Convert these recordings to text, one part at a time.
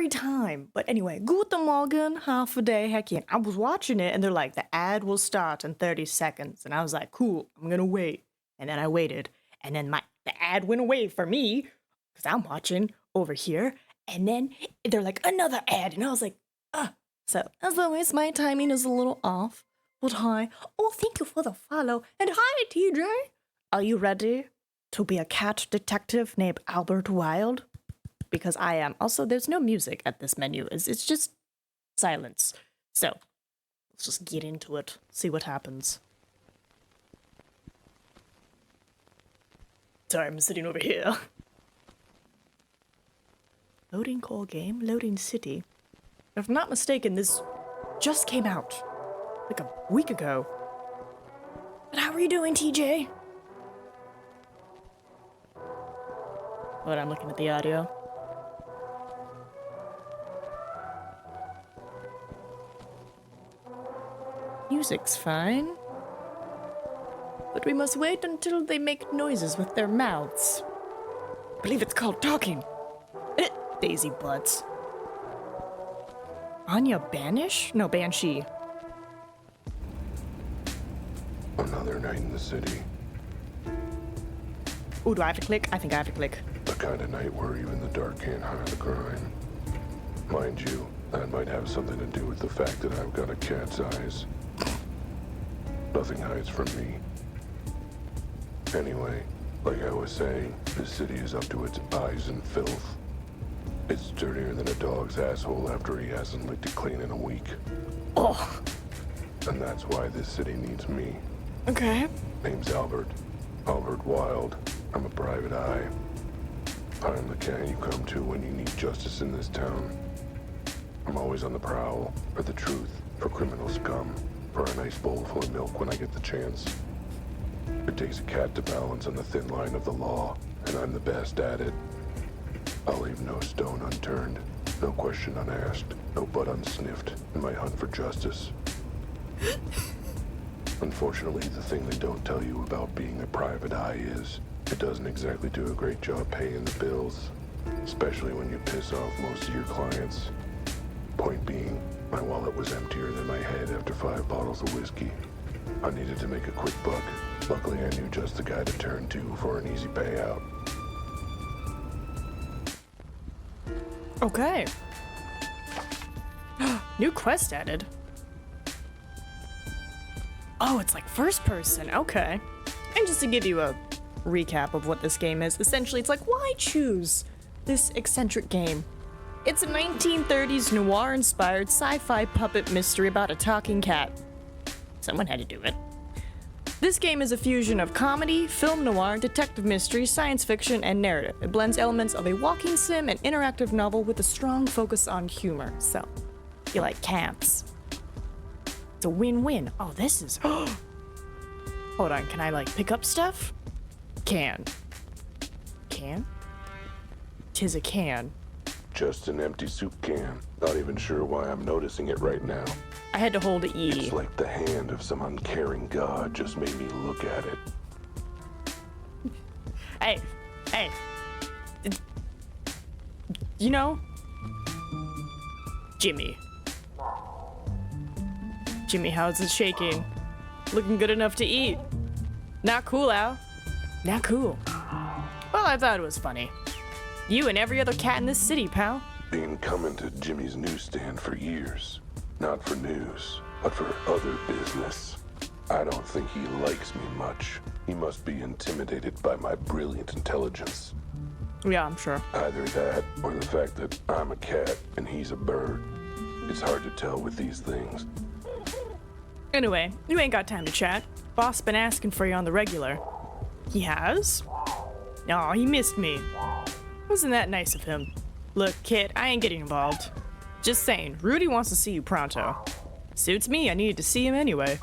every time. But anyway, Guten Morgen, half a day, heck yeah. I was watching it and they're like, the ad will start in 30 seconds. And I was like, cool, I'm gonna wait. And then I waited. And then the ad went away for me because I'm watching over here. And then they're like, another ad. And I was like, ah. So as always, my timing is a little off. But hi. Oh, thank you for the follow. And hi, TJ. Are you ready to be a cat detective named Albert Wilde? Because I am. Also, there's no music at this menu. It's just silence. So, let's just get into it. See what happens. Sorry, I'm sitting over here. Loading call game, loading city. If I'm not mistaken, this just came out. Like a week ago. But how are you doing, TJ? Hold on, I'm looking at the audio. Music's fine. But we must wait until they make noises with their mouths. I believe it's called talking. Daisy butts. Anya Banish? No, Banshee. Another night in the city. Ooh, do I have to click? I think I have to click. The kind of night where even the dark can't hide the crime. Mind you, that might have something to do with the fact that I've got a cat's eyes. Nothing hides from me. Anyway, like I was saying, this city is up to its eyes in filth. It's dirtier than a dog's asshole after he hasn't licked it clean in a week. Oh. And that's why this city needs me. Okay. Name's Albert. Albert Wilde. I'm a private eye. I'm the cat you come to when you need justice in this town. I'm always on the prowl for the truth, for criminal scum, for a nice bowl full of milk when I get the chance. It takes a cat to balance on the thin line of the law, and I'm the best at it. I'll leave no stone unturned, no question unasked, no butt unsniffed in my hunt for justice. Unfortunately, the thing they don't tell you about being a private eye is it doesn't exactly do a great job paying the bills, especially when you piss off most of your clients. Point being, my wallet was emptier than my head after 5 bottles of whiskey. I needed to make a quick buck. Luckily, I knew just the guy to turn to for an easy payout. Okay. New quest added. Oh, it's like first person. Okay. And just to give you a recap of what this game is, essentially it's like, why choose this eccentric game? It's a 1930s noir-inspired sci-fi puppet mystery about a talking cat. Someone had to do it. This game is a fusion of comedy, film noir, detective mystery, science fiction, and narrative. It blends elements of a walking sim and interactive novel with a strong focus on humor. So, if you like cats, it's a win-win. Oh, this is... Hold on, can I, like, pick up stuff? Can? Can? 'Tis a can. Just an empty soup can. Not even sure why I'm noticing it right now. I had to hold E. It's like the hand of some uncaring god just made me look at it. Hey. You know? Jimmy, how's it shaking? Looking good enough to eat. Not cool, Al. Not cool. Well, I thought it was funny. You and every other cat in this city, pal. Been coming to Jimmy's newsstand for years. Not for news, but for other business. I don't think he likes me much. He must be intimidated by my brilliant intelligence. Yeah, I'm sure. Either that, or the fact that I'm a cat and he's a bird. It's hard to tell with these things. Anyway, you ain't got time to chat. Boss been asking for you on the regular. He has? Aw, he missed me. Wasn't that nice of him? Look, kid, I ain't getting involved. Just saying, Rudy wants to see you pronto. Suits me, I needed to see him anyway.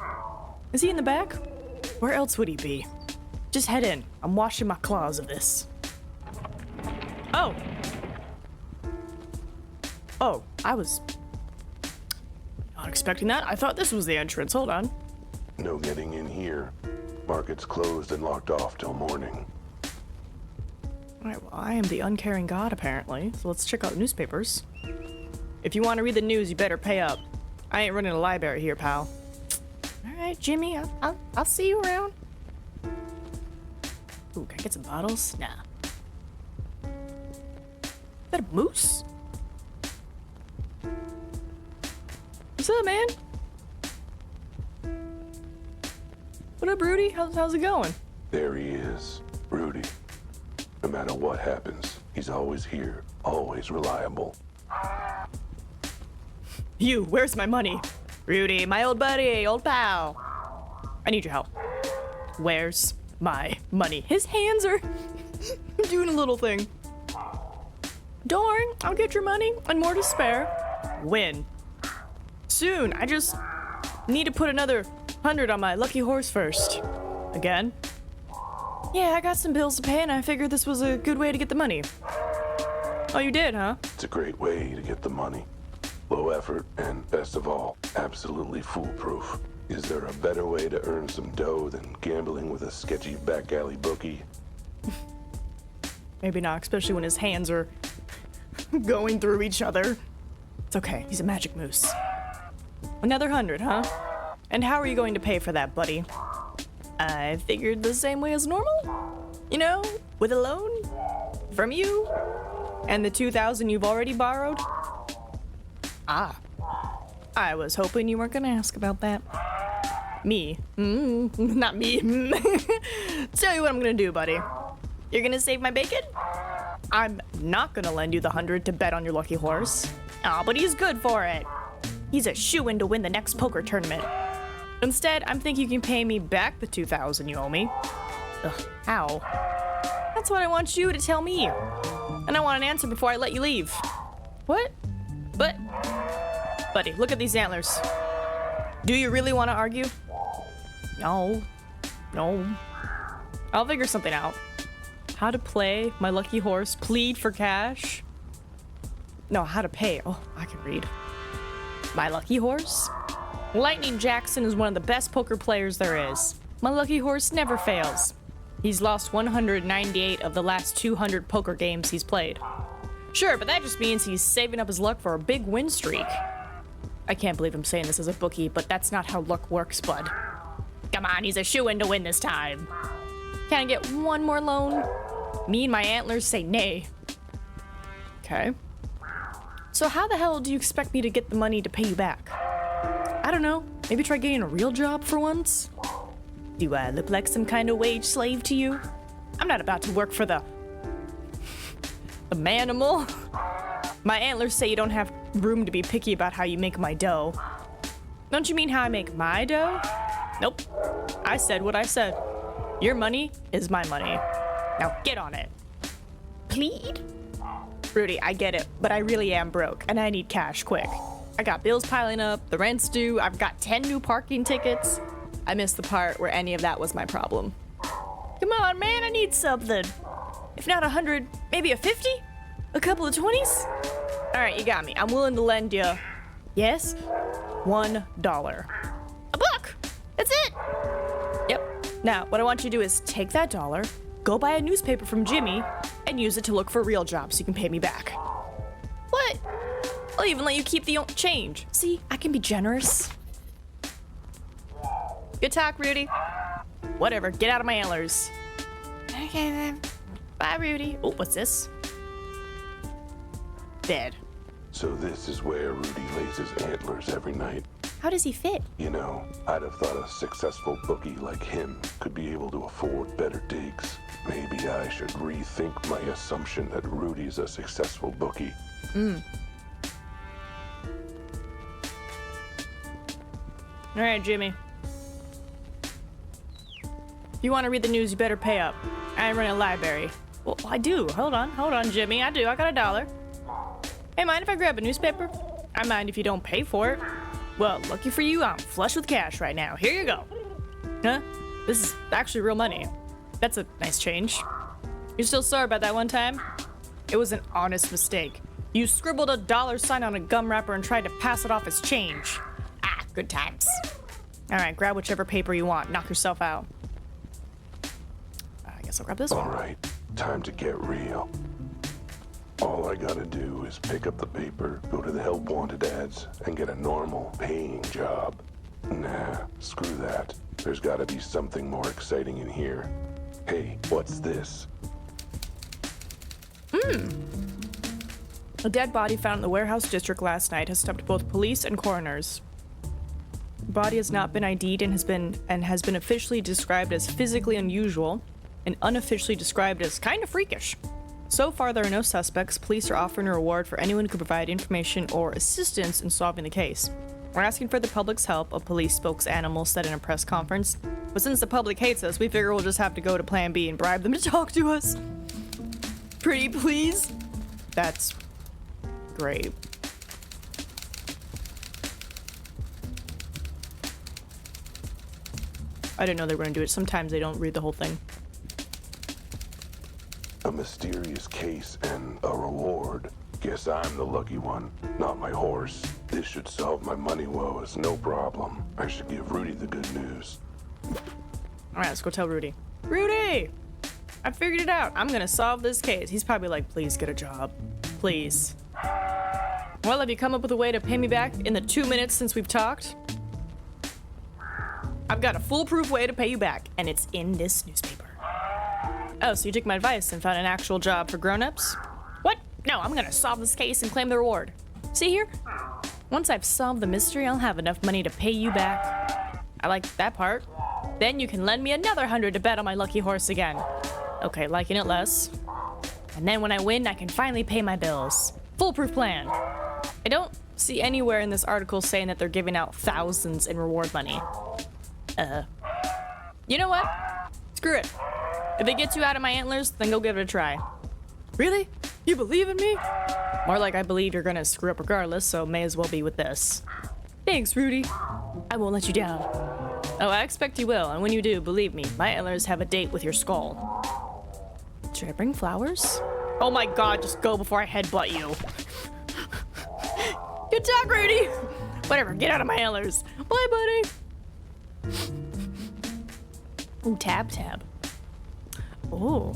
Is he in the back? Where else would he be? Just head in. I'm washing my claws of this. Oh! Oh, I was not expecting that. I thought this was the entrance. Hold on. No getting in here. Market's closed and locked off till morning. Alright, well, I am the uncaring god, apparently. So let's check out newspapers. If you want to read the news, you better pay up. I ain't running a library here, pal. All right, Jimmy, I'll see you around. Ooh, can I get some bottles? Nah. Is that a moose? What's up, man? What up, Rudy? How's it going? There he is, Rudy. No matter what happens, he's always here, always reliable. You, where's my money? Rudy, my old buddy, old pal. I need your help. Where's my money? His hands are doing a little thing. Darn, I'll get your money and more to spare. When? Soon. I just need to put another 100 on my lucky horse first. Again? Yeah, I got some bills to pay and I figured this was a good way to get the money. Oh, you did, huh? It's a great way to get the money. Low effort and, best of all, absolutely foolproof. Is there a better way to earn some dough than gambling with a sketchy back alley bookie? Maybe not, especially when his hands are going through each other. It's okay, he's a magic moose. Another 100, huh? And how are you going to pay for that, buddy? I figured the same way as normal? You know, with a loan? From you? And the 2,000 you've already borrowed? Ah. I was hoping you weren't gonna ask about that. Me. Not me. Tell you what I'm gonna do, buddy. You're gonna save my bacon? I'm not gonna lend you the 100 to bet on your lucky horse. Aw, but he's good for it. He's a shoo-in to win the next poker tournament. Instead, I'm thinking you can pay me back the 2,000 you owe me. Ugh, how? That's what I want you to tell me. And I want an answer before I let you leave. What? But... Buddy, look at these antlers. Do you really want to argue? No. No. I'll figure something out. How to play my lucky horse, plead for cash. No, how to pay. Oh, I can read. My lucky horse? Lightning Jackson is one of the best poker players there is. My lucky horse never fails. He's lost 198 of the last 200 poker games he's played. Sure, but that just means he's saving up his luck for a big win streak. I can't believe I'm saying this as a bookie, but that's not how luck works, bud. Come on, he's a shoo-in to win this time. Can I get one more loan? Me and my antlers say nay. Okay. So how the hell do you expect me to get the money to pay you back? I don't know. Maybe try getting a real job for once? Do I look like some kind of wage slave to you? I'm not about to work for the manimal. My antlers say you don't have room to be picky about how you make my dough. Don't you mean how I make my dough? Nope. I said what I said. Your money is my money. Now get on it. Plead? Rudy, I get it, but I really am broke and I need cash quick. I got bills piling up, the rent's due, I've got 10 new parking tickets. I missed the part where any of that was my problem. Come on, man, I need something. If not 100, maybe a 50? A couple of 20s? All right, you got me. I'm willing to lend you, yes, $1. A buck! That's it! Yep. Now, what I want you to do is take that dollar, go buy a newspaper from Jimmy, and use it to look for a real job so you can pay me back. What? I'll even let you keep the change. See, I can be generous. Good talk, Rudy. Whatever, get out of my antlers. Okay then. Bye, Rudy. Oh, what's this? Bed. So this is where Rudy lays his antlers every night. How does he fit? You know, I'd have thought a successful bookie like him could be able to afford better digs. Maybe I should rethink my assumption that Rudy's a successful bookie. All right, Jimmy. If you want to read the news, you better pay up. I run a library. Well, I do. Hold on, Jimmy. I do. I got $1. Hey, mind if I grab a newspaper? I mind if you don't pay for it. Well, lucky for you, I'm flush with cash right now. Here you go. Huh? This is actually real money. That's a nice change. You're still sorry about that one time? It was an honest mistake. You scribbled a $sign on a gum wrapper and tried to pass it off as change. Ah, good times. All right, grab whichever paper you want. Knock yourself out. I guess I'll grab this one. All right, time to get real. All I gotta do is pick up the paper, go to the help wanted ads, and get a normal, paying job. Nah, screw that. There's gotta be something more exciting in here. Hey, what's this? A dead body found in the warehouse district last night has stumped both police and coroners. The body has not been ID'd and has been officially described as physically unusual and unofficially described as kind of freakish. So far, there are no suspects. Police are offering a reward for anyone who can provide information or assistance in solving the case. We're asking for the public's help, a police spokesanimal said in a press conference. But since the public hates us, we figure we'll just have to go to Plan B and bribe them to talk to us. Pretty please? That's great. I didn't know they were going to do it. Sometimes they don't read the whole thing. A mysterious case and a reward. Guess I'm the lucky one, not my horse. This should solve my money woes, no problem. I should give Rudy the good news. Alright, let's go tell Rudy. Rudy! I figured it out. I'm gonna solve this case. He's probably like, please get a job. Please. Well, have you come up with a way to pay me back in the 2 minutes since we've talked? I've got a foolproof way to pay you back, and it's in this newspaper. Oh, so you took my advice and found an actual job for grown-ups? What? No, I'm gonna solve this case and claim the reward. See here? Once I've solved the mystery, I'll have enough money to pay you back. I like that part. Then you can lend me another 100 to bet on my lucky horse again. Okay, liking it less. And then when I win, I can finally pay my bills. Foolproof plan. I don't see anywhere in this article saying that they're giving out thousands in reward money. You know what? Screw it. If it gets you out of my antlers, then go give it a try. Really? You believe in me? More like I believe you're gonna screw up regardless, so may as well be with this. Thanks, Rudy. I won't let you down. Oh, I expect you will, and when you do, believe me, my antlers have a date with your skull. Should I bring flowers? Oh my god, just go before I headbutt you. Good talk, Rudy! Whatever, get out of my antlers. Bye, buddy. Ooh, tab. Ooh.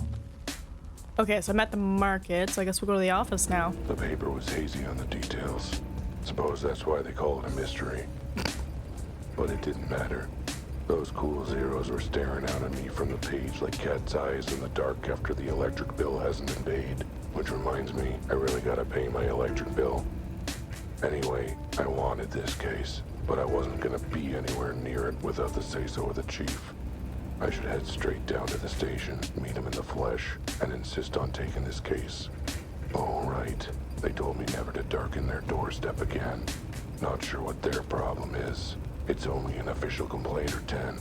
Okay, so I'm at the market, so I guess we'll go to the office now. The paper was hazy on the details. Suppose that's why they call it a mystery. But it didn't matter. Those cool zeros were staring out at me from the page like cat's eyes in the dark after the electric bill hasn't been paid. Which reminds me, I really gotta pay my electric bill. Anyway, I wanted this case, but I wasn't gonna be anywhere near it without the say-so of the chief. I should head straight down to the station, meet him in the flesh, and insist on taking this case. Oh, right. They told me never to darken their doorstep again. Not sure what their problem is. It's only an official complaint or 10.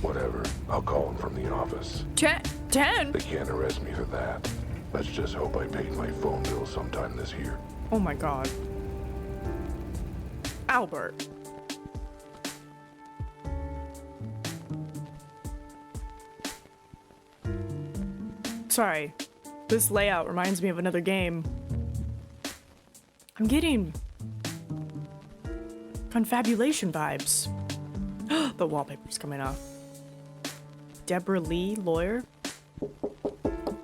Whatever. I'll call them from the office. 10? They can't arrest me for that. Let's just hope I paid my phone bill sometime this year. Oh my god. Albert. Sorry. This layout reminds me of another game. I'm getting confabulation vibes. The wallpaper's coming off. Deborah Lee, lawyer.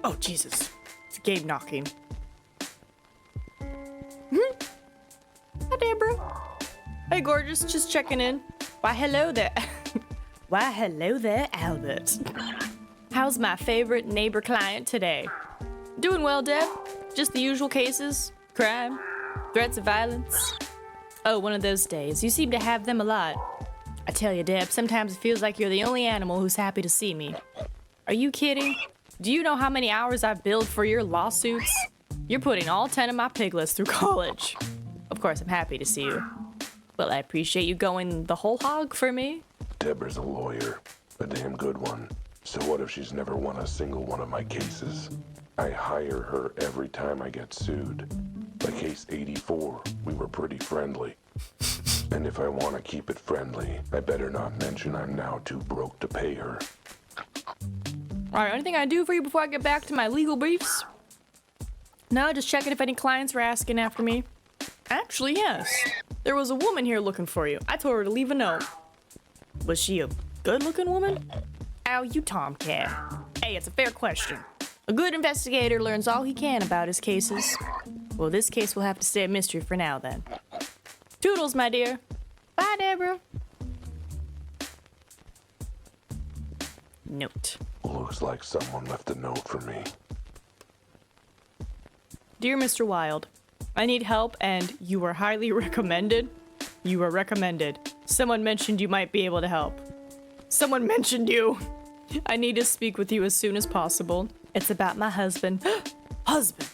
Oh, Jesus. It's Gabe knocking. Hi, Deborah. Hey, gorgeous. Just checking in. Why, hello there. Why, hello there, Albert. How's my favorite neighbor client today? Doing well, Deb. Just the usual cases. Crime. Threats of violence. Oh, one of those days. You seem to have them a lot. I tell you, Deb, sometimes it feels like you're the only animal who's happy to see me. Are you kidding? Do you know how many hours I've billed for your lawsuits? You're putting all 10 of my piglets through college. Of course, I'm happy to see you. Well, I appreciate you going the whole hog for me. Deborah's a lawyer. A damn good one. So what if she's never won a single one of my cases? I hire her every time I get sued. Like case 84, we were pretty friendly. And if I want to keep it friendly, I better not mention I'm now too broke to pay her. Alright, anything I do for you before I get back to my legal briefs? No, just checking if any clients were asking after me. Actually, yes. There was a woman here looking for you. I told her to leave a note. Was she a good-looking woman? Ow, you tomcat. Hey, it's a fair question. A good investigator learns all he can about his cases. Well, this case will have to stay a mystery for now, then. Toodles, my dear. Bye, Deborah. Note. Looks like someone left a note for me. Dear Mr. Wilde, I need help and you are highly recommended. You are recommended. Someone mentioned you might be able to help. Someone mentioned you. I need to speak with you as soon as possible. It's about my husband. Husband!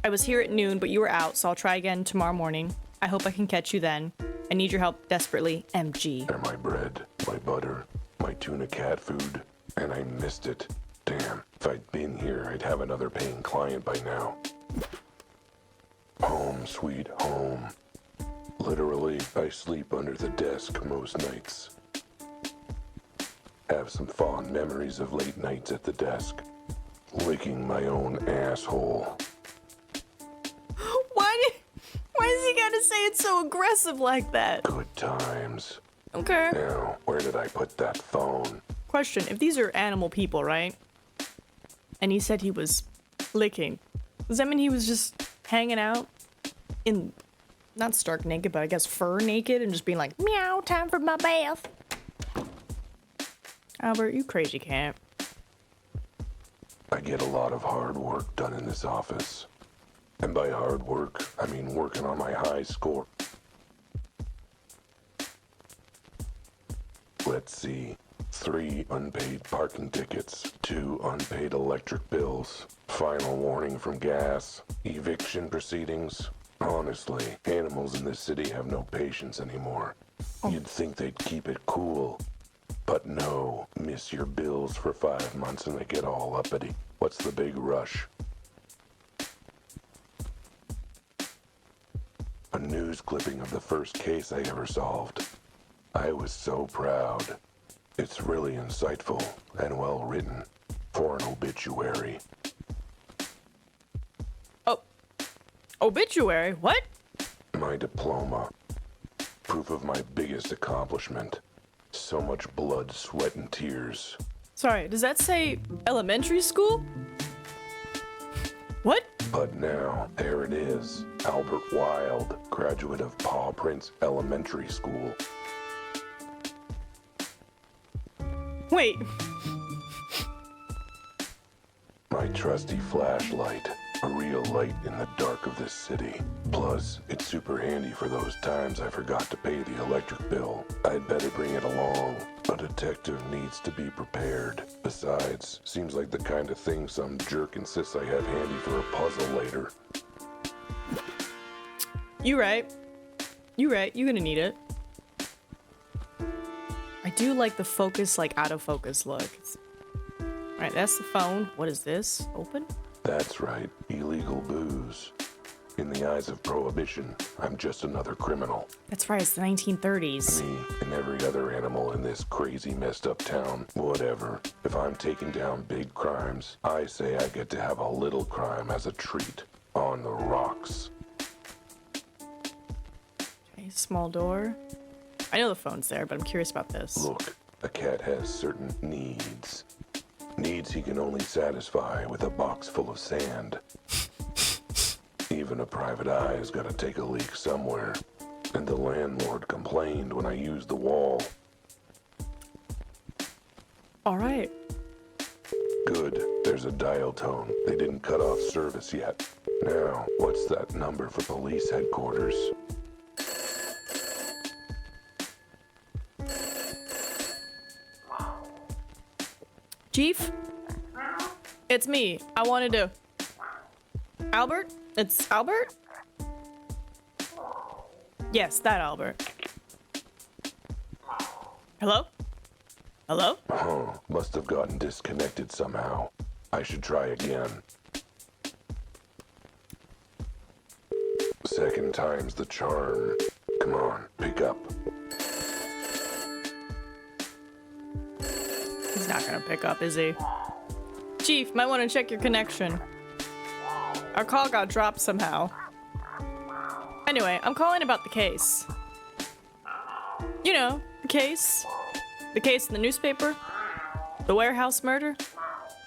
I was here at noon, but you were out, so I'll try again tomorrow morning. I hope I can catch you then. I need your help desperately, MG. They're my bread, my butter, my tuna cat food, and I missed it. Damn, if I'd been here, I'd have another paying client by now. Home, sweet home. Literally, I sleep under the desk most nights. Have some fond memories of late nights at the desk, licking my own asshole. Why does he gotta say it so aggressive like that? Good times. Okay. Now, where did I put that phone? Question, if these are animal people, right? And he said he was licking, does that mean he was just hanging out in, not stark naked, but I guess fur naked and just being like, meow, time for my bath? Albert, you crazy cat. I get a lot of hard work done in this office. And by hard work, I mean working on my high score. Let's see. 3 unpaid parking tickets, 2 unpaid electric bills, final warning from gas, eviction proceedings. Honestly, animals in this city have no patience anymore. You'd think they'd keep it cool. But no, miss your bills for 5 months and they get all uppity. What's the big rush? A news clipping of the first case I ever solved. I was so proud. It's really insightful and well written for an obituary. Oh, obituary? What? My diploma. Proof of my biggest accomplishment. So much blood, sweat, and tears. Sorry, does that say elementary school? What? But now, there it is. Albert Wilde, graduate of Paw Prince Elementary School. Wait. My trusty flashlight. A real light in the dark of this city. Plus, it's super handy for those times I forgot to pay the electric bill. I'd better bring it along. A detective needs to be prepared. Besides, seems like the kind of thing some jerk insists I have handy for a puzzle later. You right. You right. You're gonna need it. I do like the focus, like out of focus look. Alright, that's the phone. What is this? Open? That's right, illegal booze. In the eyes of prohibition, I'm just another criminal. That's right, it's the 1930s. Me and every other animal in this crazy messed up town. Whatever. If I'm taking down big crimes, I say I get to have a little crime as a treat. On the rocks. Okay, small door. I know the phone's there, but I'm curious about this. Look, a cat has certain needs. Needs he can only satisfy with a box full of sand. Even a private eye has got to take a leak somewhere. And the landlord complained when I used the wall. All right. Good. There's a dial tone. They didn't cut off service yet. Now, what's that number for police headquarters? Chief? It's me. I wanted to... Albert? It's Albert? Yes, that Albert. Hello? Hello? Huh. Must have gotten disconnected somehow. I should try again. Second time's the charm. Come on, pick up. He's not gonna pick up, is he? Chief, might want to check your connection. Our call got dropped somehow. Anyway, I'm calling about the case. You know, the case. The case in the newspaper. The warehouse murder.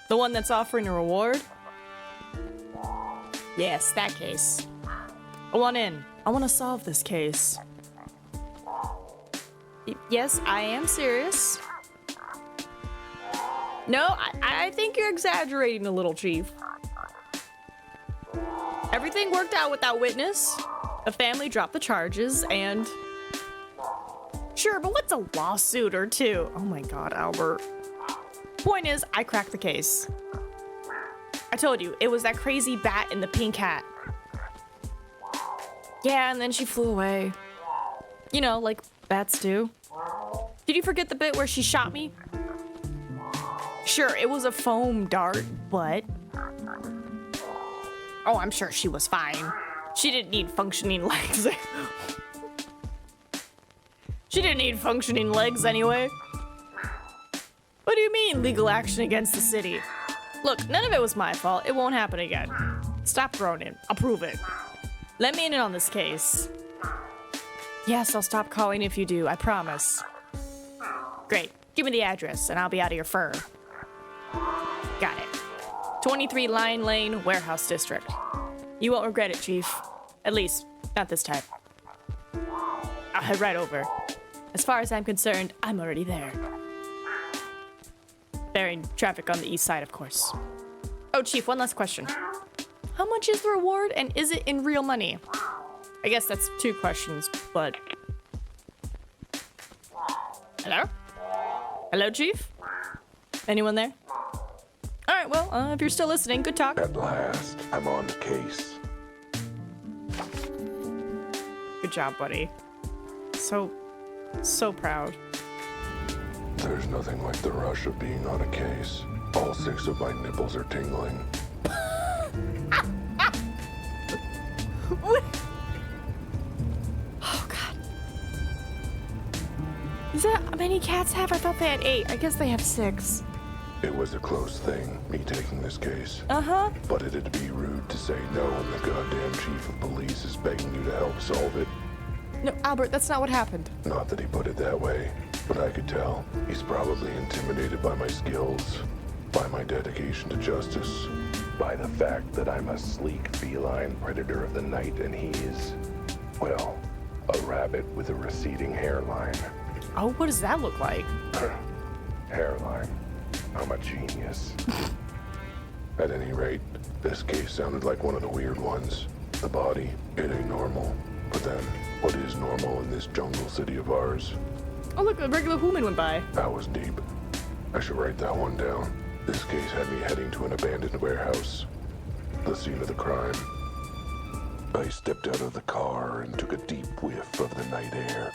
The one that's offering a reward? Yes, that case. I want in. I want to solve this case. Yes, I am serious. No, I think you're exaggerating a little, Chief. Everything worked out without witness. The family dropped the charges, and... Sure, but what's a lawsuit or two? Oh my god, Albert. Point is, I cracked the case. I told you, it was that crazy bat in the pink hat. Yeah, and then she flew away. You know, like bats do. Did you forget the bit where she shot me? Sure, it was a foam dart, but... Oh, I'm sure she was fine. She didn't need functioning legs. She didn't need functioning legs anyway. What do you mean, legal action against the city? Look, none of it was my fault. It won't happen again. Stop groaning. I'll prove it. Let me in on this case. Yes, I'll stop calling if you do. I promise. Great. Give me the address, and I'll be out of your fur. Got it. 23 Lion Lane, Warehouse District. You won't regret it, Chief. At least, not this time. I'll head right over. As far as I'm concerned, I'm already there. Bearing traffic on the east side, of course. Oh, Chief, one last question. How much is the reward, and is it in real money? I guess that's 2 questions, but... Hello? Hello, Chief? Anyone there? Alright, well, if you're still listening, good talk. At last, I'm on the case. Good job, buddy. So proud. There's nothing like the rush of being on a case. All 6 of my nipples are tingling. Oh, God. Is that how many cats have? I thought they had 8. I guess they have 6. It was a close thing, me taking this case. Uh-huh. But it'd be rude to say no when the goddamn chief of police is begging you to help solve it. No, Albert, that's not what happened. Not that he put it that way, but I could tell. He's probably intimidated by my skills, by my dedication to justice, by the fact that I'm a sleek feline predator of the night and he's, well, a rabbit with a receding hairline. Oh, what does that look like? Hairline. I'm a genius. At any rate, this case sounded like one of the weird ones. The body, it ain't normal. But then, what is normal in this jungle city of ours? Oh, look, a regular woman went by. That was deep. I should write that one down. This case had me heading to an abandoned warehouse. The scene of the crime. I stepped out of the car and took a deep whiff of the night air.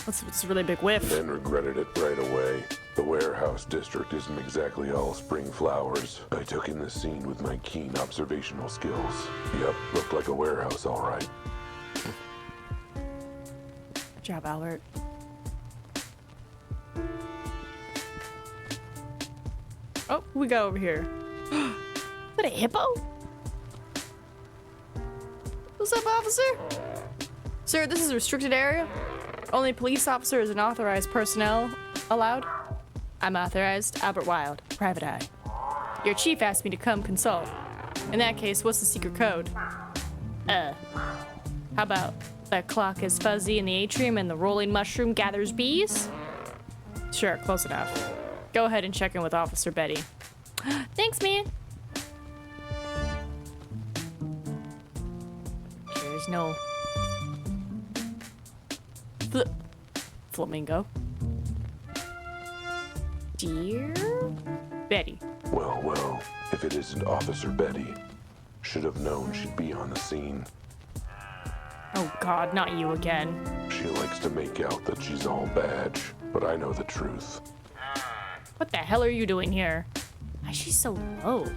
That's a really big whiff. Then regretted it right away. The warehouse district isn't exactly all spring flowers. I took in the scene with my keen observational skills. Yep, looked like a warehouse, all right. Good job, Albert. Oh, who we got over here? Is that a hippo? What's up, officer? Sir, this is a restricted area. Only police officers and authorized personnel allowed. I'm authorized, Albert Wilde, private eye. Your chief asked me to come consult. In that case, what's the secret code? How about the clock is fuzzy in the atrium and the rolling mushroom gathers bees? Sure, close enough. Go ahead and check in with Officer Betty. Thanks, man. There's no flamingo. Dear Betty. Well, if it isn't Officer Betty, should have known she'd be on the scene. Oh God, not you again. She likes to make out that she's all badge, but I know the truth. What the hell are you doing here? Why is she so low?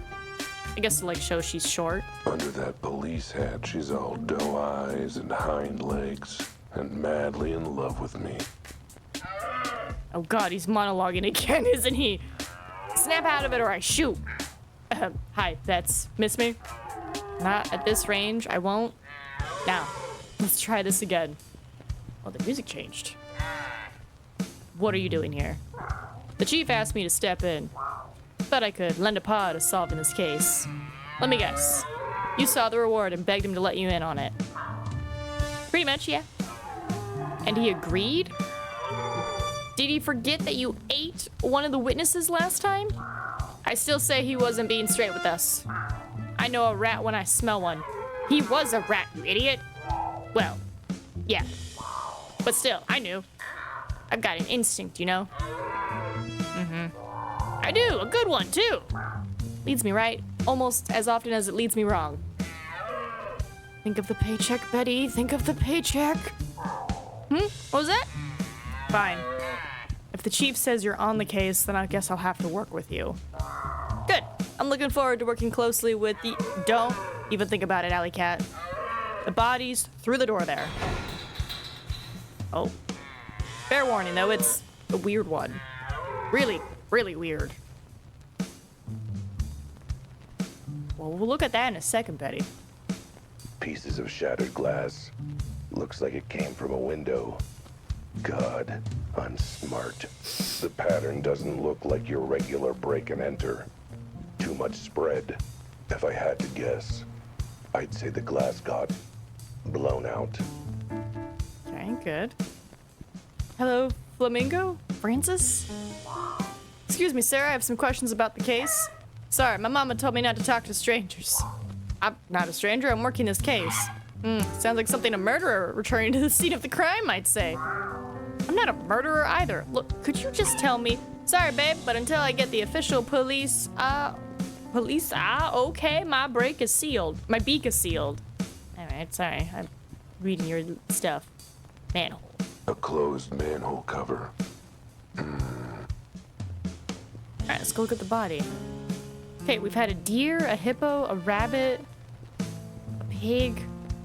I guess to like show she's short. Under that police hat, she's all doe eyes and hind legs, and madly in love with me. Oh God, he's monologuing again, isn't he? Snap out of it or I shoot. Hi, that's miss me? Not at this range, I won't. Now, let's try this again. Oh, the music changed. what are you doing here? The chief asked me to step in. Thought I could lend a paw to solving this case. Let me guess. You saw the reward and begged him to let you in on it. Pretty much, yeah. And he agreed? Did he forget that you ate one of the witnesses last time? I still say he wasn't being straight with us. I know a rat when I smell one. He was a rat, you idiot. Well, yeah. But still, I knew. I've got an instinct, you know? I do, a good one, too. Leads me right, almost as often as it leads me wrong. Think of the paycheck, Betty. Think of the paycheck. What was that? Fine. If the chief says you're on the case, then I guess I'll have to work with you. Good. I'm looking forward to working closely with the... Don't even think about it, Alley Cat. The body's through the door there. Oh. Fair warning, though, it's a weird one. Really, really weird. Well, we'll look at that in a second, Betty. Pieces of shattered glass. Looks like it came from a window. God, unsmart. The pattern doesn't look like your regular break and enter. Too much spread. If I had to guess, I'd say the glass got blown out. Okay, good. Hello, Flamingo? Francis? Excuse me, sir, I have some questions about the case. Sorry, my mama told me not to talk to strangers. I'm not a stranger, I'm working this case. Sounds like something a murderer returning to the scene of the crime might say. I'm not a murderer either. Look, could you just tell me? Sorry, babe, but until I get the official police, okay, my break is sealed. My beak is sealed. Alright, sorry, I'm reading your stuff. Manhole. A closed manhole cover. Alright, let's go look at the body. Okay, we've had a deer, a hippo, a rabbit, a pig,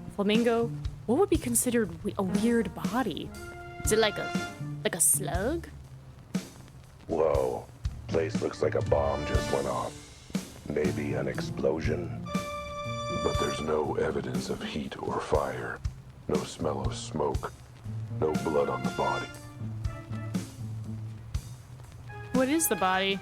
a flamingo. What would be considered a weird body? Is it like a slug? Whoa. Place looks like a bomb just went off. Maybe an explosion. But there's no evidence of heat or fire. No smell of smoke. No blood on the body. What is the body?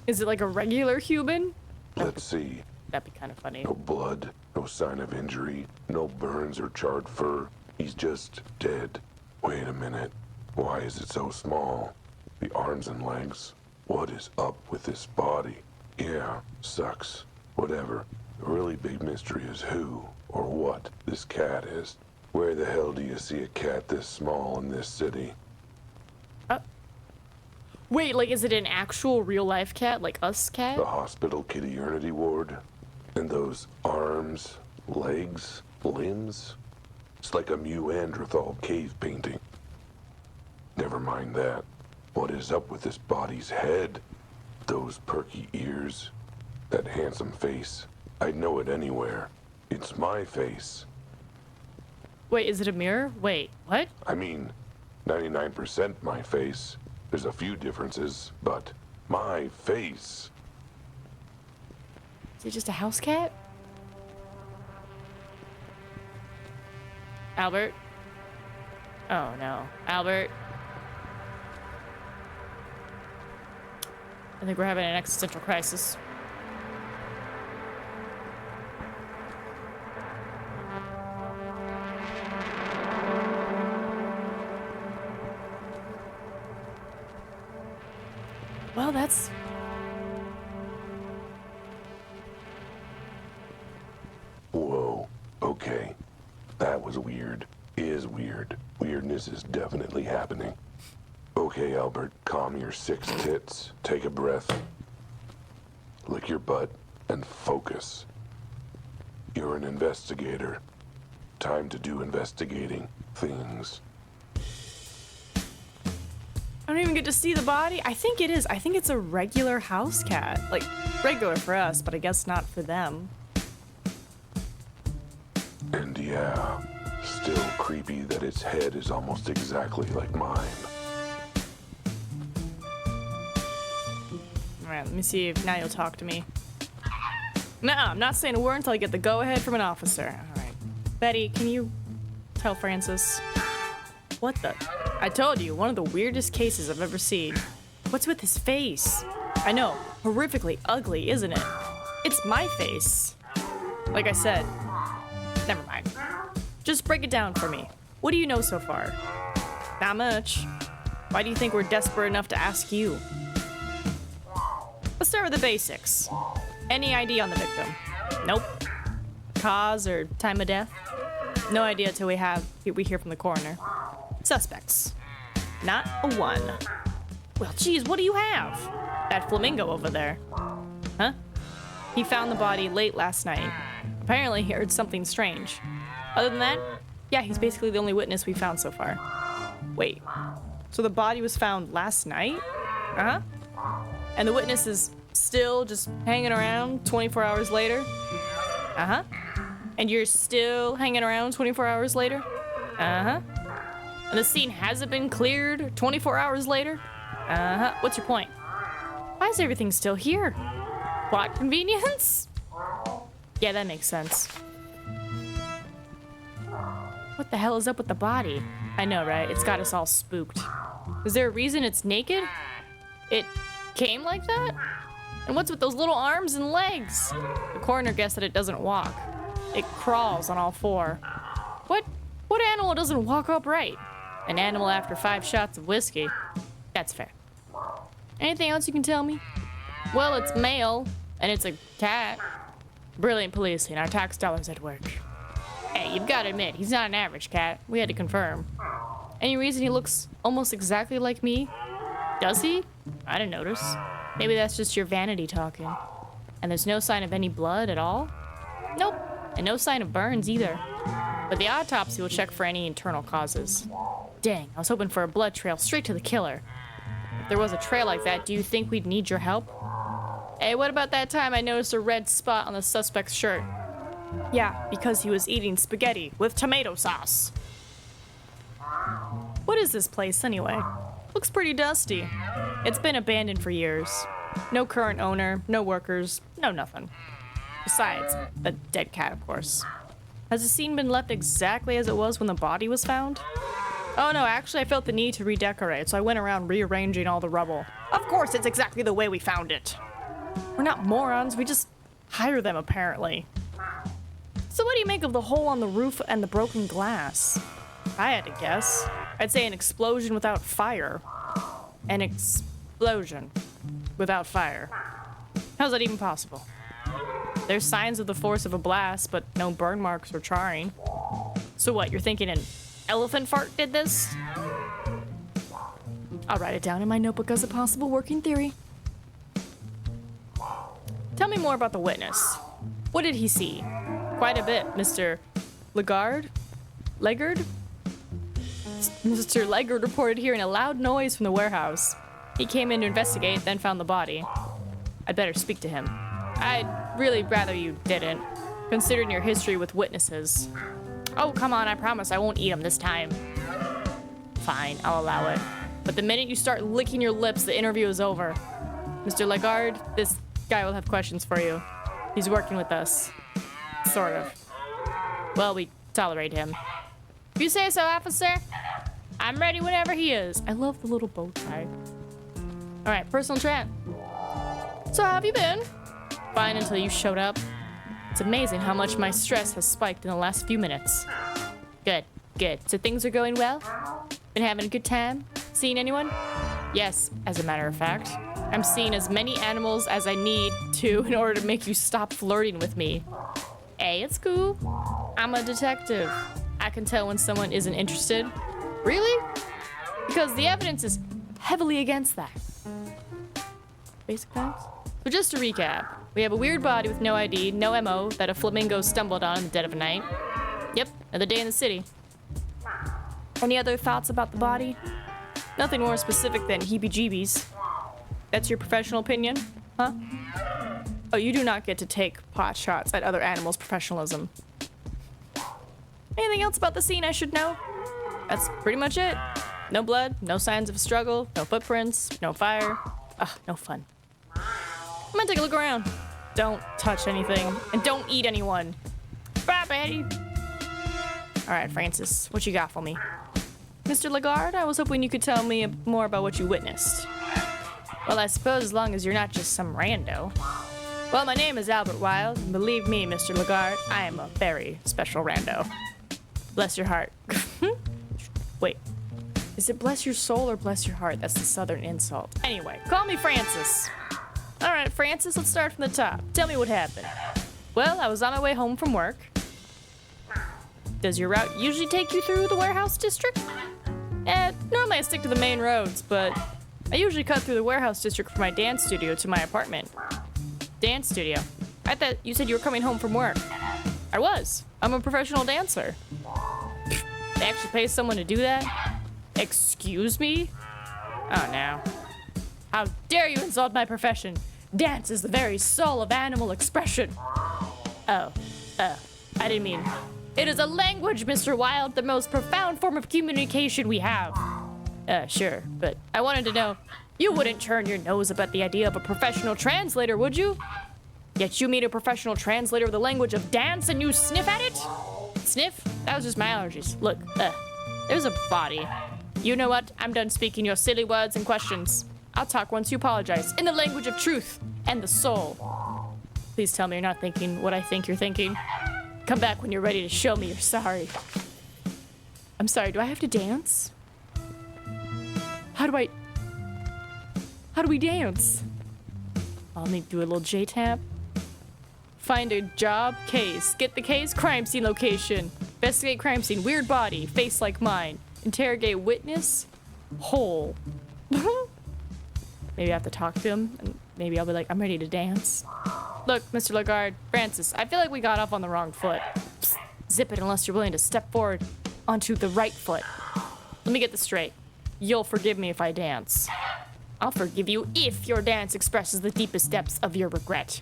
Is it like a regular human? Let's see. That'd be kind of funny. No blood, no sign of injury, no burns or charred fur. He's just dead. Wait a minute. Why is it so small? The arms and legs. What is up with this body? Yeah, sucks. Whatever. The really big mystery is who or what this cat is. Where the hell do you see a cat this small in this city? Wait, like, is it an actual real-life cat? Like us cat? The hospital kitty-urnity ward? And those arms, legs, limbs? It's like a Meow-squerade cave painting. Never mind that. What is up with this body's head? Those perky ears? That handsome face? I'd know it anywhere. It's my face. Wait, is it a mirror? Wait, what? I mean, 99% my face. There's a few differences, but my face. Is it just a house cat? Albert? Oh no. Albert? I think we're having an existential crisis. Well, that's... Whoa. Okay. That was weird. Is weird. Weirdness is definitely happening. Okay, Albert, calm your 6 tits. Take a breath. Lick your butt and focus. You're an investigator. Time to do investigating things. I don't even get to see the body. I think it is. I think it's a regular house cat. Like, regular for us, but I guess not for them. And yeah, still creepy that its head is almost exactly like mine. Alright, let me see if now you'll talk to me. No, I'm not saying a word until I get the go-ahead from an officer. Alright. Betty, can you tell Francis? What the? I told you, one of the weirdest cases I've ever seen. What's with his face? I know, horrifically ugly, isn't it? It's my face. Like I said, never mind. Just break it down for me. What do you know so far? Not much. Why do you think we're desperate enough to ask you? Let's start with the basics. Any ID on the victim? Nope. Cause or time of death? No idea till we hear from the coroner. Suspects? Not a one. Well, geez, what do you have? That flamingo over there. Huh? He found the body late last night. Apparently he heard something strange. Other than that, yeah, he's basically the only witness we found so far. Wait, so the body was found last night? Uh-huh. And the witness is still just hanging around 24 hours later? Uh-huh. And you're still hanging around 24 hours later? Uh-huh. And the scene hasn't been cleared 24 hours later? Uh-huh. What's your point? Why is everything still here? Plot convenience? Yeah, that makes sense. What the hell is up with the body? I know, right? It's got us all spooked. Is there a reason it's naked? It came like that? And what's with those little arms and legs? The coroner guessed that it doesn't walk. It crawls on all four. What animal doesn't walk upright? An animal after 5 shots of whiskey. That's fair. Anything else you can tell me? Well, it's male, and it's a cat. Brilliant policing, our tax dollars at work. Hey, you've got to admit, he's not an average cat. We had to confirm. Any reason he looks almost exactly like me? Does he? I didn't notice. Maybe that's just your vanity talking. And there's no sign of any blood at all? Nope. And no sign of burns either. But the autopsy will check for any internal causes. Dang, I was hoping for a blood trail straight to the killer. If there was a trail like that, do you think we'd need your help? Hey, what about that time I noticed a red spot on the suspect's shirt? Yeah, because he was eating spaghetti with tomato sauce. What is this place anyway? Looks pretty dusty. It's been abandoned for years. No current owner, no workers, no nothing. Besides, the dead cat, of course. Has the scene been left exactly as it was when the body was found? Oh no, actually I felt the need to redecorate, so I went around rearranging all the rubble. Of course, it's exactly the way we found it. We're not morons, we just hire them apparently. So what do you make of the hole on the roof and the broken glass? If I had to guess, I'd say an explosion without fire. An explosion without fire. How's that even possible? There's signs of the force of a blast, but no burn marks or charring. So what, you're thinking an elephant fart did this? I'll write it down in my notebook as a possible working theory. Tell me more about the witness. What did he see? Quite a bit, Mr. Lagarde? Leggard? Mr. Leggard reported hearing a loud noise from the warehouse. He came in to investigate, then found the body. I'd better speak to him. I'd really rather you didn't, considering your history with witnesses. Oh, come on, I promise I won't eat him this time. Fine, I'll allow it. But the minute you start licking your lips, the interview is over. Mr. Lagarde, this guy will have questions for you. He's working with us. Sort of. Well, we tolerate him. If you say so, officer. I'm ready whenever he is. I love the little bow tie. Alright, personal chat. So how have you been? Fine until you showed up. It's amazing how much my stress has spiked in the last few minutes. Good, good. So things are going well? Been having a good time? Seeing anyone? Yes, as a matter of fact. I'm seeing as many animals as I need to in order to make you stop flirting with me. Hey, it's cool. I'm a detective. I can tell when someone isn't interested. Really? Because the evidence is heavily against that. Basic facts? So just to recap, we have a weird body with no ID, no MO that a flamingo stumbled on in the dead of night. Yep, another day in the city. Any other thoughts about the body? Nothing more specific than heebie-jeebies. That's your professional opinion, huh? Oh, you do not get to take pot shots at other animals' professionalism. Anything else about the scene I should know? That's pretty much it. No blood, no signs of a struggle, no footprints, no fire. Ugh, no fun. I'm gonna take a look around. Don't touch anything, and don't eat anyone. Bye, Betty. All right, Francis, what you got for me? Mr. Lagarde, I was hoping you could tell me more about what you witnessed. Well, I suppose as long as you're not just some rando. Well, my name is Albert Wilde, and believe me, Mr. Lagarde, I am a very special rando. Bless your heart. Wait, is it bless your soul or bless your heart? That's the southern insult. Anyway, call me Francis. All right, Francis, let's start from the top. Tell me what happened. Well, I was on my way home from work. Does your route usually take you through the warehouse district? Normally I stick to the main roads, but I usually cut through the warehouse district from my dance studio to my apartment. Dance studio? I thought you said you were coming home from work. I was. I'm a professional dancer. They actually pay someone to do that? Excuse me? Oh no. How dare you insult my profession? Dance is the very soul of animal expression. I didn't mean. It is a language, Mr. Wilde, the most profound form of communication we have. Sure, but I wanted to know, you wouldn't turn your nose up at the idea of a professional translator, would you? Yet you meet a professional translator of the language of dance and you sniff at it? Sniff? That was just my allergies. Look, there's a body. You know what? I'm done speaking your silly words and questions. I'll talk once you apologize, in the language of truth and the soul. Please tell me you're not thinking what I think you're thinking. Come back when you're ready to show me you're sorry. I'm sorry, do I have to dance? How do we dance? I'll need to do a little J-tap. Find a job, case. Get the case, crime scene location. Investigate crime scene, weird body, face like mine. Interrogate witness, hole. Maybe I have to talk to him, and maybe I'll be like, I'm ready to dance. Look, Mr. Lagarde, Francis, I feel like we got off on the wrong foot. Psst, zip it unless you're willing to step forward onto the right foot. Let me get this straight. You'll forgive me if I dance. I'll forgive you if your dance expresses the deepest depths of your regret.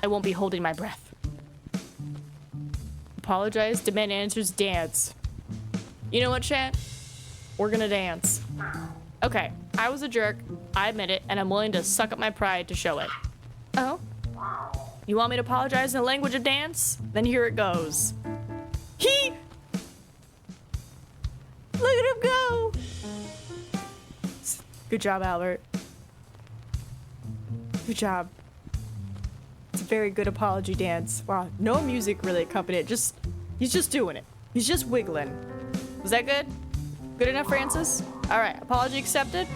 I won't be holding my breath. Apologize, demand answers, dance. You know what, chat? We're gonna dance. Okay, I was a jerk, I admit it, and I'm willing to suck up my pride to show it. Oh? You want me to apologize in the language of dance? Then here it goes. Look at him go! Good job, Albert. Good job. It's a very good apology dance. Wow, no music really accompanied it. He's just doing it. He's just wiggling. Was that good? Good enough, Francis? All right, apology accepted.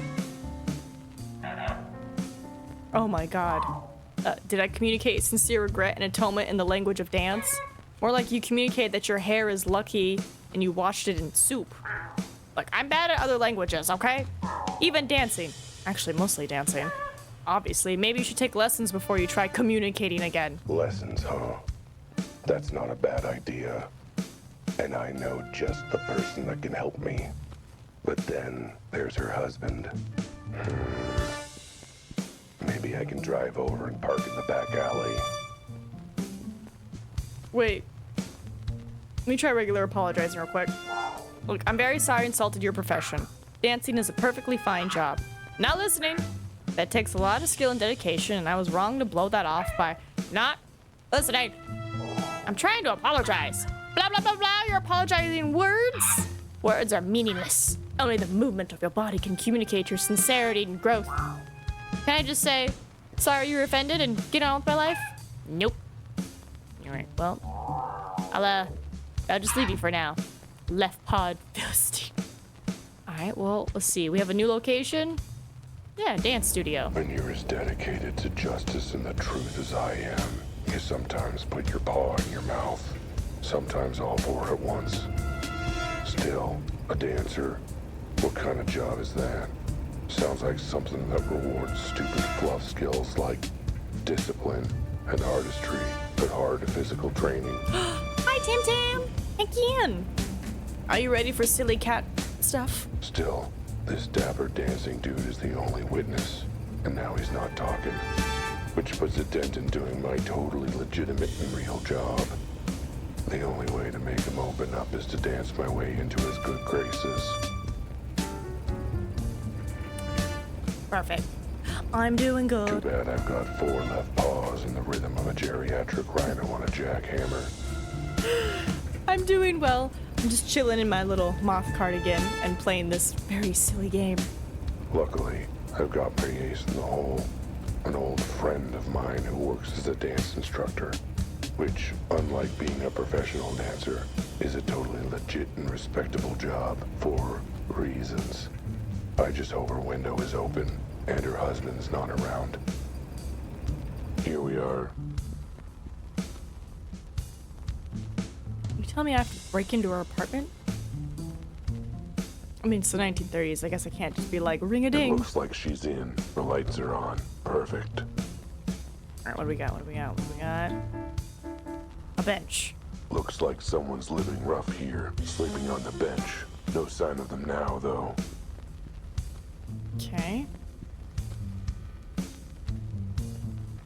Oh my God. Did I communicate sincere regret and atonement in the language of dance? More like you communicate that your hair is lucky and you washed it in soup. Look, I'm bad at other languages, okay? Even dancing. Actually, mostly dancing. Obviously, maybe you should take lessons before you try communicating again. Lessons, huh? That's not a bad idea. And I know just the person that can help me. But then there's her husband. Maybe I can drive over and park in the back alley. Wait. Let me try regular apologizing real quick. Look, I'm very sorry I insulted your profession. Dancing is a perfectly fine job. Not listening. That takes a lot of skill and dedication, and I was wrong to blow that off by not listening. I'm trying to apologize. Blah, blah, blah, blah. You're apologizing words? Words are meaningless. Only the movement of your body can communicate your sincerity and growth. Can I just say, sorry you were offended and get on with my life? Nope. Alright, well, I'll just leave you for now. Left pod Philistine. Alright, well, let's see. We have a new location. Yeah, dance studio. When you're as dedicated to justice and the truth as I am, you sometimes put your paw in your mouth. Sometimes all four at once. Still, a dancer. What kind of job is that? Sounds like something that rewards stupid fluff skills like discipline and artistry, but hard physical training. Hi, Tim Tam! Again! Are you ready for silly cat stuff? Still, this dapper dancing dude is the only witness, and now he's not talking, which puts a dent in doing my totally legitimate and real job. The only way to make him open up is to dance my way into his good graces. Perfect. I'm doing Too good. bad I've got four left paws in the rhythm of a geriatric rhino on a jackhammer. I'm doing well. I'm just chilling in my little moth cardigan and playing this very silly game. Luckily, I've got my ace in the hole. An old friend of mine who works as a dance instructor, which, unlike being a professional dancer, is a totally legit and respectable job for reasons. I just hope her window is open and her husband's not around. Here we are. You tell me I have to break into her apartment? I mean, it's the 1930s. I guess I can't just be like, ring-a-ding. It looks like she's in. The lights are on. Perfect. All right, what do we got? What do we got? What do we got? A bench. Looks like someone's living rough here, sleeping on the bench. No sign of them now, though. Okay.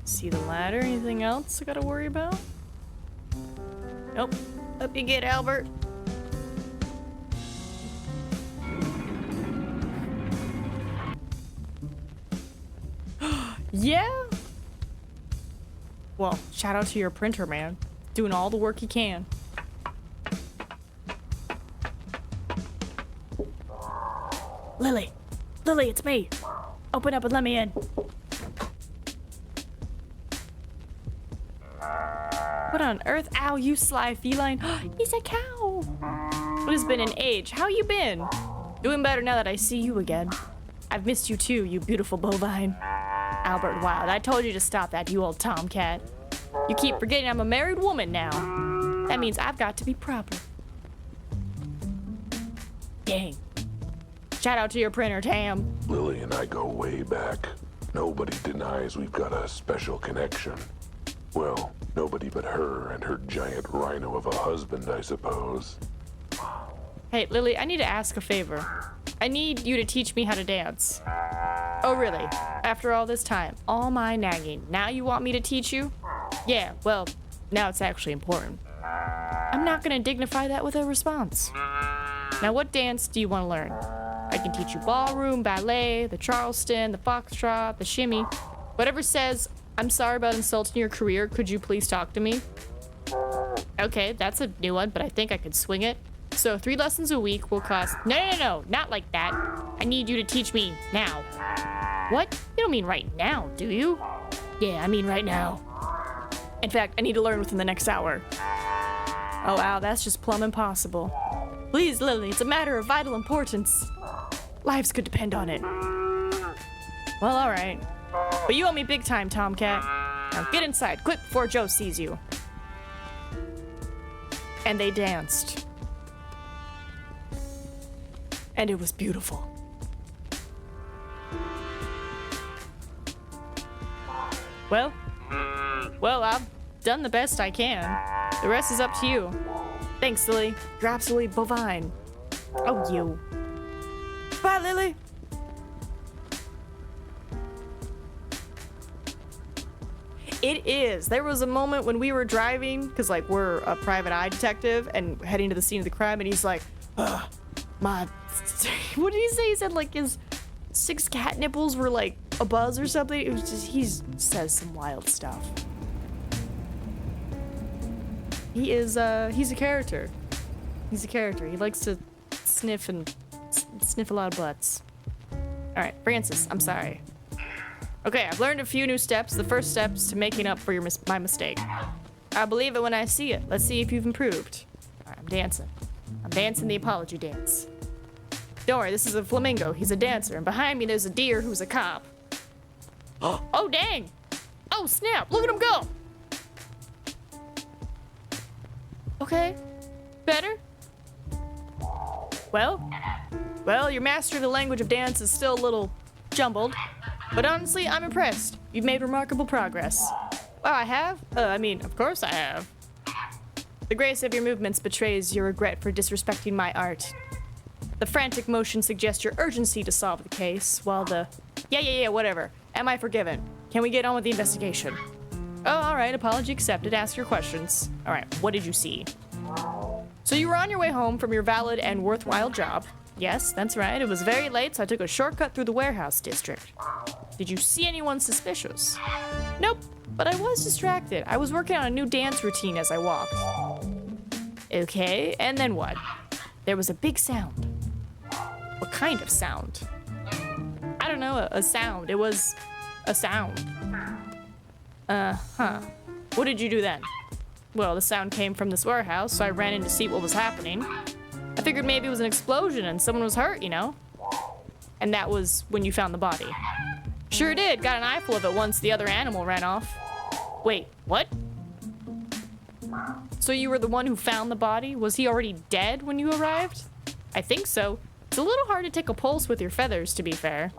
See the ladder? Anything else I gotta worry about? Nope. Up you get, Albert. Yeah. Well, shout out to your printer, man. Doing all the work he can. Lily! Lily, it's me! Open up and let me in. What on earth? Ow, you sly feline. He's a cow! It has been an age. How you been? Doing better now that I see you again. I've missed you too, you beautiful bovine. Albert Wilde, I told you to stop that, you old tomcat. You keep forgetting I'm a married woman now. That means I've got to be proper. Dang. Shout out to your printer, Tam. Lily and I go way back. Nobody denies we've got a special connection. Well, nobody but her and her giant rhino of a husband, I suppose. Hey, Lily, I need to ask a favor. I need you to teach me how to dance. Oh, really? After all this time, all my nagging, now you want me to teach you? Yeah, well, now it's actually important. I'm not gonna dignify that with a response. Now, what dance do you want to learn? I can teach you ballroom, ballet, the Charleston, the foxtrot, the shimmy. Whatever says, I'm sorry about insulting your career, could you please talk to me? Okay, that's a new one, but I think I could swing it. So 3 lessons a week will cost... No, not like that. I need you to teach me now. What? You don't mean right now, do you? Yeah, I mean right now. In fact, I need to learn within the next hour. Oh, wow, that's just plumb impossible. Please, Lily, it's a matter of vital importance. Lives could depend on it. Well, all right. But you owe me big time, Tomcat. Now get inside, quick, before Joe sees you. And they danced. And it was beautiful. Well, I've done the best I can. The rest is up to you. Thanks, Lily. You're absolutely bovine. Oh, you. Bye, Lily. It is. There was a moment when we were driving, because, like, we're a private eye detective and heading to the scene of the crime, and he's like, my... What did he say? He said, like, his 6 cat nipples were, like, a buzz or something. It was just... He says some wild stuff. He is, he's a character. He's a character. He likes to sniff and... sniff a lot of butts. Alright, Francis, I'm sorry. Okay, I've learned a few new steps. The first steps to making up for my mistake. I'll believe it when I see it. Let's see if you've improved. Alright, I'm dancing. I'm dancing the apology dance. Don't worry, this is a flamingo. He's a dancer. And behind me, there's a deer who's a cop. Oh, dang! Oh, snap! Look at him go! Okay. Better? Well, your mastery of the language of dance is still a little jumbled. But honestly, I'm impressed. You've made remarkable progress. Oh, I have? I mean, of course I have. The grace of your movements betrays your regret for disrespecting my art. The frantic motion suggests your urgency to solve the case, while the... Yeah, whatever. Am I forgiven? Can we get on with the investigation? Oh, alright, apology accepted. Ask your questions. Alright, what did you see? So you were on your way home from your valid and worthwhile job. Yes, that's right. It was very late, so I took a shortcut through the warehouse district. Did you see anyone suspicious? Nope, but I was distracted. I was working on a new dance routine as I walked. Okay, and then what? there was a big sound. What kind of sound? I don't know, a sound. It was a sound. What did you do then? Well, the sound came from this warehouse, so I ran in to see what was happening. I figured maybe it was an explosion and someone was hurt, you know? And that was when you found the body. Sure did, got an eyeful of it once the other animal ran off. Wait, what? So you were the one who found the body? Was he already dead when you arrived? I think so. It's a little hard to take a pulse with your feathers, to be fair.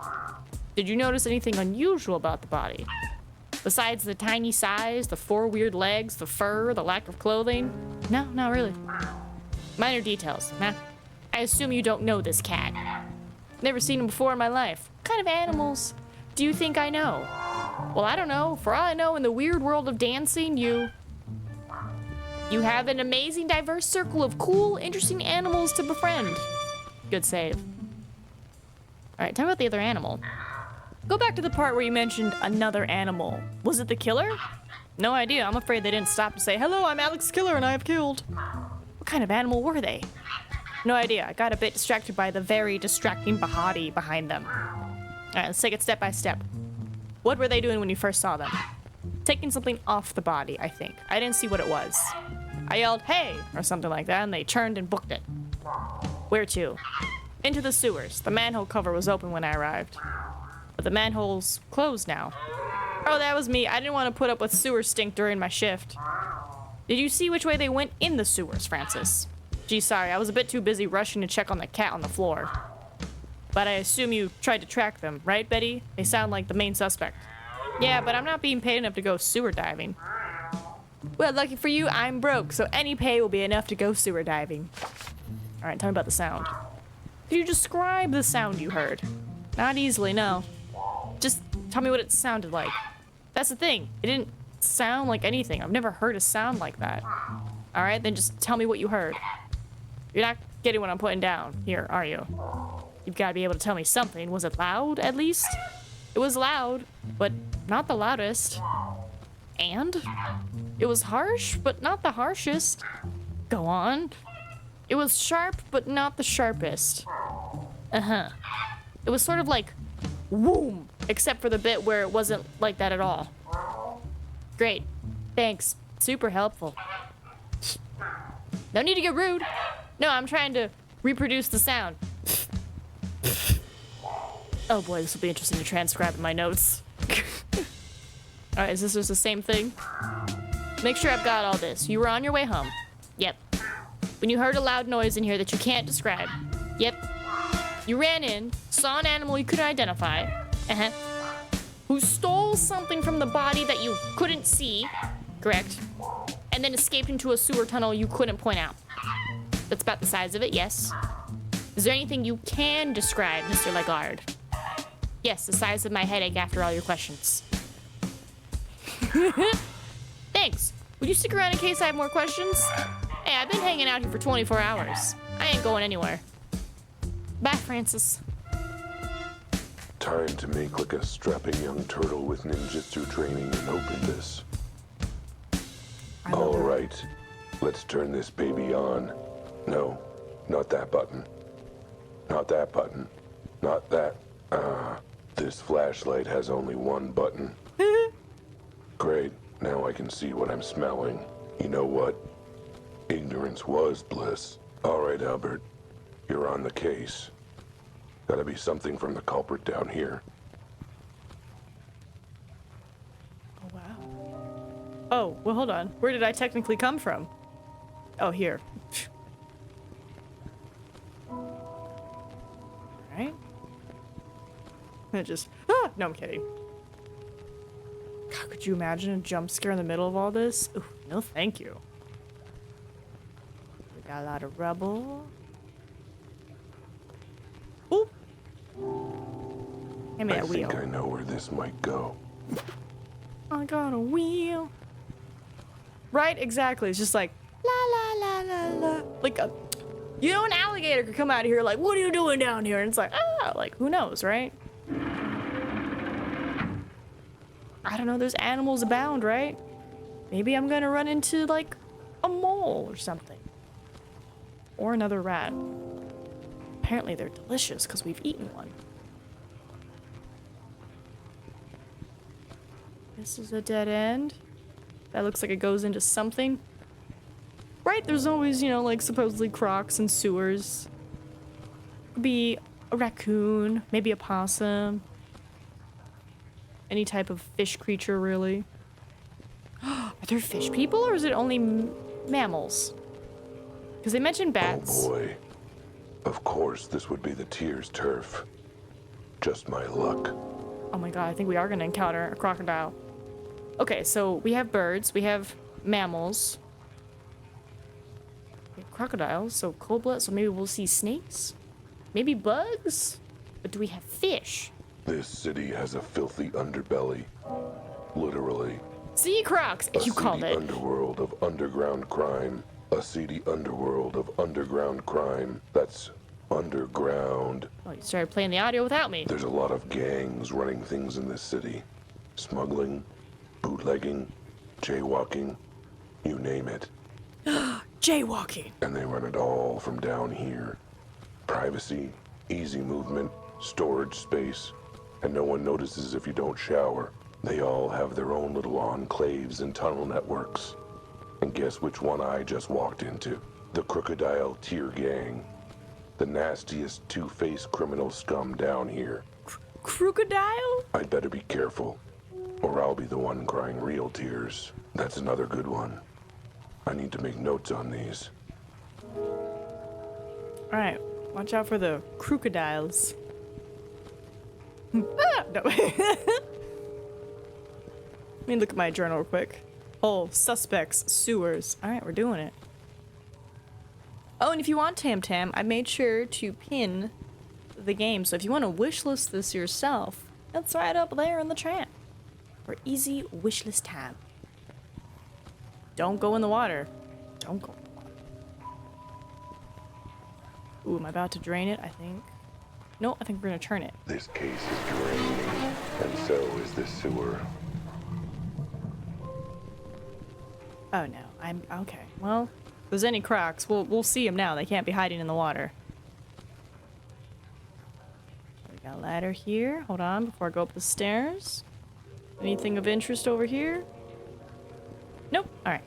Did you notice anything unusual about the body? Besides the tiny size, the 4 weird legs, the fur, the lack of clothing? No, not really. Minor details, huh? I assume you don't know this cat. Never seen him before in my life. What kind of animals do you think I know? Well, I don't know. For all I know, in the weird world of dancing, you have an amazing, diverse circle of cool, interesting animals to befriend. Good save. All right, tell me about the other animal. Go back to the part where you mentioned another animal. Was it the killer? No idea. I'm afraid they didn't stop to say, hello, I'm Alex Killer and I have killed. What kind of animal were they? No idea. I got a bit distracted by the very distracting Bahati behind them. All right, let's take it step by step. What were they doing when you first saw them? Taking something off the body, I think. I didn't see what it was. I yelled, hey, or something like that, and they turned and booked it. Where to? Into the sewers. The manhole cover was open when I arrived. But the manhole's closed now. Oh, that was me. I didn't want to put up with sewer stink during my shift. Did you see which way they went in the sewers, Francis? Gee, sorry, I was a bit too busy rushing to check on the cat on the floor. But I assume you tried to track them, right, Betty? They sound like the main suspect. Yeah, but I'm not being paid enough to go sewer diving. Well, lucky for you, I'm broke, so any pay will be enough to go sewer diving. All right, tell me about the sound. Could you describe the sound you heard? Not easily, no. Just tell me what it sounded like. That's the thing. It didn't sound like anything. I've never heard a sound like that. All right, then just tell me what you heard. You're not getting what I'm putting down here, are you? You've got to be able to tell me something. Was it loud, at least? It was loud, but not the loudest. And? It was harsh, but not the harshest. Go on. It was sharp, but not the sharpest. Uh-huh. It was sort of like, whoom, except for the bit where it wasn't like that at all. Great. Thanks. Super helpful. No need to get rude. No, I'm trying to reproduce the sound. Oh boy, this will be interesting to transcribe in my notes. Alright, is this just the same thing? Make sure I've got all this. You were on your way home. Yep. When you heard a loud noise in here that you can't describe. Yep. You ran in, saw an animal you couldn't identify. Uh-huh. Who stole something from the body that you couldn't see. Correct. And then escaped into a sewer tunnel you couldn't point out. That's about the size of it, yes. Is there anything you can describe, Mr. Lagarde? Yes, the size of my headache after all your questions. Thanks. Would you stick around in case I have more questions? Hey, I've been hanging out here for 24 hours. I ain't going anywhere. Bye, Francis. Time to make like a strapping young turtle with ninjutsu training and open this. All right, let's turn this baby on. No, not that button. Not that button. Not that. This flashlight has only one button. Great, now I can see what I'm smelling. You know what? Ignorance was bliss. All right, Albert, you're on the case. Gotta be something from the culprit down here. Oh, wow. Oh, well, hold on. Where did I technically come from? Oh, here. Alright. I just... Ah! No, I'm kidding. God, could you imagine a jump scare in the middle of all this? Ooh, no thank you. We got a lot of rubble. Ooh! Hand me that wheel. I think I know where this might go. I got a wheel. Right? Exactly. It's just like, la la la la la. Like a... You know, an alligator could come out of here like, what are you doing down here? And it's like, ah, like, who knows, right? I don't know, there's animals abound, right? Maybe I'm gonna run into, like, a mole or something. or another rat. Apparently they're delicious because we've eaten one. This is a dead end. That looks like it goes into something. Right, there's always, you know, like supposedly crocs and sewers. Could be a raccoon, maybe a possum. Any type of fish creature, really. Are there fish people, or is it only mammals? Because they mentioned bats. Oh boy. Of course, this would be the tier's turf. Just my luck. Oh my god, I think we are going to encounter a crocodile. Okay, so we have birds, we have mammals. We have crocodiles, so cold blood, so maybe we'll see snakes? Maybe bugs? But do we have fish? This city has a filthy underbelly. Literally. Sea crocs, as you called it. A seedy underworld of underground crime. A seedy underworld of underground crime. That's underground. Oh, you started playing the audio without me. There's a lot of gangs running things in this city. Smuggling, bootlegging, jaywalking, you name it. Jaywalking. And they run it all from down here. Privacy, easy movement, storage space, and no one notices if you don't shower. They all have their own little enclaves and tunnel networks. And guess which one I just walked into? The Crocodile Tier Gang. The nastiest two-faced criminal scum down here. Crocodile? I'd better be careful, or I'll be the one crying real tears. That's another good one. I need to make notes on these. Alright, watch out for the crocodiles. Ah, no. Let me look at my journal real quick. Oh, suspects, sewers. Alright, we're doing it. Oh, and if you want Tam Tam, I made sure to pin the game. So if you want to wishlist this yourself, it's right up there in the chat. For easy wishlist tab. Don't go in the water. Don't go in the water. Ooh, am I about to drain it? I think. No, I think we're gonna turn it. This case is draining, and so is this sewer. Oh no, I'm okay. Well, if there's any crocs, we'll see them now. They can't be hiding in the water. We got a ladder here. Hold on before I go up the stairs. Anything of interest over here? Nope. All right.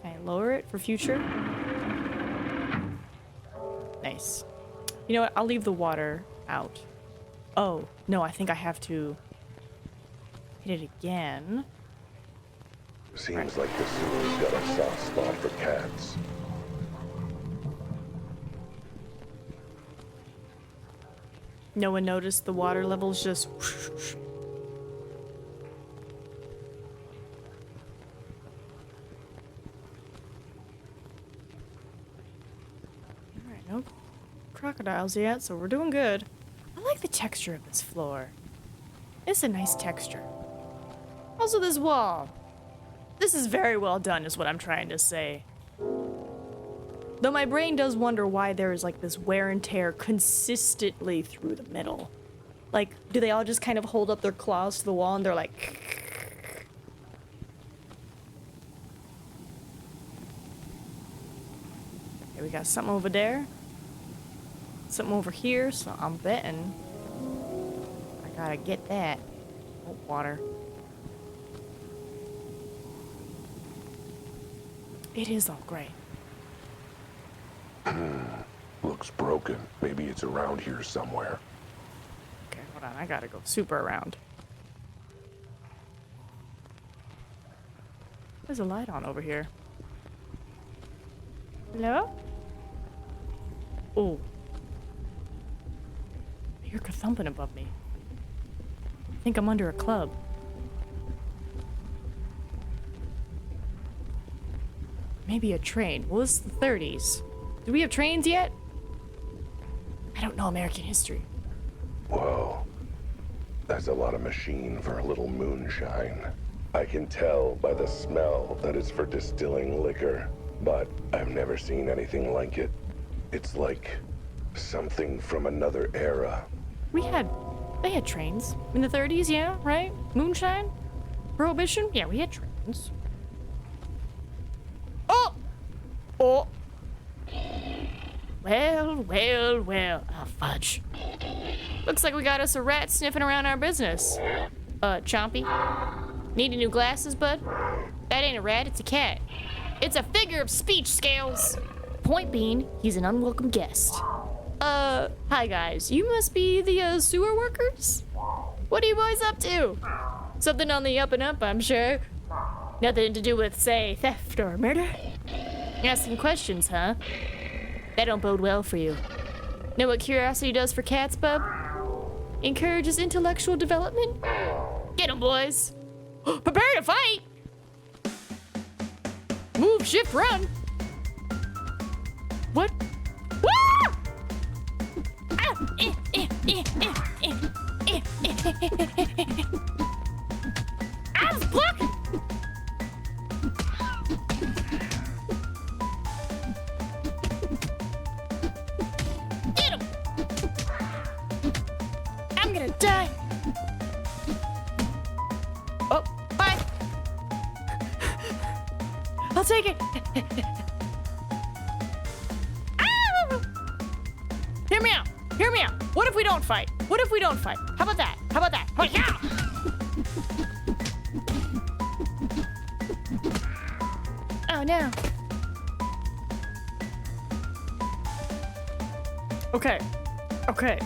Can I lower it for future? Nice. You know what? I'll leave the water out. Oh, no, I think I have to hit it again. Seems like the sewer's got a soft spot for cats. No one noticed the water levels just... Alright, no crocodiles yet, so we're doing good. I like the texture of this floor. It's a nice texture. Also this wall. This is very well done is what I'm trying to say. Though my brain does wonder why there is like this wear and tear consistently through the middle. Like, do they all just kind of hold up their claws to the wall and they're like... Okay, we got something over there. Something over here, so I'm betting I gotta get that. Oh, water. It is all gray. Looks broken. Maybe it's around here somewhere. Okay, hold on. I gotta go super around. There's a light on over here. Hello? Oh. I hear thumping above me. I think I'm under a club. Maybe a train. Well, it's the 30s. Do we have trains yet? I don't know American history. Whoa. That's a lot of machine for a little moonshine. I can tell by the smell that it's for distilling liquor, but I've never seen anything like it. It's like something from another era. They had trains in the 30s, yeah, right? Moonshine? Prohibition? Yeah, we had trains. Oh! Oh! Well. Oh, fudge. Looks like we got us a rat sniffing around our business. Chompy? Need new glasses, bud? That ain't a rat, it's a cat. It's a figure of speech, Scales. Point being, he's an unwelcome guest. Hi guys. You must be the, sewer workers? What are you boys up to? Something on the up and up, I'm sure. Nothing to do with, say, theft or murder? Asking questions, huh? That don't bode well for you. Know what curiosity does for cats, bub? Encourages intellectual development? Get 'em, boys. Prepare to fight! Move, shift, run! What? Ah! Ah, block! Get him! I'm gonna die. Oh, bye. I'll take it. Ah! Hear me out. Hear me out. What if we don't fight? What if we don't fight? How about that? How about that? Oh, yeah! Oh, no. Okay. Okay.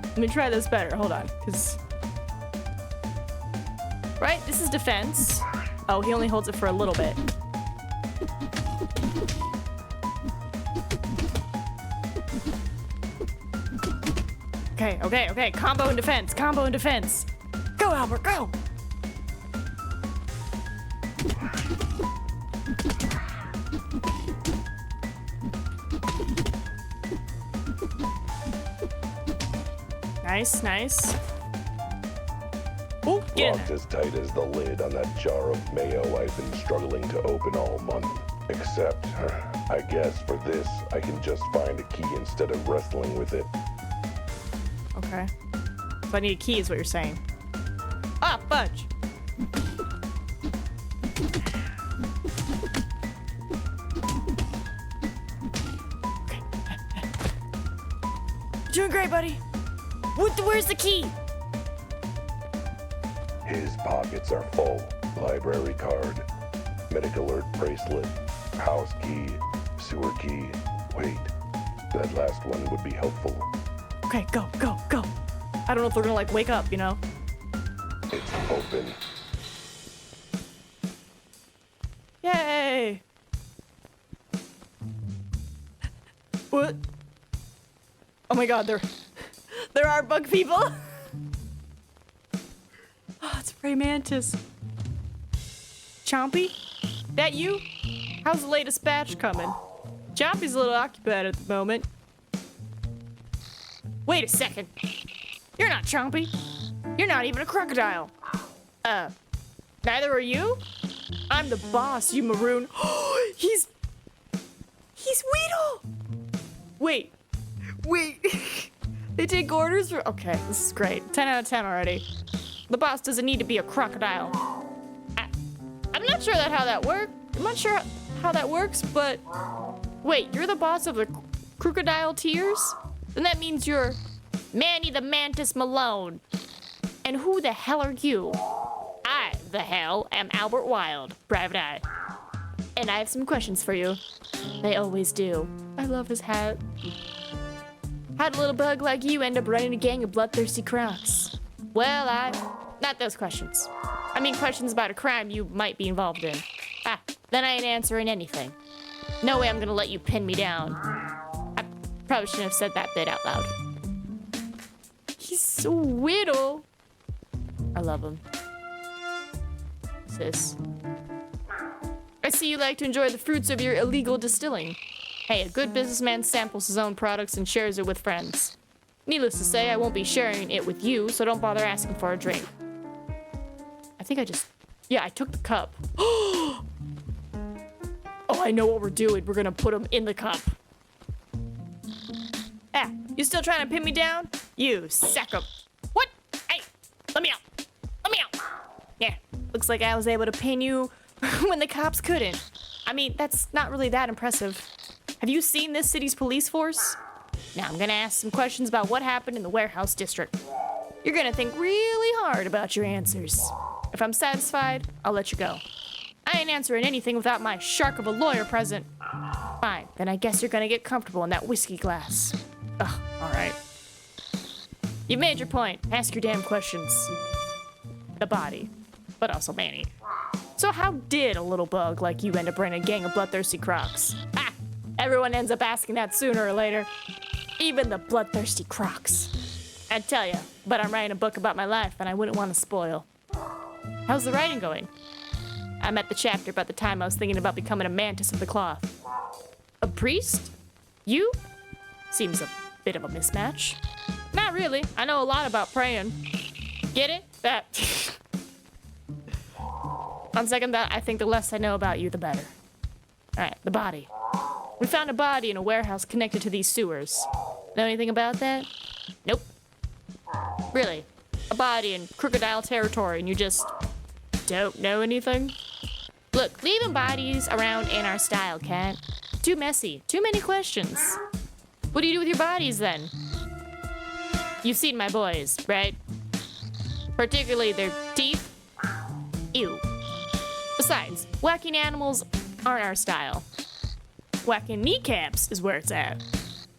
Let me try this better. Hold on, because... Right? This is defense. Oh, he only holds it for a little bit. Okay. Combo and defense. Combo and defense. Go, Albert, go! Nice. Oh, get in Locked there. as tight as the lid on that jar of mayo I've been struggling to open all month. Except, I guess for this, I can just find a key instead of wrestling with it. Okay. So I need a key is what you're saying. Ah, fudge. Okay. You're doing great, buddy. Where's the key? His pockets are full. Library card, medical alert bracelet, house key, sewer key. Wait, that last one would be helpful. Okay, go. I don't know if they're gonna like wake up, you know? It's open. Yay! What? Oh my god, there are bug people. Oh, it's Prey Mantis. Chompy? That you? How's the latest batch coming? Chompy's a little occupied at the moment. Wait a second. You're not Chompy. You're not even a crocodile. Neither are you? I'm the boss, you maroon. He's Weedle! Wait. They take orders for... Okay, this is great. 10 out of 10 already. The boss doesn't need to be a crocodile. I'm not sure how that works. I'm not sure how that works, but... Wait, you're the boss of the Crocodile Tears? Then that means you're Manny the Mantis Malone. And who the hell are you? I, the hell, am Albert Wilde, Private Eye. And I have some questions for you. They always do. I love his hat. How'd a little bug like you end up running a gang of bloodthirsty crocs? Well, not those questions. I mean questions about a crime you might be involved in. Then I ain't answering anything. No way I'm gonna let you pin me down. I probably shouldn't have said that bit out loud. He's so whittle. I love him. Sis. I see you like to enjoy the fruits of your illegal distilling. Hey, a good businessman samples his own products and shares it with friends. Needless to say, I won't be sharing it with you, so don't bother asking for a drink. I think I took the cup. Oh, I know what we're doing. We're gonna put him in the cup. You still trying to pin me down? You sack of... What? Hey, let me out. Yeah, Looks like I was able to pin you when the cops couldn't. I mean, that's not really that impressive. Have you seen this city's police force? Now I'm gonna ask some questions about what happened in the warehouse district. You're gonna think really hard about your answers. If I'm satisfied, I'll let you go. I ain't answering anything without my shark of a lawyer present. Fine, then I guess you're gonna get comfortable in that whiskey glass. Ugh, alright. You've made your point. Ask your damn questions. The body, but also Manny. So how did a little bug like you end up running a gang of bloodthirsty crocs? Ah, everyone ends up asking that sooner or later. Even the bloodthirsty crocs. I'd tell ya, but I'm writing a book about my life and I wouldn't want to spoil. How's the writing going? I'm at the chapter about the time I was thinking about becoming a mantis of the cloth. A priest? You? Seems a bit of a mismatch. Not really. I know a lot about praying. Get it? That. On second thought, I think the less I know about you, the better. Alright, the body. We found a body in a warehouse connected to these sewers. Know anything about that? Nope. Really? A body in crocodile territory and you just don't know anything? Look, leaving bodies around ain't our style, Cat. Too messy. Too many questions. What do you do with your bodies, then? You've seen my boys, right? Particularly their teeth. Ew. Besides, whacking animals aren't our style. Whacking kneecaps is where it's at.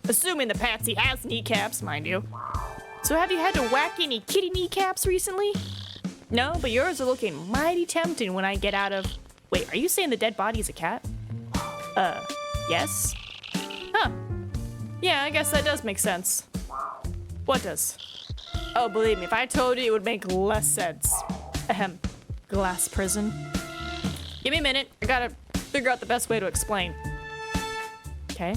Assuming the patsy has kneecaps, mind you. So have you had to whack any kitty kneecaps recently? No, but yours are looking mighty tempting when I get out of... Wait, are you saying the dead body is a cat? Yes? Huh. Yeah, I guess that does make sense. What does? Oh, believe me, if I told you, it would make less sense. Ahem. Glass prison. Give me a minute. I gotta figure out the best way to explain. Okay.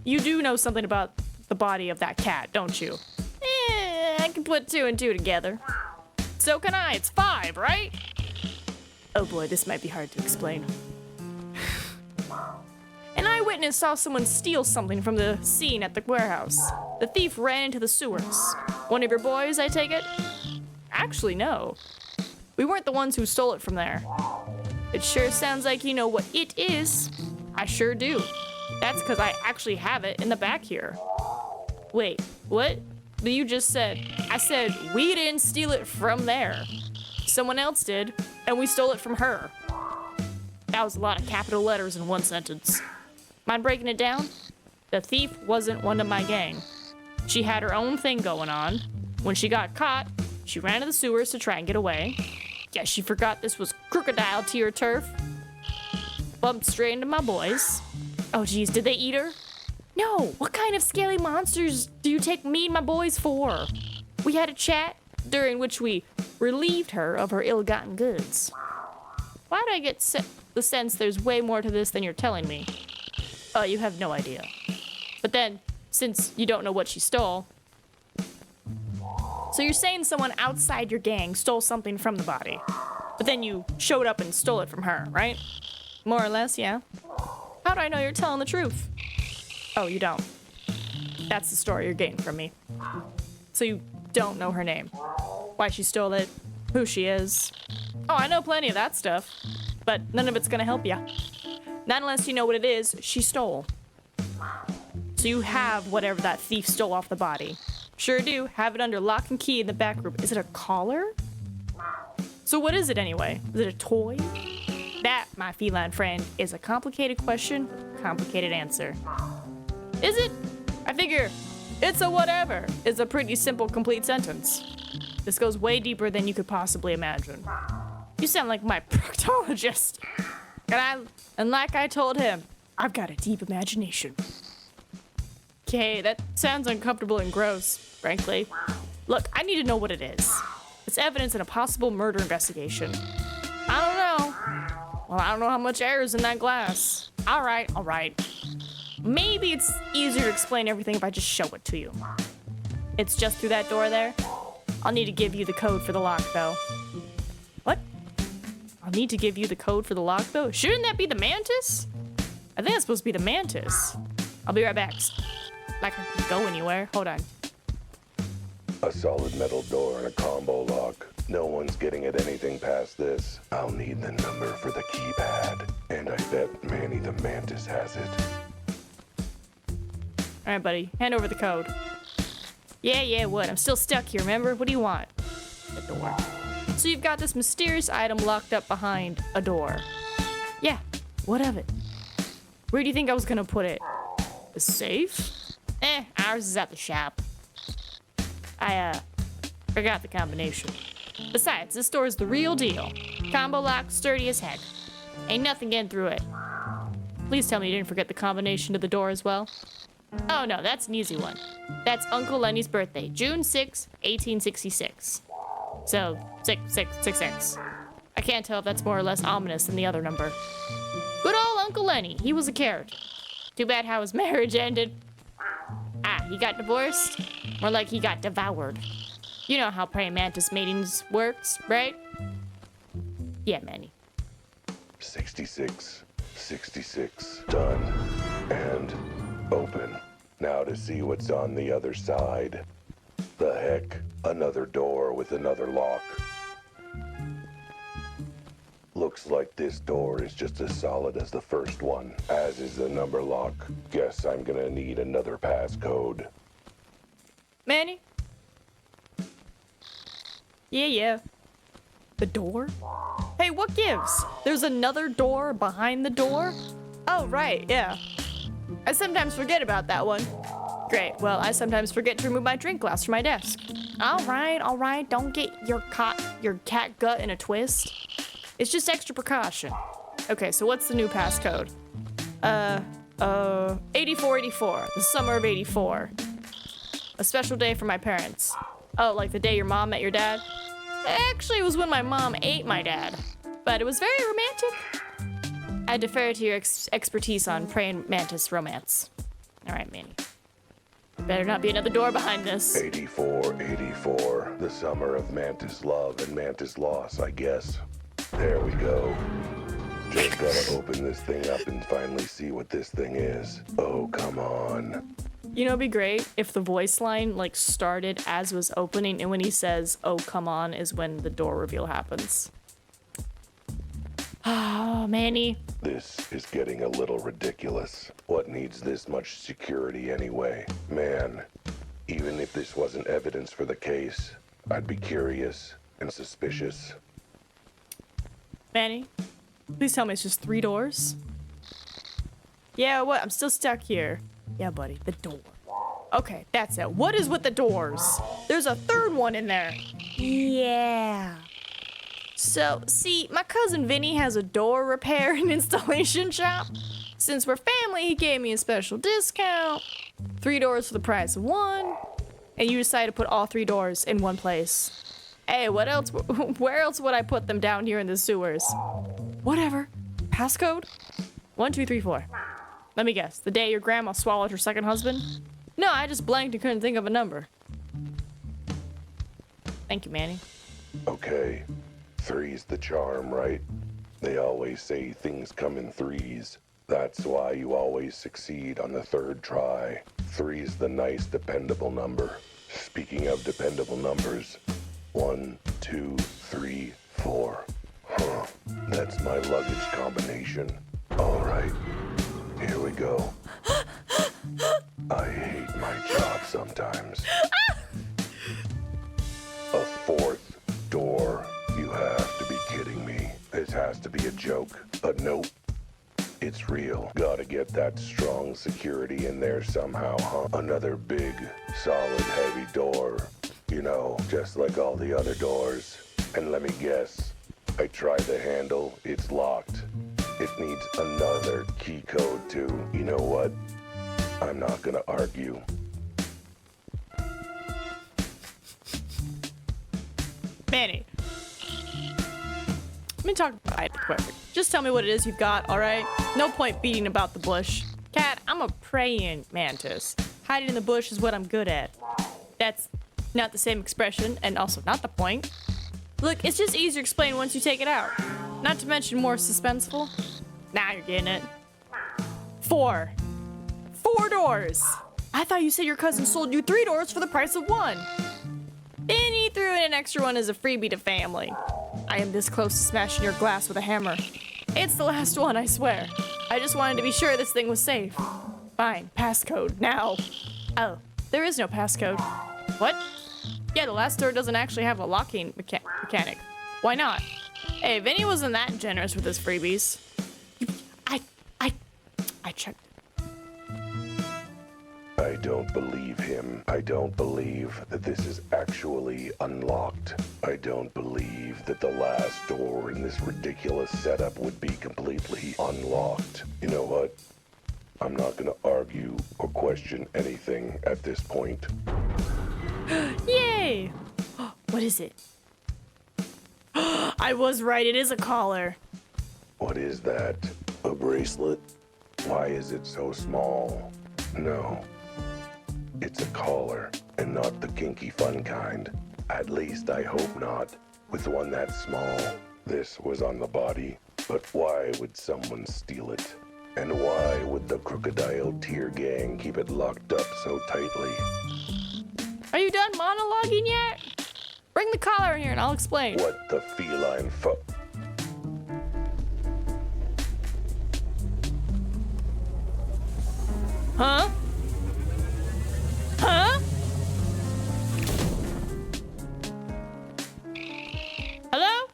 You do know something about the body of that cat, don't you? I can put 2 and 2 together. So can I. It's 5, right? Oh boy, this might be hard to explain. An eyewitness saw someone steal something from the scene at the warehouse. The thief ran into the sewers. One of your boys, I take it? Actually, no. We weren't the ones who stole it from there. It sure sounds like you know what it is. I sure do. That's because I actually have it in the back here. Wait, what? You just said... I said we didn't steal it from there. Someone else did, and we stole it from her. That was a lot of capital letters in one sentence. Mind breaking it down? The thief wasn't one of my gang. She had her own thing going on. When she got caught, she ran to the sewers to try and get away. Guess she forgot this was crocodile tier turf. Bumped straight into my boys. Oh geez, did they eat her? No, what kind of scaly monsters do you take me and my boys for? We had a chat, during which we relieved her of her ill-gotten goods. Why do I get the sense there's way more to this than you're telling me? Oh, you have no idea. But then, since you don't know what she stole... So you're saying someone outside your gang stole something from the body, but then you showed up and stole it from her, right? More or less, yeah. How do I know you're telling the truth? Oh, you don't. That's the story you're getting from me. So you don't know her name, why she stole it, who she is. Oh, I know plenty of that stuff, but none of it's gonna help you. Not unless you know what it is she stole. So you have whatever that thief stole off the body. Sure do. Have it under lock and key in the back room. Is it a collar? So what is it anyway? Is it a toy? That, my feline friend, is a complicated question, complicated answer. Is it? I figure it's a whatever is a pretty simple, complete sentence. This goes way deeper than you could possibly imagine. You sound like my proctologist. And like I told him, I've got a deep imagination. Okay, that sounds uncomfortable and gross, frankly. Look, I need to know what it is. It's evidence in a possible murder investigation. I don't know. Well, I don't know how much air is in that glass. All right. Maybe it's easier to explain everything if I just show it to you. It's just through that door there. I'll need to give you the code for the lock, though. What? I'll need to give you the code for the lock, though? Shouldn't that be the mantis? I think it's supposed to be the mantis. I'll be right back. Like I can go anywhere. Hold on. A solid metal door and a combo lock. No one's getting at anything past this. I'll need the number for the keypad. And I bet Manny the Mantis has it. All right, buddy. Hand over the code. Yeah, what? I'm still stuck here, remember? What do you want? The door. So you've got this mysterious item locked up behind a door. Yeah, what of it? Where do you think I was gonna put it? The safe? Ours is at the shop. I forgot the combination. Besides, this door is the real deal. Combo lock, sturdy as heck. Ain't nothing getting through it. Please tell me you didn't forget the combination to the door as well. Oh no, that's an easy one. That's Uncle Lenny's birthday, June 6, 1866. So, 6666. I can't tell if that's more or less ominous than the other number. Good old Uncle Lenny, he was a character. Too bad how his marriage ended. He got divorced? More like he got devoured. You know how praying mantis matings works, right? Yeah, Manny. 66. 66. Done. And open. Now to see what's on the other side. The heck? Another door with another lock. Looks like this door is just as solid as the first one, as is the number lock. Guess I'm gonna need another passcode. Manny? Yeah. The door? Hey, what gives? There's another door behind the door? Oh, right, yeah. I sometimes forget about that one. Great, well, I sometimes forget to remove my drink glass from my desk. All right, don't get your cat gut in a twist. It's just extra precaution. Okay, so what's the new passcode? 8484, the summer of 84. A special day for my parents. Oh, like the day your mom met your dad? Actually, it was when my mom ate my dad. But it was very romantic. I defer to your expertise on praying mantis romance. All right, Manny. Better not be another door behind this. 8484, the summer of mantis love and mantis loss, I guess. There we go. Just gotta open this thing up and finally see what this thing is. Oh, come on. You know, it'd be great if the voice line, like, started as it was opening, and when he says, oh, come on, is when the door reveal happens. Oh, Manny. This is getting a little ridiculous. What needs this much security anyway? Man, even if this wasn't evidence for the case, I'd be curious and suspicious. Manny, please tell me it's just 3 doors? Yeah, what? I'm still stuck here. Yeah, buddy, the door. Okay, that's it. What is with the doors? There's a third one in there. Yeah. So, see, my cousin Vinny has a door repair and installation shop. Since we're family, he gave me a special discount. 3 doors for the price of 1. And you decided to put all 3 doors in one place. Hey, what else? Where else would I put them down here in the sewers? Whatever. Passcode? 1, 2, 3, 4. Let me guess. The day your grandma swallowed her second husband? No, I just blanked and couldn't think of a number. Thank you, Manny. Okay. 3's the charm, right? They always say things come in 3s. That's why you always succeed on the 3rd try. 3's the nice, dependable number. Speaking of dependable numbers, 1, 2, 3, 4. Huh. That's my luggage combination. All right. Here we go. I hate my job sometimes. A 4th door. You have to be kidding me. This has to be a joke. But nope. It's real. Gotta get that strong security in there somehow, huh? Another big, solid, heavy door. You know, just like all the other doors. And let me guess. I tried the handle. It's locked. It needs another key code too. You know what? I'm not gonna argue. Manny. Let me talk about it quick. Just tell me what it is you've got, alright? No point beating about the bush. Cat, I'm a praying mantis. Hiding in the bush is what I'm good at. That's not the same expression, and also not the point. Look, it's just easier to explain once you take it out. Not to mention more suspenseful. Now you're getting it. 4. 4 doors. I thought you said your cousin sold you 3 doors for the price of 1. Then he threw in win an extra one as a freebie to family. I am this close to smashing your glass with a hammer. It's the last one, I swear. I just wanted to be sure this thing was safe. Fine, passcode, now. Oh, there is no passcode. What? Yeah, the last door doesn't actually have a locking mechanic. Why not? Hey, Vinny wasn't that generous with his freebies. I checked. I don't believe him. I don't believe that this is actually unlocked. I don't believe that the last door in this ridiculous setup would be completely unlocked. You know what? I'm not gonna argue or question anything at this point. Yay! What is it? I was right, it is a collar. What is that? A bracelet? Why is it so small? No. It's a collar, and not the kinky fun kind. At least I hope not. With one that small. This was on the body. But why would someone steal it? And why would the Crocodile Tear Gang keep it locked up so tightly? Are you done monologuing yet? Bring the collar in here and I'll explain. What the feline Huh? Huh? Hello?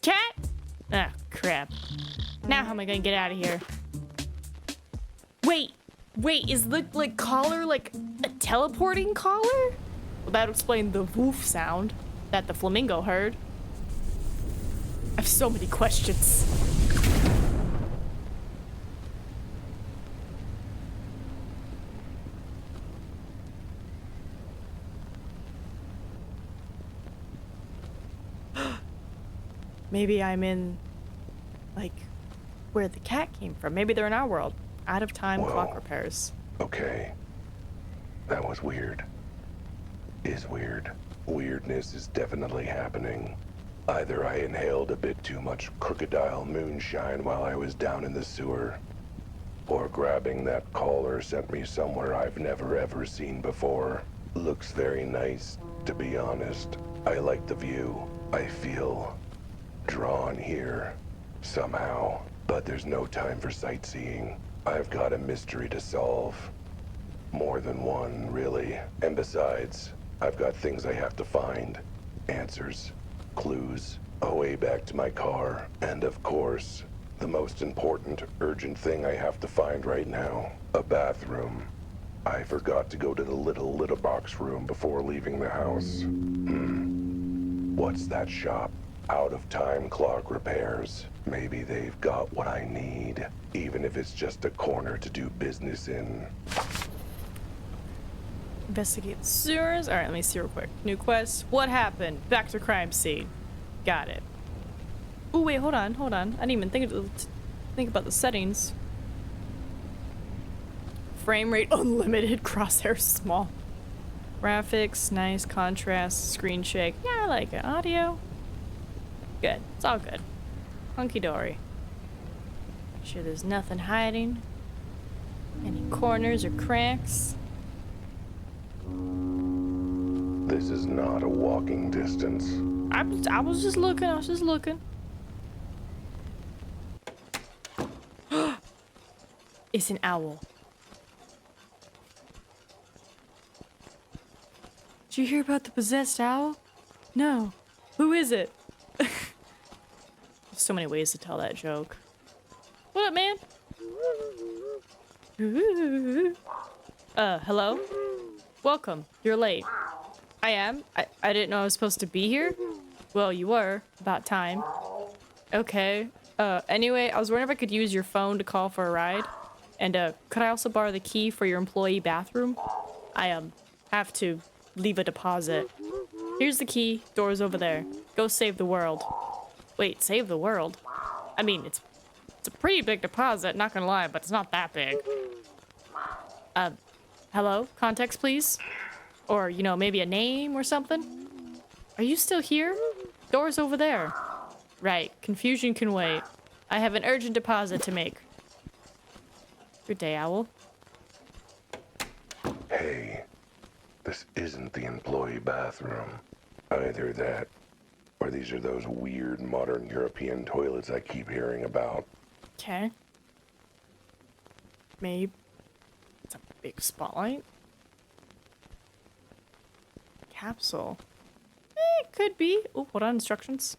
Cat? Ah, crap. Now how am I gonna get out of here? Wait, is the collar like a teleporting collar? Well, that would explain the woof sound that the flamingo heard. I have so many questions. Maybe I'm in, like, where the cat came from. Maybe they're in our world. Out of time clock repairs. Okay. That was weird. Is weird. Weirdness is definitely happening. Either I inhaled a bit too much crocodile moonshine while I was down in the sewer, or grabbing that collar sent me somewhere I've never ever seen before. Looks very nice, to be honest. I like the view. I feel drawn here, somehow. But there's no time for sightseeing. I've got a mystery to solve. More than one, really. And besides, I've got things I have to find. Answers, clues, a way back to my car. And of course, the most important, urgent thing I have to find right now. A bathroom. I forgot to go to the little litter box room before leaving the house. What's that shop? Out of time clock repairs. Maybe they've got what I need, even if it's just a corner to do business in. Investigate the sewers. Alright, let me see real quick. New quest. What happened? Back to crime scene. Got it. Oh wait, hold on. I didn't even think about the settings. Frame rate unlimited, crosshair small. Graphics, nice, contrast, screen shake. Yeah, I like it. Audio. Good. It's all good. Hunky dory. Sure there's nothing hiding. Any corners or cracks. This is not a walking distance. I was just looking. It's an owl. Did you hear about the possessed owl? No. Who is it? So many ways to tell that joke. What up, man? Hello? Welcome. You're late. I am? I didn't know I was supposed to be here? Well, you were. About time. Okay. Anyway, I was wondering if I could use your phone to call for a ride. And, could I also borrow the key for your employee bathroom? I, have to leave a deposit. Here's the key. Door's over there. Go save the world. Wait, save the world? I mean, it's a pretty big deposit, not gonna lie, but it's not that big. Hello? Context, please? Or, you know, maybe a name or something? Are you still here? Door's over there. Right, confusion can wait. I have an urgent deposit to make. Good day, Owl. Hey, this isn't the employee bathroom. Either that, or these are those weird modern European toilets I keep hearing about. Okay. Maybe. It's a big spotlight. Capsule. It could be. Oh, hold on. Instructions.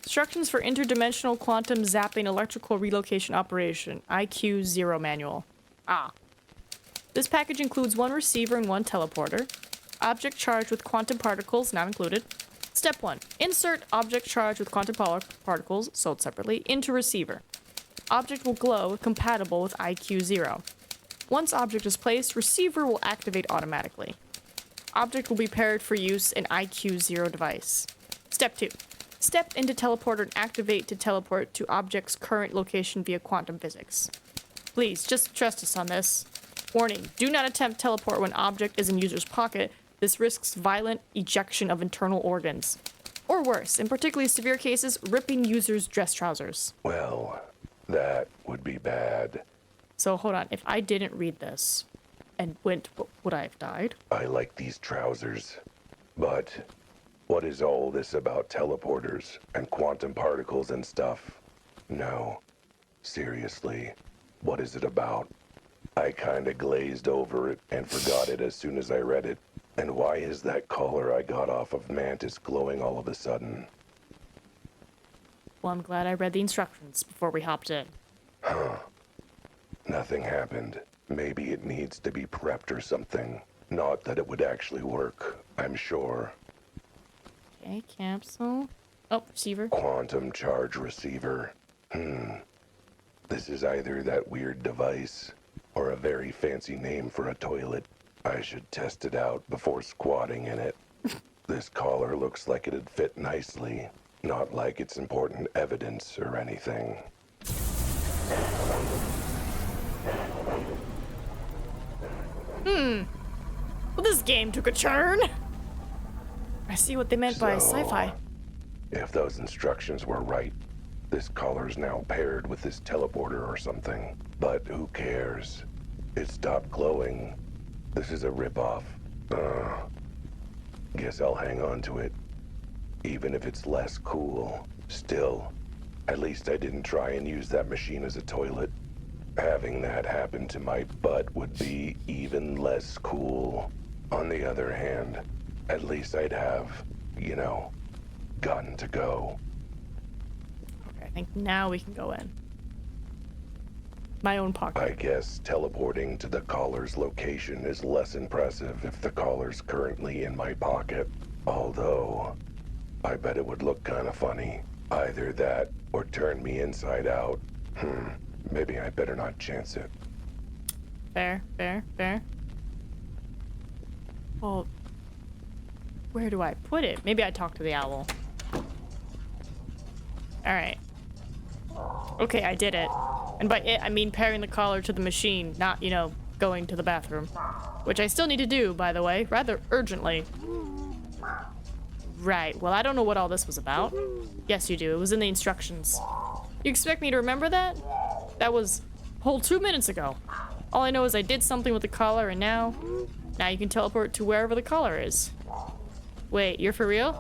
Instructions for interdimensional quantum zapping electrical relocation operation. IQ 0 manual. Ah. This package includes 1 receiver and 1 teleporter. Object charged with quantum particles not included. Step 1. Insert object charged with quantum particles, sold separately, into receiver. Object will glow if compatible with IQ 0. Once object is placed, receiver will activate automatically. Object will be paired for use in IQ 0 device. Step 2. Step into teleporter and activate to teleport to object's current location via quantum physics. Please, just trust us on this. Warning, do not attempt teleport when object is in user's pocket. This risks violent ejection of internal organs. Or worse, in particularly severe cases, ripping user's dress trousers. Well, that would be bad. So hold on, if I didn't read this and went, would I have died? I like these trousers. But what is all this about teleporters and quantum particles and stuff? No. Seriously, what is it about? I kinda glazed over it and forgot it as soon as I read it. And why is that collar I got off of Mantis glowing all of a sudden? Well, I'm glad I read the instructions before we hopped in. Nothing happened. Maybe it needs to be prepped or something. Not that it would actually work, I'm sure. Okay, capsule. Oh, receiver. Quantum charge receiver. This is either that weird device or a very fancy name for a toilet. I should test it out before squatting in it. This collar looks like it'd fit nicely. Not like it's important evidence or anything. Well, this game took a turn. I see what they meant by sci-fi. If those instructions were right, this collar's now paired with this teleporter or something. But who cares? It stopped glowing. This is a ripoff. Guess I'll hang on to it. Even if it's less cool. Still, at least I didn't try and use that machine as a toilet. Having that happen to my butt would be even less cool. On the other hand, at least I'd have, gotten to go. Okay, I think now we can go in. My own pocket. I guess teleporting to the collar's location is less impressive if the collar's currently in my pocket. Although, I bet it would look kind of funny. Either that or turn me inside out. Maybe I better not chance it. Fair. Well, where do I put it? Maybe I talk to the owl. Alright. Okay, I did it. And by it, I mean pairing the collar to the machine, not, going to the bathroom. Which I still need to do, by the way, rather urgently. Right, well, I don't know what all this was about. Yes, you do. It was in the instructions. You expect me to remember that? That was a whole 2 minutes ago. All I know is I did something with the collar, and now you can teleport to wherever the collar is. Wait, you're for real?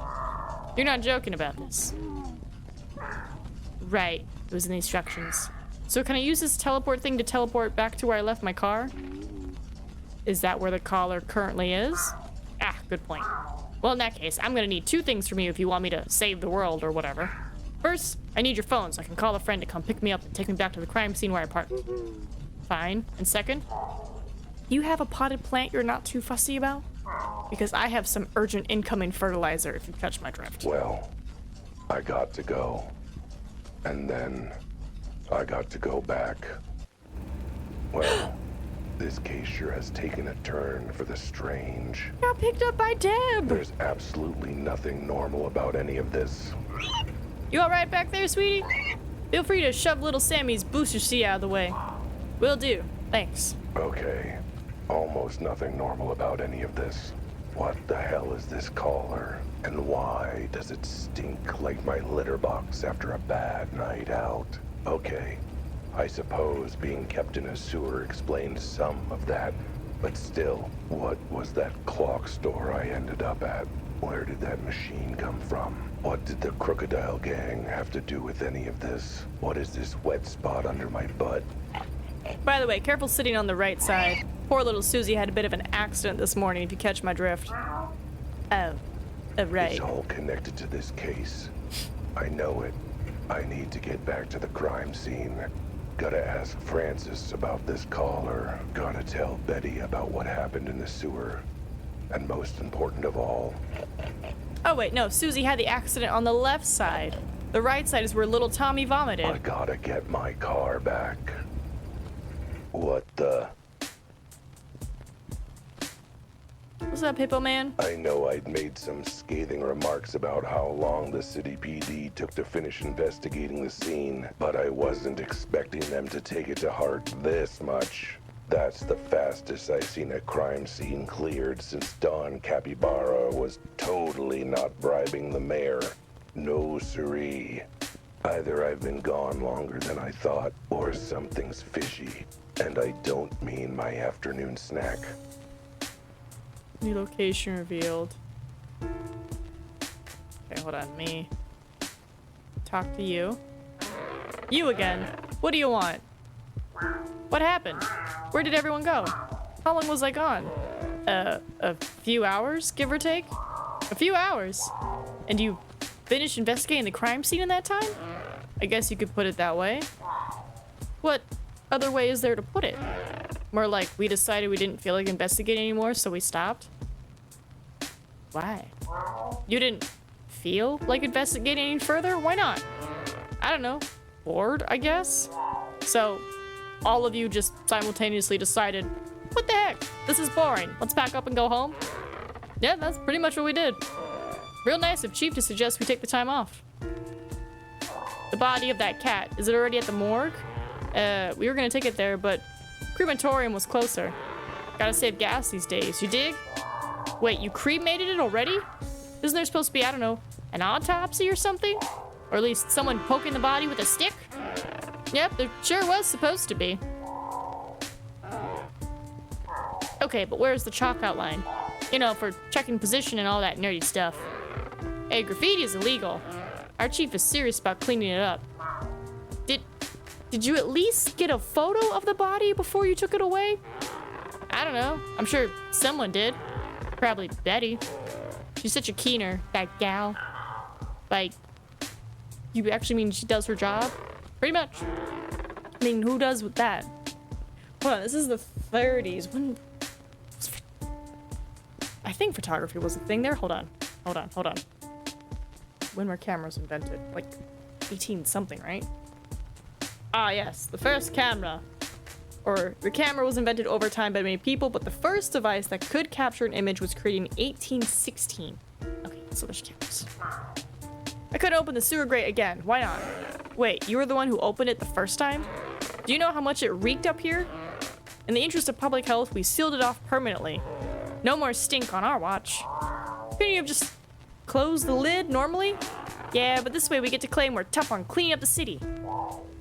You're not joking about this. Right, it was in the instructions. So can I use this teleport thing to teleport back to where I left my car? Is that where the collar currently is? Ah, good point. Well, in that case, I'm gonna need 2 things from you if you want me to save the world or whatever. First, I need your phone so I can call a friend to come pick me up and take me back to the crime scene where I parked. Fine. And second, you have a potted plant you're not too fussy about? Because I have some urgent incoming fertilizer if you catch my drift. Well, I got to go. And then I got to go back. Well, this case sure has taken a turn for the strange. Got picked up by Deb. There's absolutely nothing normal about any of this. You all right back there, sweetie? Feel free to shove little Sammy's booster seat out of the way. Will do. Thanks. Okay. Almost nothing normal about any of this. What the hell is this collar? And why does it stink like my litter box after a bad night out? Okay. I suppose being kept in a sewer explains some of that. But still, what was that clock store I ended up at? Where did that machine come from? What did the Crocodile Gang have to do with any of this? What is this wet spot under my butt? By the way, careful sitting on the right side. Poor little Susie had a bit of an accident this morning, if you catch my drift. Oh, right. It's all connected to this case. I know it. I need to get back to the crime scene. Gotta ask Francis about this caller. Gotta tell Betty about what happened in the sewer. And most important of all... Oh wait, no, Susie had the accident on the left side. The right side is where little Tommy vomited. I gotta get my car back. What the... What's up, Hippo Man? I know I'd made some scathing remarks about how long the city PD took to finish investigating the scene, but I wasn't expecting them to take it to heart this much. That's the fastest I've seen a crime scene cleared since Don Capybara was totally not bribing the mayor. No siree. Either I've been gone longer than I thought, or something's fishy. And I don't mean my afternoon snack. New location revealed. Okay, hold on. Me. Talk to you. You again. What do you want? What happened? Where did everyone go? How long was I gone? A few hours, give or take? A few hours? And you finished investigating the crime scene in that time? I guess you could put it that way. What other way is there to put it? More like we decided we didn't feel like investigating anymore, so we stopped? Why? You didn't feel like investigating any further? Why not? I don't know. Bored, I guess? So, all of you just simultaneously decided, what the heck? This is boring. Let's pack up and go home? Yeah, that's pretty much what we did. Real nice of Chief to suggest we take the time off. The body of that cat, is it already at the morgue? We were gonna take it there, but crematorium was closer. Gotta save gas these days, you dig? Wait, you cremated it already? Isn't there supposed to be, I don't know, an autopsy or something? Or at least someone poking the body with a stick? Yep, there sure was supposed to be. Okay, but where's the chalk outline? You know, for checking position and all that nerdy stuff. Hey, graffiti is illegal. Our chief is serious about cleaning it up. Did you at least get a photo of the body before you took it away? I don't know. I'm sure someone did. Probably Betty. She's such a keener, that gal. Like, you actually mean she does her job? Pretty much. I mean, who does with that? Hold on, this is the 30s. When... I think photography was a thing there. Hold on. When were cameras invented? Like 18 something, right? Ah, yes, the first camera. Or the camera was invented over time by many people, but the first device that could capture an image was created in 1816. Okay, so there's cameras. I couldn't open the sewer grate again. Why not? Wait, you were the one who opened it the first time? Do you know how much it reeked up here? In the interest of public health, we sealed it off permanently. No more stink on our watch. Couldn't you have just closed the lid normally? Yeah, but this way we get to claim we're tough on cleaning up the city.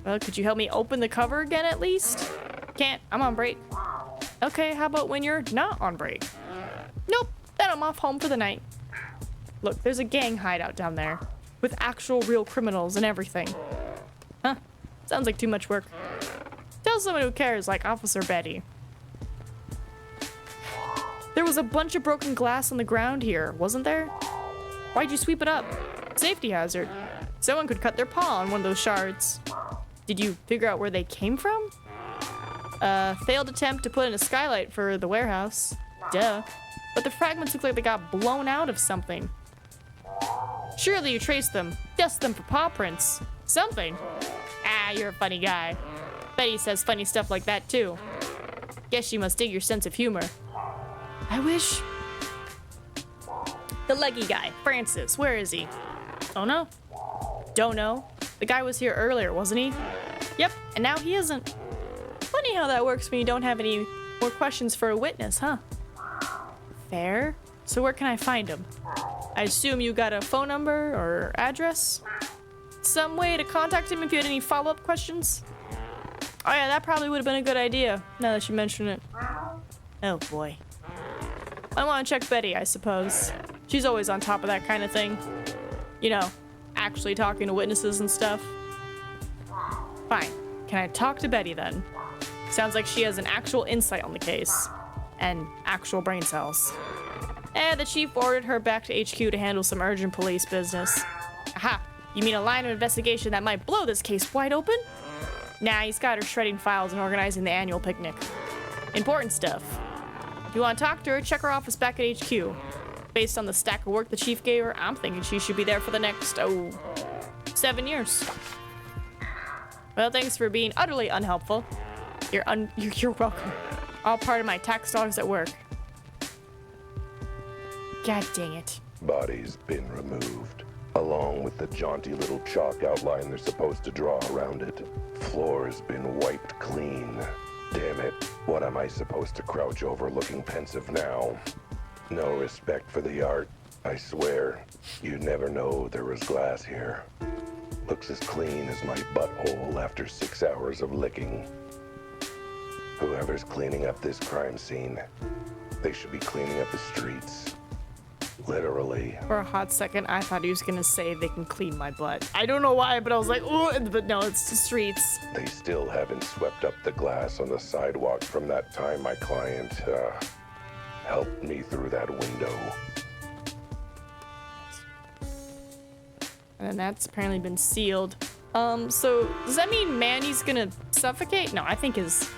Well, could you help me open the cover again at least? Can't, I'm on break. Okay, how about when you're not on break? Nope, then I'm off home for the night. Look, there's a gang hideout down there with actual real criminals and everything. Huh, sounds like too much work. Tell someone who cares, like Officer Betty. There was a bunch of broken glass on the ground here, wasn't there? Why'd you sweep it up? Safety hazard. Someone could cut their paw on one of those shards. Did you figure out where they came from? Failed attempt to put in a skylight for the warehouse. Duh. But the fragments look like they got blown out of something. Surely you traced them. Dust them for paw prints. Something. Ah, you're a funny guy. Betty says funny stuff like that too. Guess you must dig your sense of humor. I wish. The leggy guy, Francis, where is he? Oh no. Don't know. The guy was here earlier, wasn't he? Yep, and now he isn't. Funny how that works when you don't have any more questions for a witness, huh? Fair. So where can I find him? I assume you got a phone number or address? Some way to contact him if you had any follow-up questions? Oh yeah, that probably would have been a good idea, now that you mention it. Oh boy. I want to check Betty, I suppose. She's always on top of that kind of thing. You know, actually talking to witnesses and stuff. Fine. Can I talk to Betty then? Sounds like she has an actual insight on the case. And actual brain cells. The chief ordered her back to HQ to handle some urgent police business. Aha! You mean a line of investigation that might blow this case wide open? Nah, he's got her shredding files and organizing the annual picnic. Important stuff. If you want to talk to her, check her office back at HQ. Based on the stack of work the chief gave her, I'm thinking she should be there for the next, 7 years. Well, thanks for being utterly unhelpful. You're welcome. All part of my tax dollars at work. God dang it. Body's been removed, along with the jaunty little chalk outline they're supposed to draw around it. Floor's been wiped clean. Damn it, what am I supposed to crouch over looking pensive now? No respect for the art, I swear. You'd never know there was glass here. Looks as clean as my butthole after 6 hours of licking. Whoever's cleaning up this crime scene, they should be cleaning up the streets. Literally. For a hot second, I thought he was gonna say they can clean my butt. I don't know why, but I was like, ooh, but no, it's the streets. They still haven't swept up the glass on the sidewalk from that time my client, helped me through that window. And that's apparently been sealed. So does that mean Manny's gonna suffocate? No, I think his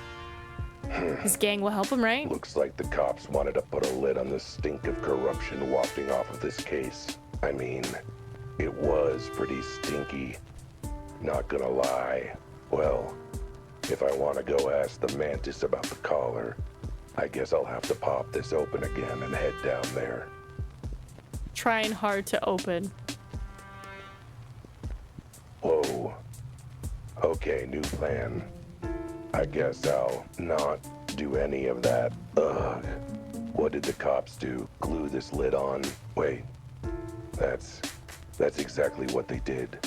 gang will help him, right? Looks like the cops wanted to put a lid on the stink of corruption wafting off of this case. I mean, it was pretty stinky. Not gonna lie. Well, if I want to go ask the mantis about the collar, I guess I'll have to pop this open again and head down there. Trying hard to open. Whoa. Okay, new plan. I guess I'll not do any of that. Ugh. What did the cops do? Glue this lid on? Wait. That's exactly what they did.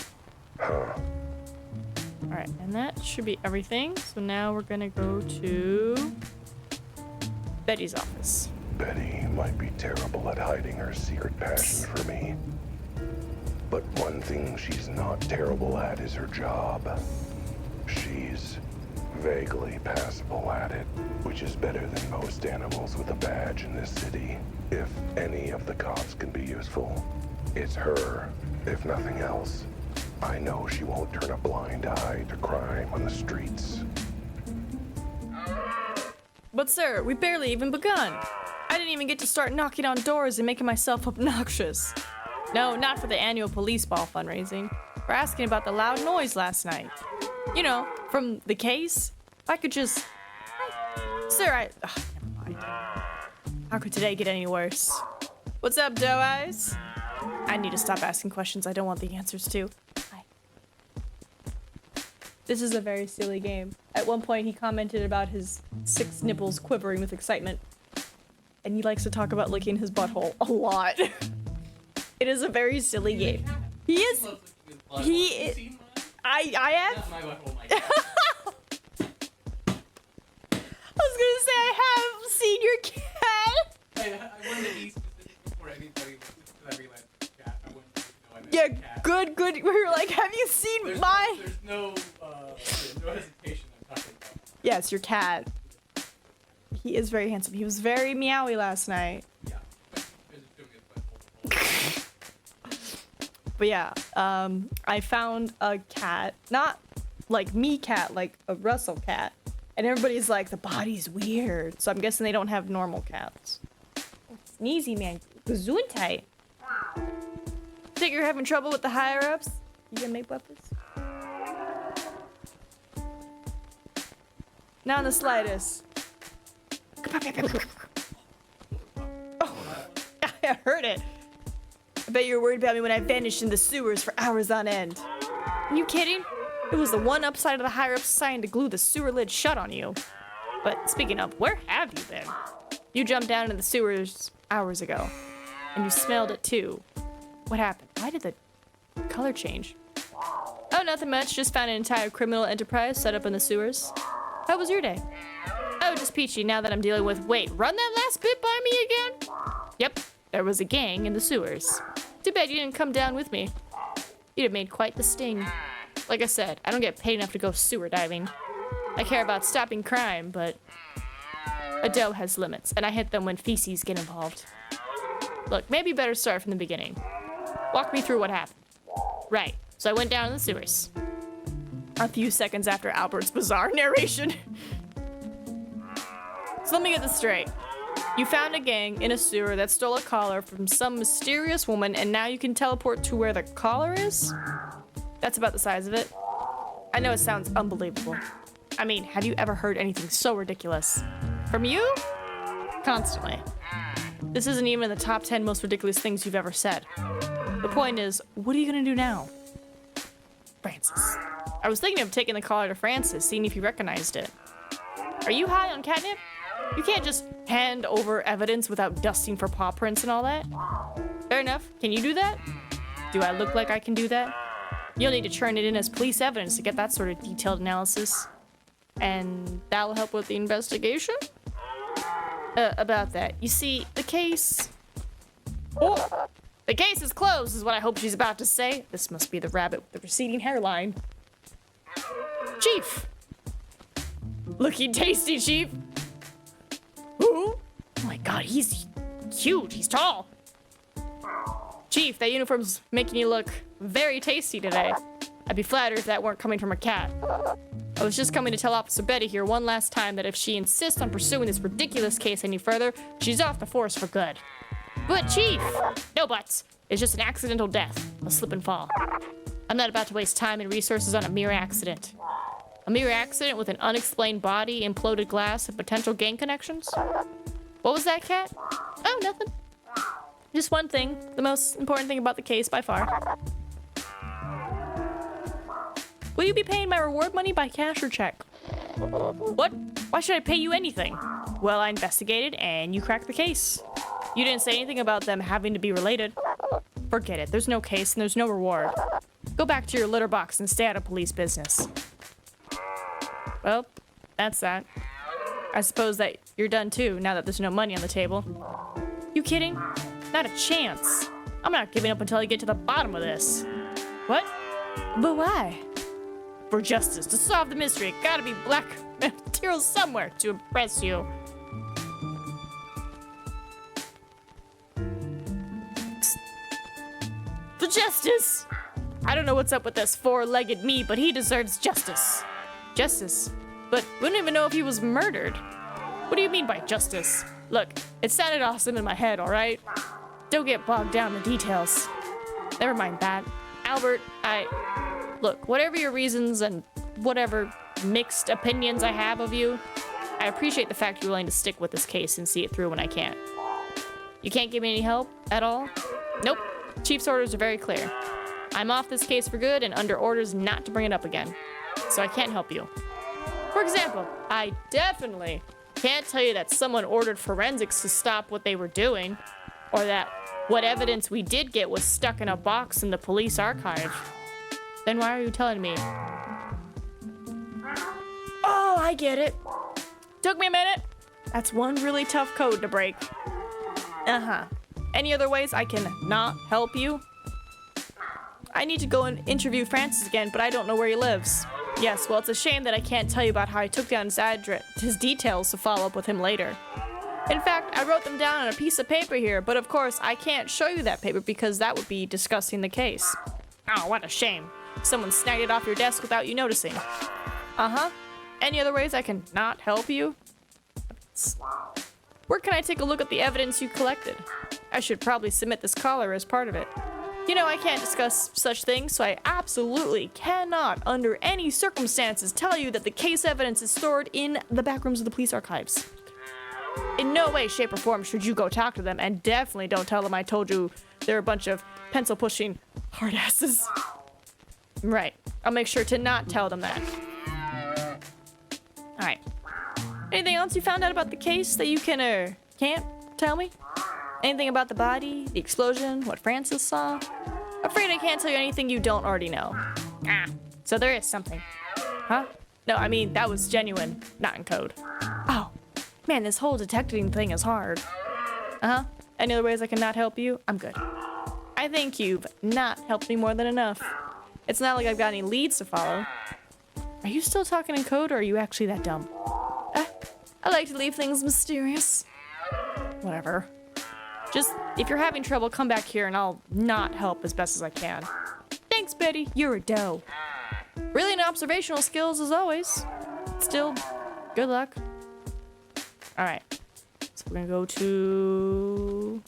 Huh. Alright, and that should be everything. So now we're gonna go to Betty's office. Betty might be terrible at hiding her secret passion for me. But one thing she's not terrible at is her job. She's vaguely passable at it, which is better than most animals with a badge in this city. If any of the cops can be useful, it's her, if nothing else. I know she won't turn a blind eye to crime on the streets. But sir, we barely even begun. I didn't even get to start knocking on doors and making myself obnoxious. No, not for the annual police ball fundraising. We're asking about the loud noise last night. You know, from the case. If I could just... Sir, never mind. How could today get any worse? What's up, doe eyes? I need to stop asking questions I don't want the answers to. Hi. This is a very silly game. At one point, he commented about his 6 nipples quivering with excitement. And he likes to talk about licking his butthole a lot. It is a very silly game. He is... I have... My butthole, my God. I was gonna say I have seen your cat. I wanted to be specific before anybody because I realized it was a cat. I wouldn't know I meant Yeah, cat. good. We were like, have you seen There's my... no hesitation I'm talking about. Yes, your cat. He is very handsome. He was very meowy last night. Yeah. There's a butthole. But yeah, I found a cat, not like me cat, like a Russell cat. And everybody's like, the body's weird. So I'm guessing they don't have normal cats. Sneezy, man. Gesundheit. Think you're having trouble with the higher-ups? You gonna make breakfast? Not in the slightest. Oh, I heard it. I bet you were worried about me when I vanished in the sewers for hours on end. Are you kidding? It was the one upside of the higher-ups sign to glue the sewer lid shut on you. But speaking of, where have you been? You jumped down into the sewers hours ago. And you smelled it too. What happened? Why did the color change? Oh, nothing much. Just found an entire criminal enterprise set up in the sewers. How was your day? Oh, just peachy now that I'm dealing with... Wait, run that last bit by me again? Yep. there was a gang in the sewers. Too bad you didn't come down with me. You'd have made quite the sting. Like I said, I don't get paid enough to go sewer diving. I care about stopping crime, but a doe has limits, and I hit them when feces get involved. Look, maybe better start from the beginning. Walk me through what happened. Right, so I went down in the sewers. A few seconds after Albert's bizarre narration. So let me get this straight. You found a gang in a sewer that stole a collar from some mysterious woman, and now you can teleport to where the collar is? That's about the size of it. I know it sounds unbelievable. I mean, have you ever heard anything so ridiculous? From you? Constantly. This isn't even in the top 10 most ridiculous things you've ever said. The point is, what are you gonna do now? Francis. I was thinking of taking the collar to Francis, seeing if he recognized it. Are you high on catnip? You can't just hand over evidence without dusting for paw prints and all that. Fair enough. Can you do that? Do I look like I can do that? You'll need to turn it in as police evidence to get that sort of detailed analysis. And that'll help with the investigation? About that. You see, the case... Oh! The case is closed, is what I hope she's about to say. This must be the rabbit with the receding hairline. Chief! Looking tasty, Chief! Ooh! Oh my god, he's huge. He's tall. Chief, that uniform's making you look very tasty today. I'd be flattered if that weren't coming from a cat. I was just coming to tell Officer Betty here one last time that if she insists on pursuing this ridiculous case any further, she's off the force for good. But Chief! No buts. It's just an accidental death. A slip and fall. I'm not about to waste time and resources on a mere accident. A mere accident with an unexplained body, imploded glass, and potential gang connections? What was that, Cat? Oh, nothing. Just one thing. The most important thing about the case by far. Will you be paying my reward money by cash or check? What? Why should I pay you anything? Well, I investigated and you cracked the case. You didn't say anything about them having to be related. Forget it. There's no case and there's no reward. Go back to your litter box and stay out of police business. Well, that's that. I suppose that you're done too, now that there's no money on the table. You kidding? Not a chance. I'm not giving up until I get to the bottom of this. What? But why? For justice, to solve the mystery. Gotta be black material somewhere to impress you. For justice! I don't know what's up with this four-legged me, but he deserves justice. Justice? But we don't even know if he was murdered. What do you mean by justice? Look, it sounded awesome in my head, alright? Don't get bogged down in the details. Never mind that. Albert, Look, whatever your reasons and whatever mixed opinions I have of you, I appreciate the fact you're willing to stick with this case and see it through when I can't. You can't give me any help at all? Nope. Chief's orders are very clear. I'm off this case for good and under orders not to bring it up again. So I can't help you. For example, I definitely can't tell you that someone ordered forensics to stop what they were doing, or that what evidence we did get was stuck in a box in the police archive. Then why are you telling me? Oh, I get it. Took me a minute. That's one really tough code to break. Uh-huh. Any other ways I can not help you? I need to go and interview Francis again, but I don't know where he lives. Yes, well, it's a shame that I can't tell you about how I took down his address, his details to follow up with him later. In fact, I wrote them down on a piece of paper here, but of course, I can't show you that paper because that would be discussing the case. Oh, what a shame. Someone snagged it off your desk without you noticing. Uh-huh. Any other ways I can not help you? Where can I take a look at the evidence you collected? I should probably submit this collar as part of it. You know, I can't discuss such things, so I absolutely cannot, under any circumstances, tell you that the case evidence is stored in the back rooms of the police archives. In no way, shape, or form should you go talk to them, and definitely don't tell them I told you they're a bunch of pencil-pushing hard-asses. Right. I'll make sure to not tell them that. Alright. Anything else you found out about the case that you can, or can't tell me? Anything about the body, the explosion, what Francis saw? Afraid I can't tell you anything you don't already know. Ah, so there is something. Huh? No, I mean, that was genuine, not in code. Oh, man, this whole detecting thing is hard. Uh-huh. Any other ways I can not help you? I'm good. I think you've not helped me more than enough. It's not like I've got any leads to follow. Are you still talking in code, or are you actually that dumb? I like to leave things mysterious. Whatever. Just, if you're having trouble, come back here and I'll not help as best as I can. Thanks, Betty. You're a doe. Brilliant observational skills as always. Still, good luck. Alright. So we're gonna go to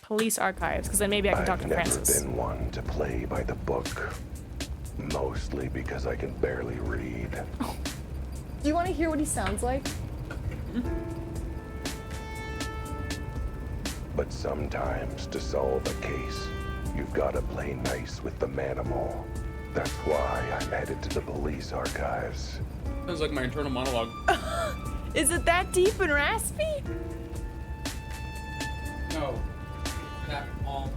police archives, because then maybe I can talk to Francis. I've never been one to play by the book. Mostly because I can barely read. Do you want to hear what he sounds like? But sometimes to solve a case, you've got to play nice with the manimal. That's why I'm headed to the police archives. Sounds like my internal monologue. Is it that deep and raspy? No. That all.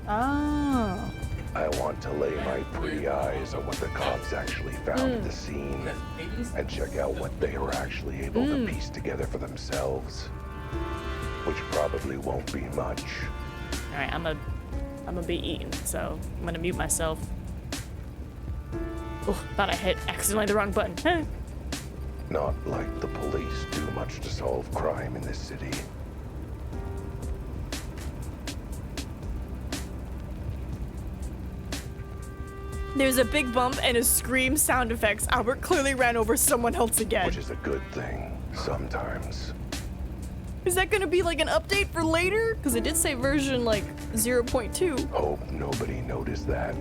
Oh. I want to lay my pretty eyes on what the cops actually found at the scene and check out what they were actually able to piece together for themselves. Which probably won't be much. Alright, I'm gonna be eaten, so I'm gonna mute myself. Oh, thought I hit accidentally the wrong button. Huh. Not like the police do much to solve crime in this city. There's a big bump and a scream sound effects. Albert clearly ran over someone else again. Which is a good thing, sometimes. Is that gonna be like an update for later? Because it did say version like 0.2. Hope nobody noticed that.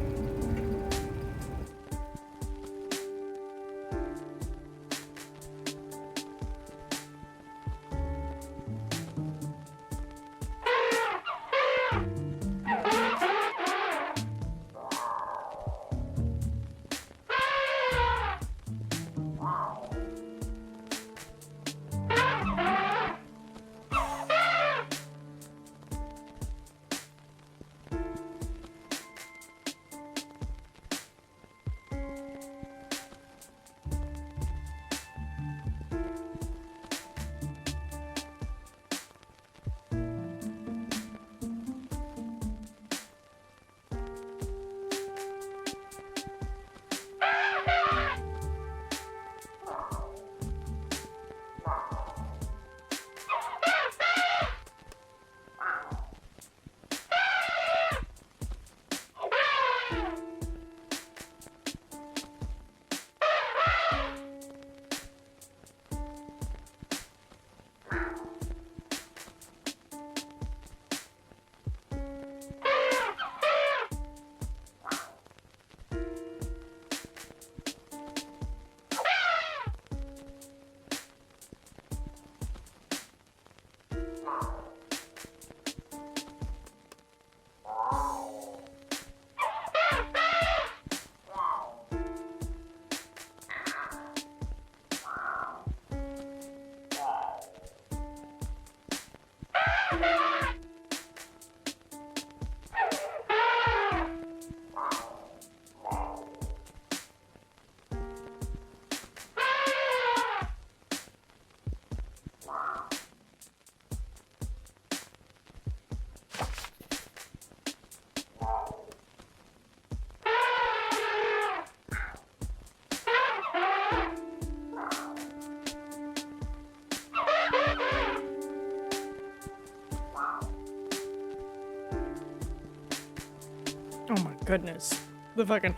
Oh my goodness. The fucking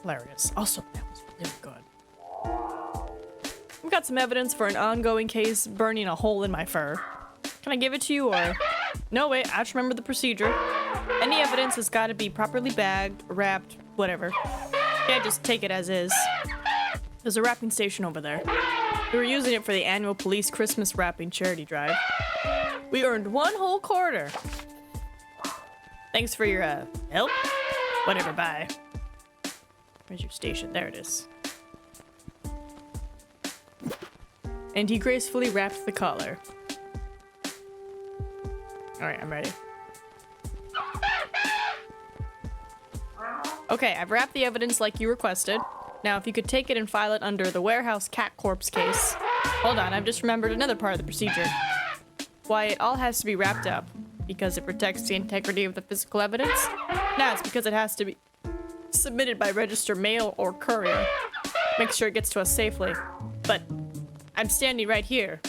hilarious. Also, that was really good. We've got some evidence for an ongoing case burning a hole in my fur. Can I give it to you or? No, wait, I just remember the procedure. Any evidence has got to be properly bagged, wrapped, whatever. Can't just take it as is. There's a wrapping station over there. We were using it for the annual police Christmas wrapping charity drive. We earned 1 whole quarter. Thanks for your, help? Whatever, bye. Where's your station? There it is. And he gracefully wrapped the collar. Alright, I'm ready. Okay, I've wrapped the evidence like you requested. Now, if you could take it and file it under the warehouse cat corpse case. Hold on, I've just remembered another part of the procedure. why it all has to be wrapped up. Because it protects the integrity of the physical evidence? No, it's because it has to be submitted by registered mail or courier. Make sure it gets to us safely. But I'm standing right here,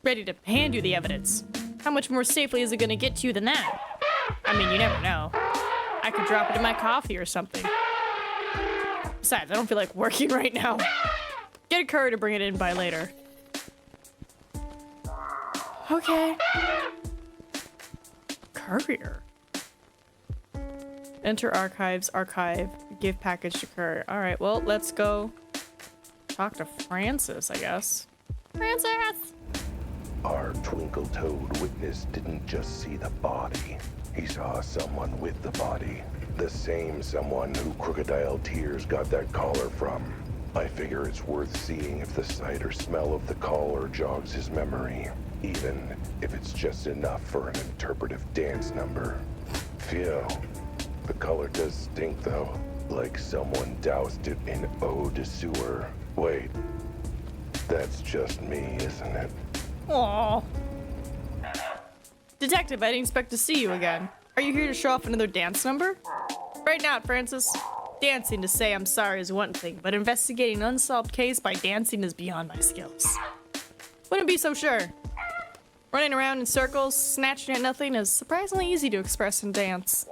ready to hand you the evidence. How much more safely is it gonna get to you than that? I mean, you never know. I could drop it in my coffee or something. Besides, I don't feel like working right now. Get a courier to bring it in by later. Okay. Courier. Enter archives, archive, give package to courier. Alright, well, let's go talk to Francis, I guess. Francis! Our twinkle-toed witness didn't just see the body. He saw someone with the body. The same someone who Crocodile Tears got that collar from. I figure it's worth seeing if the sight or smell of the collar jogs his memory. Even if it's just enough for an interpretive dance number. Phew. The color does stink though. Like someone doused it in eau de sewer. Wait. That's just me, isn't it? Aww. Detective, I didn't expect to see you again. Are you here to show off another dance number? Right now, Francis. Dancing to say I'm sorry is one thing, but investigating an unsolved case by dancing is beyond my skills. Wouldn't be so sure. Running around in circles, snatching at nothing is surprisingly easy to express in dance.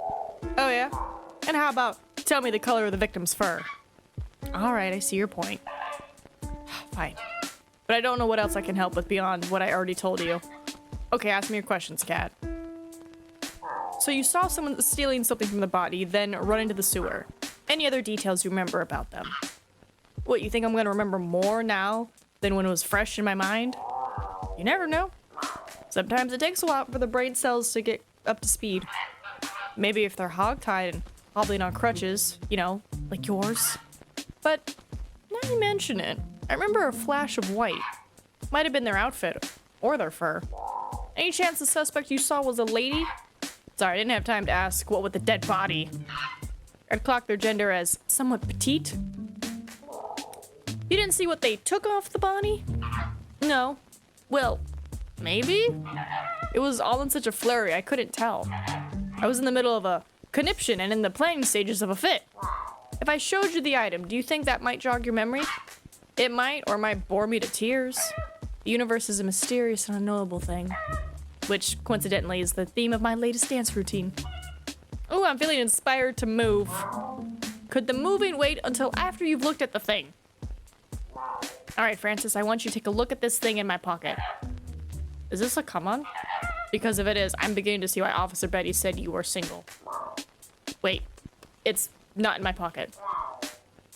Oh yeah? And how about tell me the color of the victim's fur? Alright, I see your point. Fine. But I don't know what else I can help with beyond what I already told you. Okay, ask me your questions, Kat. So you saw someone stealing something from the body, then run into the sewer. Any other details you remember about them? What, you think I'm gonna remember more now than when it was fresh in my mind? You never know. Sometimes it takes a while for the brain cells to get up to speed. Maybe if they're hogtied and hobbling on crutches, you know, like yours. But now you mention it, I remember a flash of white. Might have been their outfit, or their fur. Any chance the suspect you saw was a lady? Sorry, I didn't have time to ask what with the dead body. I'd clock their gender as somewhat petite. You didn't see what they took off the body? No. Well, maybe? It was all in such a flurry, I couldn't tell. I was in the middle of a conniption and in the planning stages of a fit. If I showed you the item, do you think that might jog your memory? It might, or might bore me to tears. The universe is a mysterious and unknowable thing. Which, coincidentally, is the theme of my latest dance routine. Ooh, I'm feeling inspired to move. Could the moving wait until after you've looked at the thing? Alright, Francis, I want you to take a look at this thing in my pocket. Is this a come-on? Because if it is, I'm beginning to see why Officer Betty said you were single. Wait, it's not in my pocket.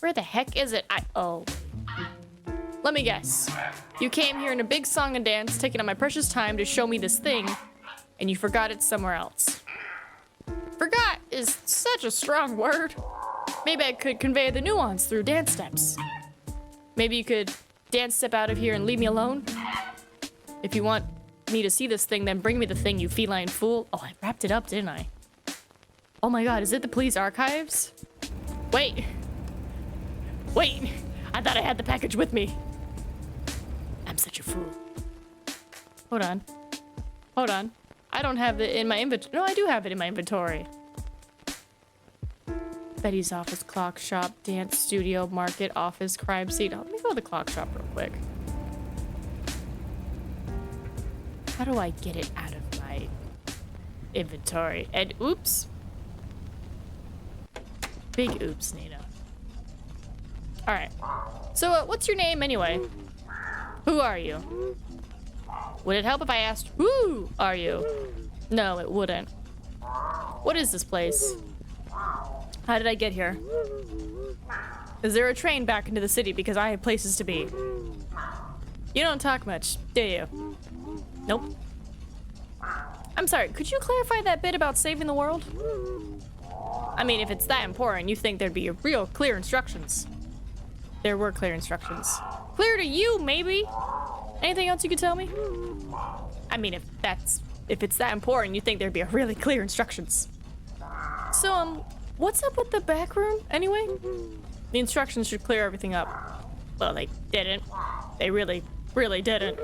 Where the heck is it? Oh. Let me guess. You came here in a big song and dance, taking up my precious time to show me this thing, and you forgot it somewhere else. Forgot is such a strong word. Maybe I could convey the nuance through dance steps. Maybe you could dance step out of here and leave me alone? If you want me to see this thing, then bring me the thing, you feline fool. Oh, I wrapped it up, didn't I? Oh my god, is it the police archives? Wait. Wait, I thought I had the package with me. I'm such a fool. Hold on. Hold on. I don't have it in my inventory. No, I do have it in my inventory. Betty's office, clock shop, dance studio, market, office, crime scene. Oh, let me go to the clock shop real quick. How do I get it out of my inventory? And oops. Big oops, Nina. Alright. So, what's your name anyway? Who are you? Would it help if I asked, who are you? No, it wouldn't. What is this place? How did I get here? Is there a train back into the city because I have places to be? You don't talk much, do you? Nope. I'm sorry, could you clarify that bit about saving the world? I mean, if it's that important, you think there'd be real clear instructions. There were clear instructions. Clear to you, maybe? Anything else you could tell me? I mean, if it's that important, you think there'd be a really clear instructions. So, what's up with the back room, anyway? The instructions should clear everything up. Well, they didn't. They really, really didn't.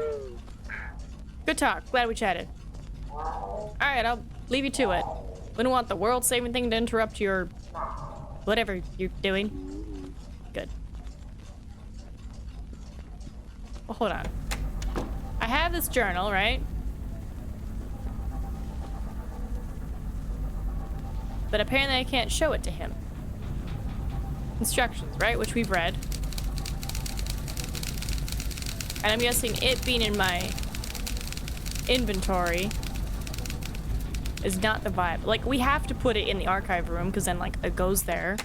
Good talk. Glad we chatted. Alright, I'll leave you to it. We don't want the world-saving thing to interrupt your... whatever you're doing. Good. Well, hold on. I have this journal, right? But apparently I can't show it to him. Instructions, right? Which we've read. And I'm guessing it being in my inventory is not the vibe. Like, we have to put it in the archive room because then, like, it goes there.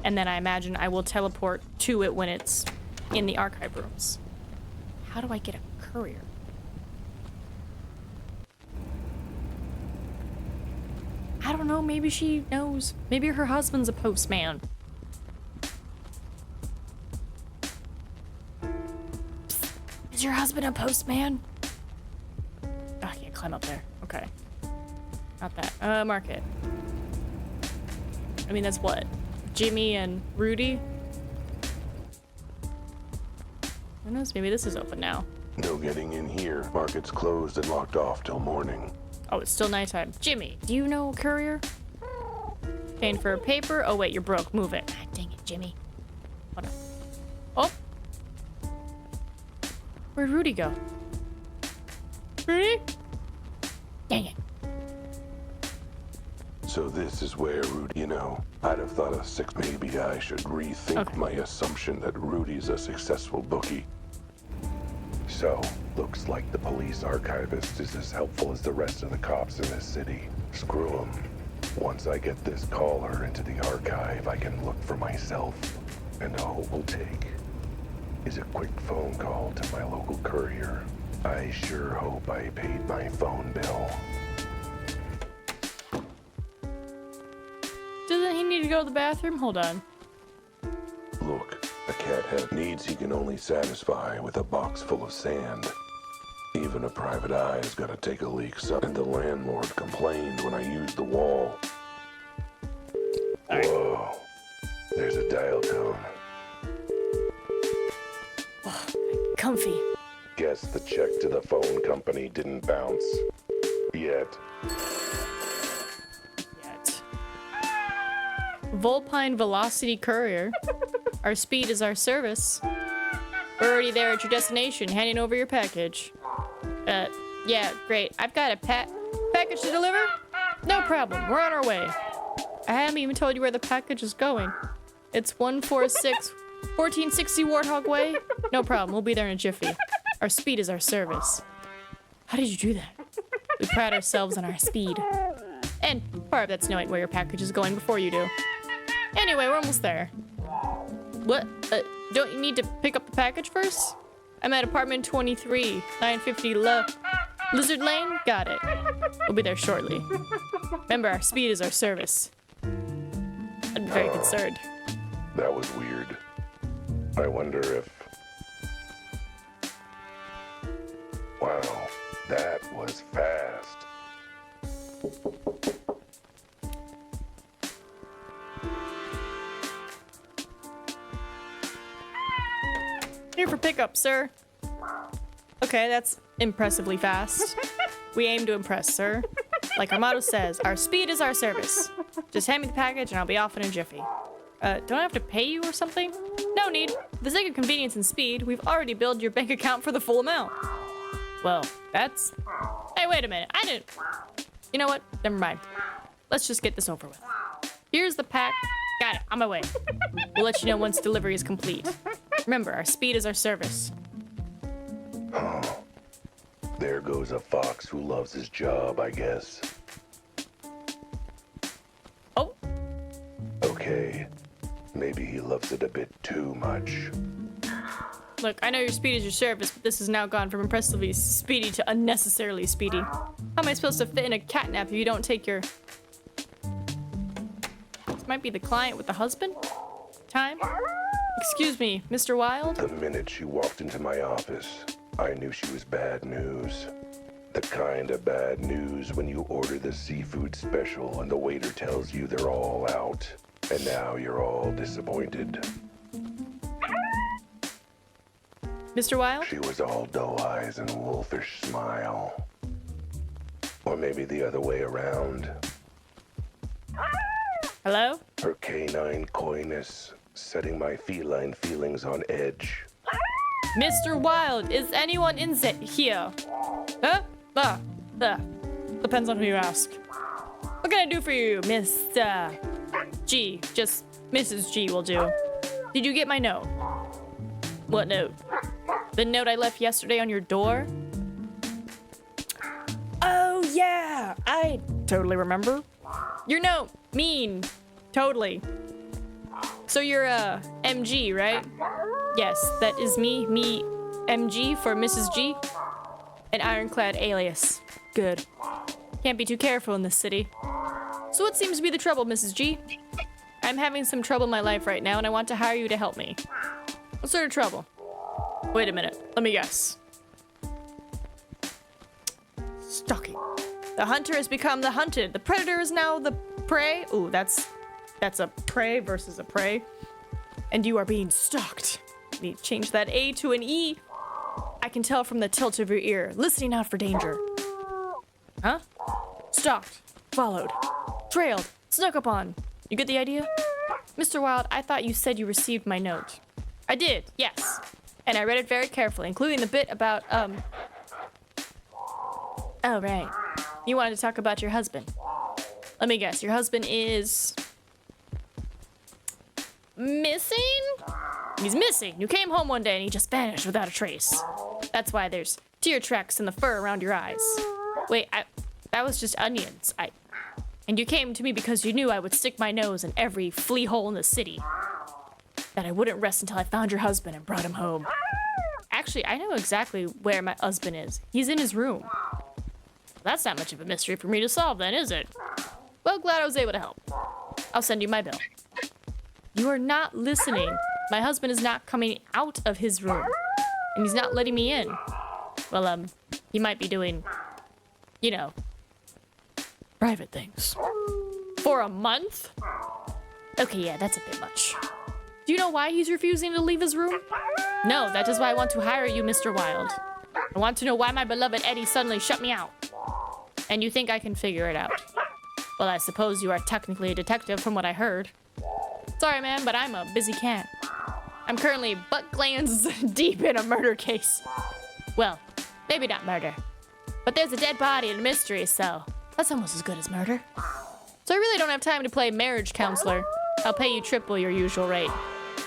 And then I imagine I will teleport to it when it's in the archive rooms. How do I get a courier? I don't know, maybe she knows. Maybe her husband's a postman. Psst. Is your husband a postman? Oh, I can't climb up there. Okay. Not that. Market. I mean, that's what? Jimmy and Rudy? Who knows? Maybe this is open now. No getting in here. Market's closed and locked off till morning. Oh, it's still nighttime. Jimmy, do you know a courier? Paying for a paper? Oh, wait, you're broke. Move it. God dang it, Jimmy. What? Oh! Where'd Rudy go? Rudy? Dang it. So this is where Rudy, you know, I'd have thought of six. Maybe I should rethink my assumption that Rudy's a successful bookie. So, looks like the police archivist is as helpful as the rest of the cops in this city. Screw him. Once I get this caller into the archive, I can look for myself. And all it will take is a quick phone call to my local courier. I sure hope I paid my phone bill. Doesn't he need to go to the bathroom? Hold on. Look, a cat has needs he can only satisfy with a box full of sand. Even a private eye's gotta take a leak, son. And the landlord complained when I used the wall. Whoa, there's a dial tone. Comfy. Guess the check to the phone company didn't bounce. Yet. Volpine Velocity Courier. Our speed is our service. We're already there at your destination, handing over your package. Yeah, great. I've got a package to deliver? No problem, we're on our way. I haven't even told you where the package is going. It's 1460 Warthog Way? No problem, we'll be there in a jiffy. Our speed is our service. How did you do that? We pride ourselves on our speed. And part of that's knowing where your package is going before you do. Anyway, we're almost there. What? Don't you need to pick up the package first? I'm at apartment 23, 950 Lizard Lane? Got it. We'll be there shortly. Remember, our speed is our service. I'm very concerned. That was weird. I wonder if... Wow, that was fast. Here for pickup, sir. Okay, that's impressively fast. We aim to impress, sir. Like our motto says, our speed is our service. Just hand me the package and I'll be off in a jiffy. Don't I have to pay you or something? No need. For the sake of convenience and speed, we've already billed your bank account for the full amount. Well, that's... Hey, wait a minute. I didn't... You know what? Never mind. Let's just get this over with. Here's the pack. Got it. On my way. We'll let you know once delivery is complete. Remember, our speed is our service. Oh, there goes a fox who loves his job, I guess. Oh. Okay, maybe he loves it a bit too much. Look, I know your speed is your service, but this has now gone from impressively speedy to unnecessarily speedy. How am I supposed to fit in a catnap if you don't take your... This might be the client with the husband? Time? Excuse me, Mr. Wilde? The minute she walked into my office, I knew she was bad news. The kind of bad news when you order the seafood special and the waiter tells you they're all out. And now you're all disappointed. Mr. Wilde? She was all doe eyes and wolfish smile. Or maybe the other way around. Hello? Her canine coyness, setting my feline feelings on edge. Mr. Wild, is anyone in here? Huh? Depends on who you ask. What can I do for you, Mr. G? Just Mrs. G will do. Did you get my note? What note? The note I left yesterday on your door? Oh, yeah! I totally remember. Your note. Mean. Totally. So you're MG, right? Yes, that is me. Me, MG for Mrs. G. An ironclad alias. Good. Can't be too careful in this city. So what seems to be the trouble, Mrs. G? I'm having some trouble in my life right now, and I want to hire you to help me. What sort of trouble? Wait a minute. Let me guess. Stalking. The hunter has become the hunted. The predator is now the prey. Ooh, that's a prey versus a prey. And you are being stalked. Need to change that A to an E. I can tell from the tilt of your ear. Listening out for danger. Huh? Stalked. Followed. Trailed. Snuck up on. You get the idea? Mr. Wild, I thought you said you received my note. I did, yes. And I read it very carefully, including the bit about, Oh, right. You wanted to talk about your husband. Let me guess, your husband is... missing? He's missing. You came home one day and he just vanished without a trace. That's why there's tear tracks in the fur around your eyes. Wait, that was just onions. And you came to me because you knew I would stick my nose in every flea hole in the city. That I wouldn't rest until I found your husband and brought him home. Actually, I know exactly where my husband is. He's in his room. That's not much of a mystery for me to solve then, is it? Well, glad I was able to help. I'll send you my bill. You are not listening. My husband is not coming out of his room. And he's not letting me in. Well, he might be doing, you know, private things. For a month? Okay, yeah, that's a bit much. Do you know why he's refusing to leave his room? No, that is why I want to hire you, Mr. Wild. I want to know why my beloved Eddie suddenly shut me out. And you think I can figure it out? Well, I suppose you are technically a detective from what I heard. Sorry, man, but I'm a busy cat. I'm currently butt glands deep in a murder case. Well, maybe not murder. But there's a dead body and a mystery, so that's almost as good as murder. So I really don't have time to play marriage counselor. I'll pay you triple your usual rate.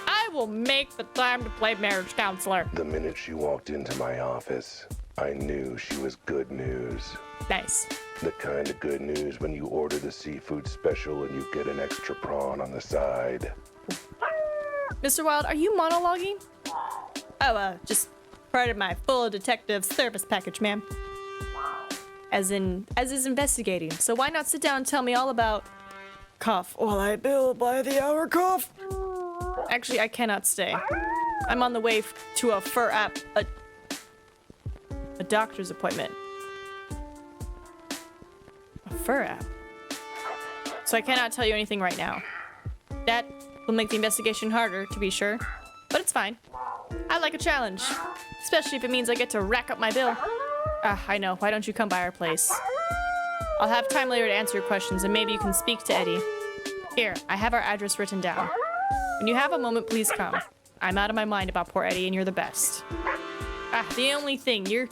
I will make the time to play marriage counselor. The minute she walked into my office, I knew she was good news. Nice. The kind of good news when you order the seafood special and you get an extra prawn on the side. Mr. Wild, are you monologuing? Oh, just part of my full detective service package, ma'am. As is investigating. So why not sit down and tell me all about cough while I bill by the hour cough? Actually, I cannot stay. I'm on the way to a fur app, a doctor's appointment. A fur app. So I cannot tell you anything right now. That will make the investigation harder, to be sure. But it's fine. I like a challenge. Especially if it means I get to rack up my bill. I know. Why don't you come by our place? I'll have time later to answer your questions, and maybe you can speak to Eddie. Here, I have our address written down. When you have a moment, please come. I'm out of my mind about poor Eddie, and you're the best. The only thing, you're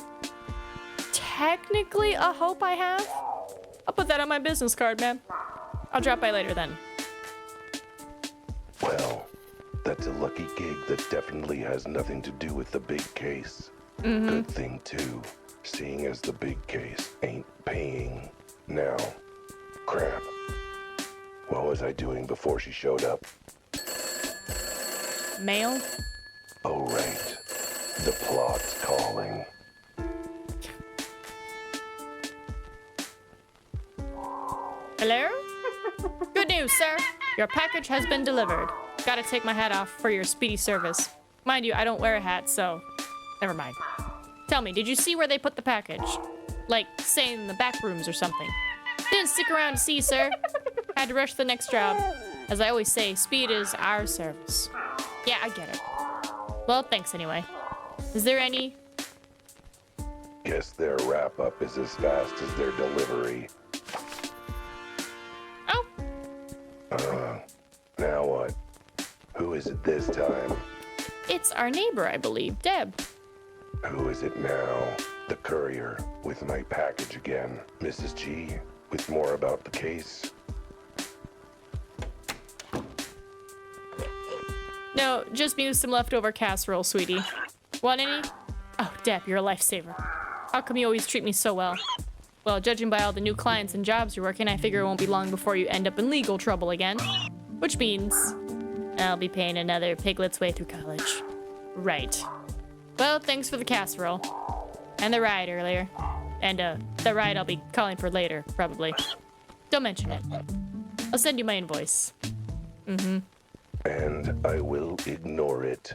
technically a hope I have? I'll put that on my business card, man. I'll drop by later then. Well, that's a lucky gig that definitely has nothing to do with the big case. Good thing, too, seeing as the big case ain't paying. Now, crap. What was I doing before she showed up? Mail? Oh, right. The plot's calling. Hello? Good news, sir. Your package has been delivered. Gotta take my hat off for your speedy service. Mind you, I don't wear a hat, so never mind. Tell me, did you see where they put the package? Like, say in the back rooms or something. Didn't stick around to see, sir. Had to rush to the next job. As I always say, speed is our service. Yeah, I get it. Well, thanks anyway. Is there any... Guess their wrap-up is as fast as their delivery. Oh, Now what? Who is it this time? it's our neighbor, I believe, Deb. Who is it now? The courier with my package again. Mrs. G, with more about the case. No, just me with some leftover casserole, sweetie. Want any? Oh, Deb, you're a lifesaver. How come you always treat me so well? Well, judging by all the new clients and jobs you're working, I figure it won't be long before you end up in legal trouble again. Which means I'll be paying another piglet's way through college. Right. Well, thanks for the casserole. And the ride earlier. And, the ride I'll be calling for later, probably. Don't mention it. I'll send you my invoice. Mm-hmm. And I will ignore it,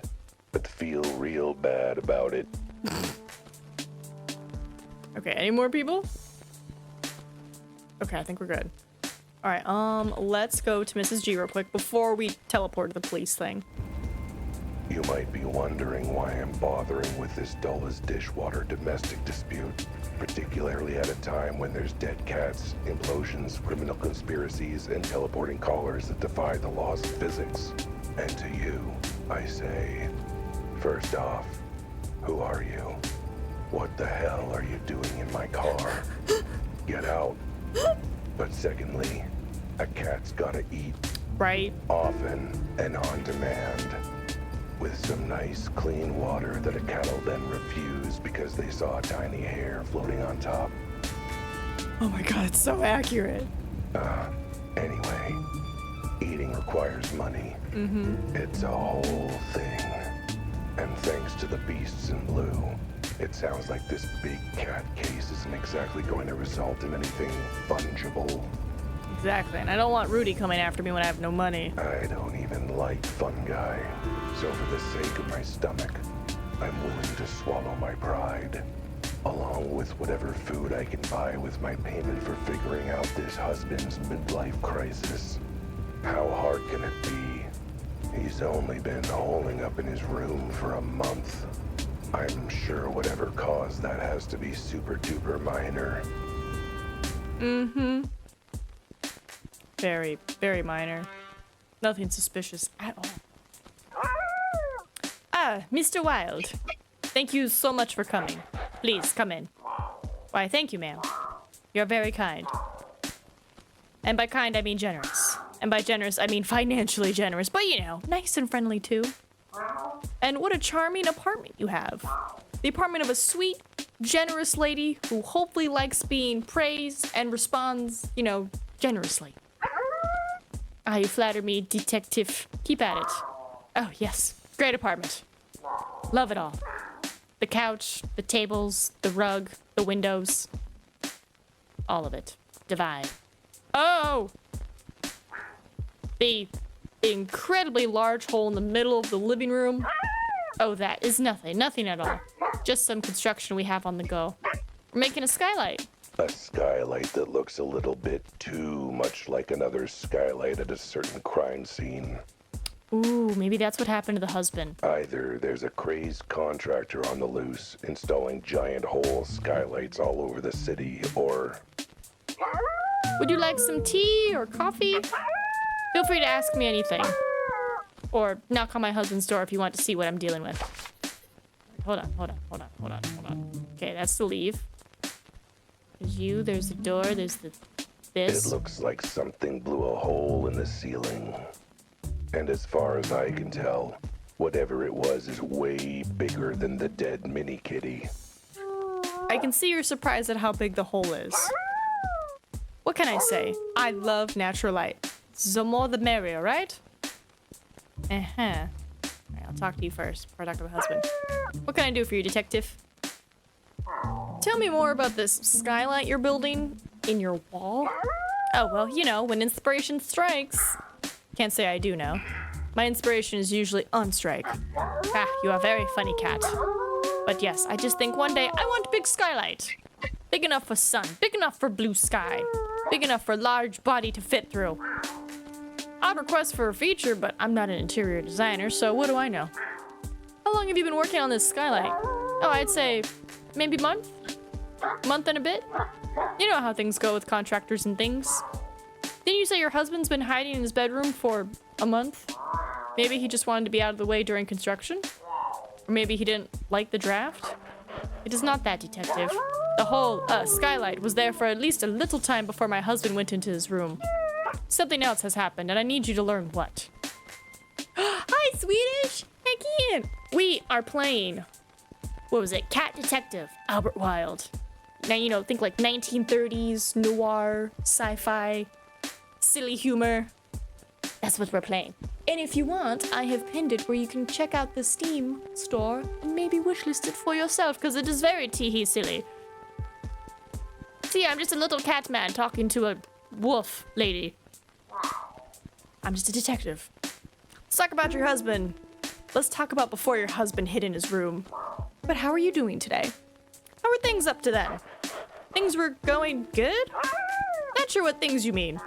but feel real bad about it. Okay, any more people? Okay, I think we're good. All right, let's go to Mrs. G real quick before we teleport to the police thing. You might be wondering why I'm bothering with this dull-as-dishwater domestic dispute, particularly at a time when there's dead cats, implosions, criminal conspiracies, and teleporting callers that defy the laws of physics. And to you, I say, first off, who are you? What the hell are you doing in my car? Get out. But secondly, a cat's gotta eat. Right? Often and on demand. With some nice, clean water that a cat'll then refuse because they saw a tiny hair floating on top. Oh my god, it's so accurate. Anyway, eating requires money. Mm-hmm. It's a whole thing. And thanks to the beasts in blue, it sounds like this big cat case isn't exactly going to result in anything fungible. Exactly, and I don't want Rudy coming after me when I have no money. I don't even like fungi. So for the sake of my stomach, I'm willing to swallow my pride, along with whatever food I can buy with my payment for figuring out this husband's midlife crisis. How hard can it be? He's only been holing up in his room for a month. I'm sure whatever caused that has to be super duper minor. Mm-hmm. Very, very minor. Nothing suspicious at all. Ah, Mr. Wilde. Thank you so much for coming. Please, come in. Why, thank you, ma'am. You're very kind. And by kind, I mean generous. And by generous, I mean financially generous. But, you know, nice and friendly, too. And what a charming apartment you have. The apartment of a sweet, generous lady who hopefully likes being praised and responds, you know, generously. Ah, you flatter me, detective. Keep at it. Oh, yes. Great apartment. Love it all. The couch, the tables, the rug, the windows. All of it. Divine. Oh! The incredibly large hole in the middle of the living room. Oh, that is nothing. Nothing at all. Just some construction we have on the go. We're making a skylight. A skylight that looks a little bit too much like another skylight at a certain crime scene. Ooh, maybe that's what happened to the husband. Either there's a crazed contractor on the loose installing giant hole skylights all over the city, or... Would you like some tea or coffee? Feel free to ask me anything. Or knock on my husband's door if you want to see what I'm dealing with. Hold on. Okay, that's the leave. There's you, there's the door, there's this. It looks like something blew a hole in the ceiling. And as far as I can tell, whatever it was is way bigger than the dead mini kitty. I can see you're surprised at how big the hole is. What can I say? I love natural light. The more the merrier, right? Alright, I'll talk to you first before I talk to my husband. What can I do for you, detective? Tell me more about this skylight you're building in your wall. Oh, well, you know, when inspiration strikes. Can't say I do know. My inspiration is usually on strike. Ah, you are very funny, cat. But yes, I just think one day I want a big skylight. Big enough for sun, big enough for blue sky, big enough for large body to fit through. I'd request for a feature, but I'm not an interior designer, so what do I know? How long have you been working on this skylight? Oh, I'd say maybe a month? A month and a bit? You know how things go with contractors and things. Didn't you say your husband's been hiding in his bedroom for a month? Maybe he just wanted to be out of the way during construction? Or maybe he didn't like the draft? It is not that, detective. The whole skylight was there for at least a little time before my husband went into his room. Something else has happened, and I need you to learn what. Hi, Swedish! Heck in! We are playing... What was it? Cat Detective, Albert Wilde. Now, you know, think like 1930s, noir, sci-fi, silly humor. That's what we're playing. And if you want, I have pinned it where you can check out the Steam store and maybe wishlist it for yourself, because it is very tee-hee silly. See, I'm just a little cat man talking to a wolf lady. I'm just a detective. Let's talk about your husband. Let's talk about before your husband hid in his room. But how are you doing today? How were things up to then? Things were going good? Not sure what things you mean.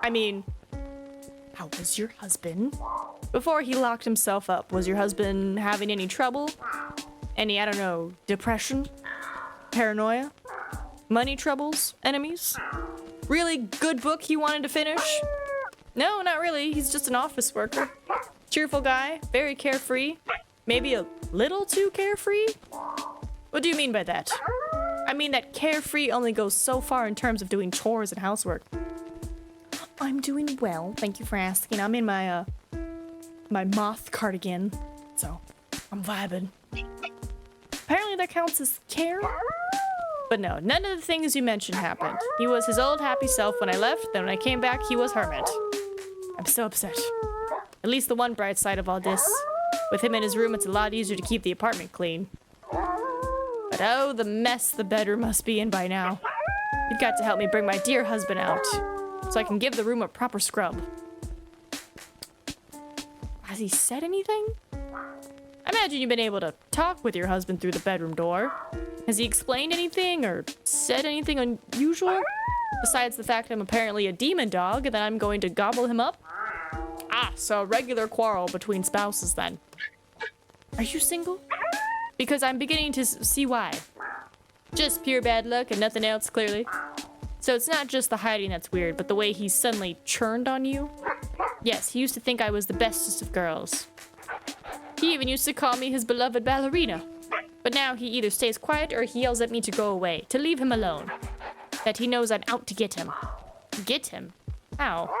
I mean, how was your husband? Before he locked himself up, was your husband having any trouble? Any, I don't know, depression? Paranoia? Money troubles? Enemies? Really good book he wanted to finish? No, not really. He's just an office worker. Cheerful guy, very carefree. Maybe a little too carefree? What do you mean by that? I mean that carefree only goes so far in terms of doing chores and housework. I'm doing well, thank you for asking. I'm in my, my moth cardigan, so I'm vibing. Apparently that counts as care? But no, none of the things you mentioned happened. He was his old happy self when I left, then when I came back, he was hermit. I'm so upset. At least the one bright side of all this. With him in his room, it's a lot easier to keep the apartment clean. But oh, the mess the bedroom must be in by now. You've got to help me bring my dear husband out, so I can give the room a proper scrub. Has he said anything? I imagine you've been able to talk with your husband through the bedroom door. Has he explained anything or said anything unusual? Besides the fact I'm apparently a demon dog and that I'm going to gobble him up? Ah, so a regular quarrel between spouses then. Are you single? Because I'm beginning to see why. Just pure bad luck and nothing else, clearly. So it's not just the hiding that's weird, but the way he suddenly churned on you. Yes, he used to think I was the bestest of girls. He even used to call me his beloved ballerina. But now he either stays quiet or he yells at me to go away, to leave him alone. That he knows I'm out to get him. Get him? How?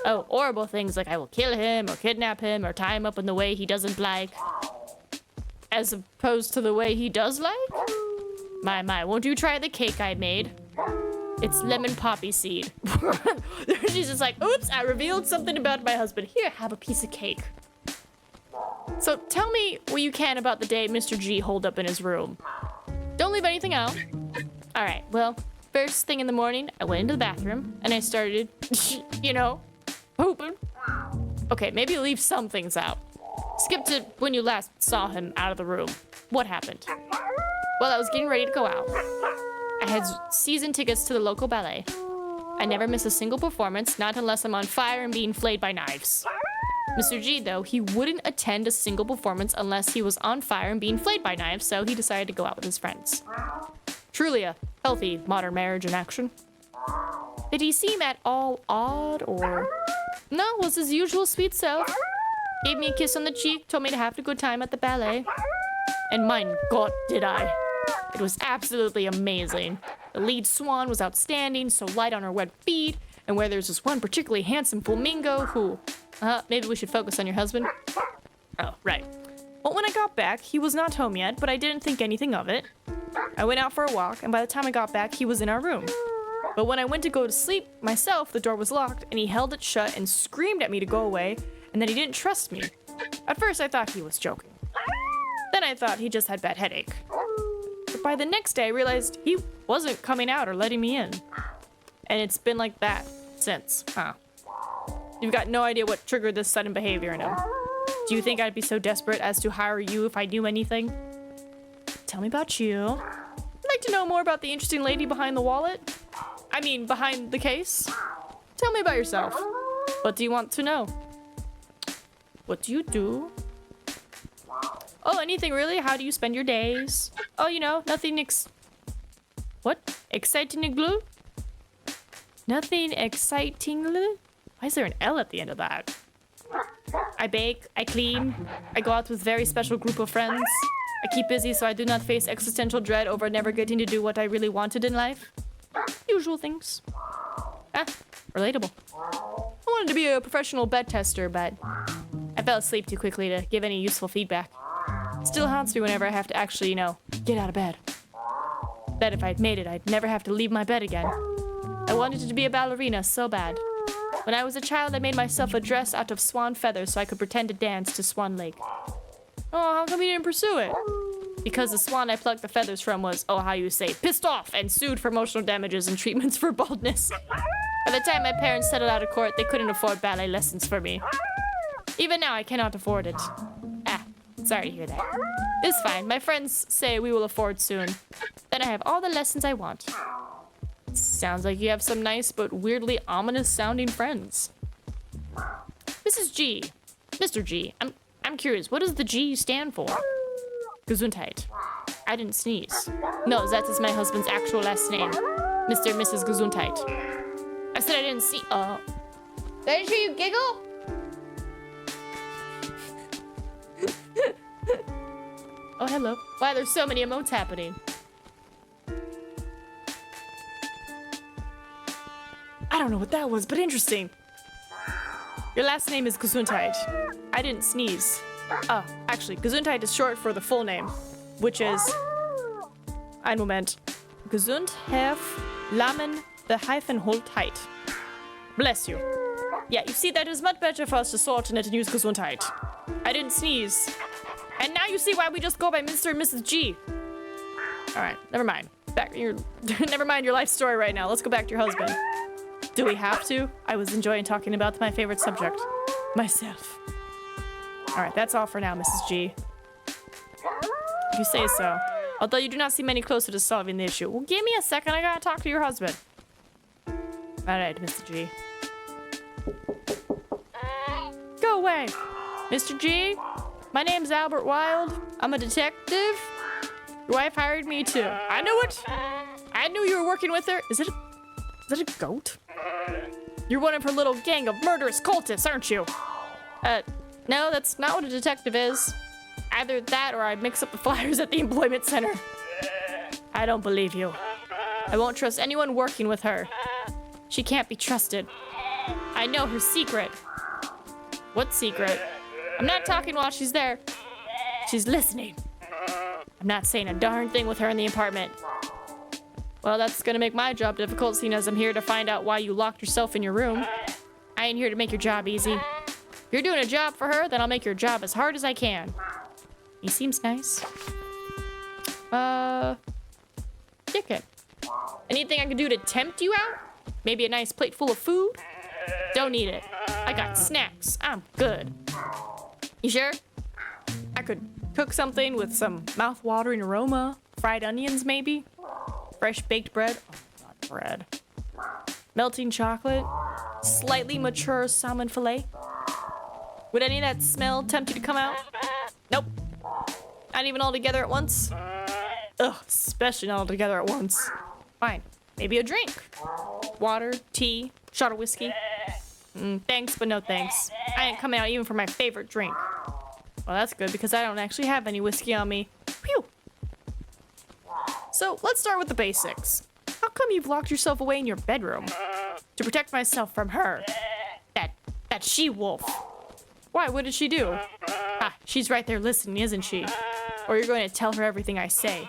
Oh, horrible things like I will kill him or kidnap him or tie him up in the way he doesn't like. As opposed to the way he does like? My, won't you try the cake I made? It's lemon poppy seed. She's just like, oops, I revealed something about my husband. Here, have a piece of cake. So tell me what you can about the day Mr. G holed up in his room. Don't leave anything out. All right, well, first thing in the morning, I went into the bathroom and I started, you know, pooping. Okay, maybe leave some things out. Skip to when you last saw him out of the room. What happened? Well, I was getting ready to go out. I had season tickets to the local ballet. I never miss a single performance, not unless I'm on fire and being flayed by knives. Mr. G, though, he wouldn't attend a single performance unless he was on fire and being flayed by knives, so he decided to go out with his friends. Truly a healthy modern marriage in action. Did he seem at all odd, or... No, was his usual sweet self. Gave me a kiss on the cheek, told me to have a good time at the ballet. And mein Gott, did I. It was absolutely amazing. The lead swan was outstanding, so light on her wet feet, and where there's this one particularly handsome flamingo who... maybe we should focus on your husband. Oh, right. Well, when I got back, he was not home yet, but I didn't think anything of it. I went out for a walk, and by the time I got back, he was in our room. But when I went to go to sleep myself, the door was locked, and he held it shut and screamed at me to go away, and that he didn't trust me. At first, I thought he was joking. Then I thought he just had bad headache. But by the next day, I realized he wasn't coming out or letting me in. And it's been like that since, huh? You've got no idea what triggered this sudden behavior in him. Do you think I'd be so desperate as to hire you if I knew anything? Tell me about you. I'd like to know more about the interesting lady behind the wallet. I mean, behind the case. Tell me about yourself. What do you want to know? What do you do? Oh, anything really? How do you spend your days? Oh, you know, nothing What? Exciting? Nothing exciting? Why is there an L at the end of that? I bake, I clean, I go out with very special group of friends. I keep busy so I do not face existential dread over never getting to do what I really wanted in life. Usual things. Relatable. I wanted to be a professional bed tester, but I fell asleep too quickly to give any useful feedback. Still haunts me whenever I have to actually, get out of bed. Bet if I'd made it, I'd never have to leave my bed again. I wanted to be a ballerina so bad. When I was a child, I made myself a dress out of swan feathers so I could pretend to dance to Swan Lake. Oh, how come you didn't pursue it? Because the swan I plucked the feathers from was, how you say, pissed off and sued for emotional damages and treatments for baldness. By the time my parents settled out of court, they couldn't afford ballet lessons for me. Even now, I cannot afford it. Sorry to hear that. It's fine. My friends say we will afford soon. Then I have all the lessons I want. Sounds like you have some nice but weirdly ominous sounding friends. Mrs. G. Mr. G. I'm curious, what does the G stand for? Gesundheit. I didn't sneeze. No, that is my husband's actual last name. Mr. and Mrs. Gesundheit. I said I didn't see. Did I hear you giggle? Oh, hello. Why, there's so many emotes happening. I don't know what that was, but interesting. Your last name is Gesundheit. I didn't sneeze. Actually, Gesundheit is short for the full name, which is... Ein Moment. Gesund, Herr, Lamen, Beheifenholdheit. Bless you. Yeah, you see, that is much better for us to shorten it and use Gesundheit. I didn't sneeze. And now you see why we just go by Mr. and Mrs. G. Alright, never mind. Never mind your life story right now. Let's go back to your husband. Do we have to? I was enjoying talking about my favorite subject. Myself. Alright, that's all for now, Mrs. G. If you say so. Although you do not seem any closer to solving the issue. Well, give me a second. I gotta talk to your husband. Alright, Mr. G. Go away. Mr. G, my name's Albert Wilde. I'm a detective. Your wife hired me to... I knew it. I knew you were working with her. Is it a goat? You're one of her little gang of murderous cultists, aren't you? No, that's not what a detective is. Either that or I mix up the flyers at the employment center. I don't believe you. I won't trust anyone working with her. She can't be trusted. I know her secret. What secret? I'm not talking while she's there. She's listening. I'm not saying a darn thing with her in the apartment. Well, that's gonna make my job difficult, seeing as I'm here to find out why you locked yourself in your room. I ain't here to make your job easy. If you're doing a job for her, then I'll make your job as hard as I can. He seems nice. Chicken. Anything I can do to tempt you out? Maybe a nice plate full of food? Don't need it. I got snacks. I'm good. You sure? I could cook something with some mouth-watering aroma. Fried onions, maybe? Fresh baked bread. Oh, not bread. Melting chocolate. Slightly mature salmon fillet. Would any of that smell tempt you to come out? Nope. Not even all together at once? Ugh, especially not all together at once. Fine. Maybe a drink. Water, tea, shot of whiskey. Thanks, but no thanks. I ain't coming out even for my favorite drink. Well, that's good because I don't actually have any whiskey on me. Phew. So, let's start with the basics. How come you've locked yourself away in your bedroom? To protect myself from her. That she-wolf. Why? What did she do? She's right there listening, isn't she? Or you're going to tell her everything I say.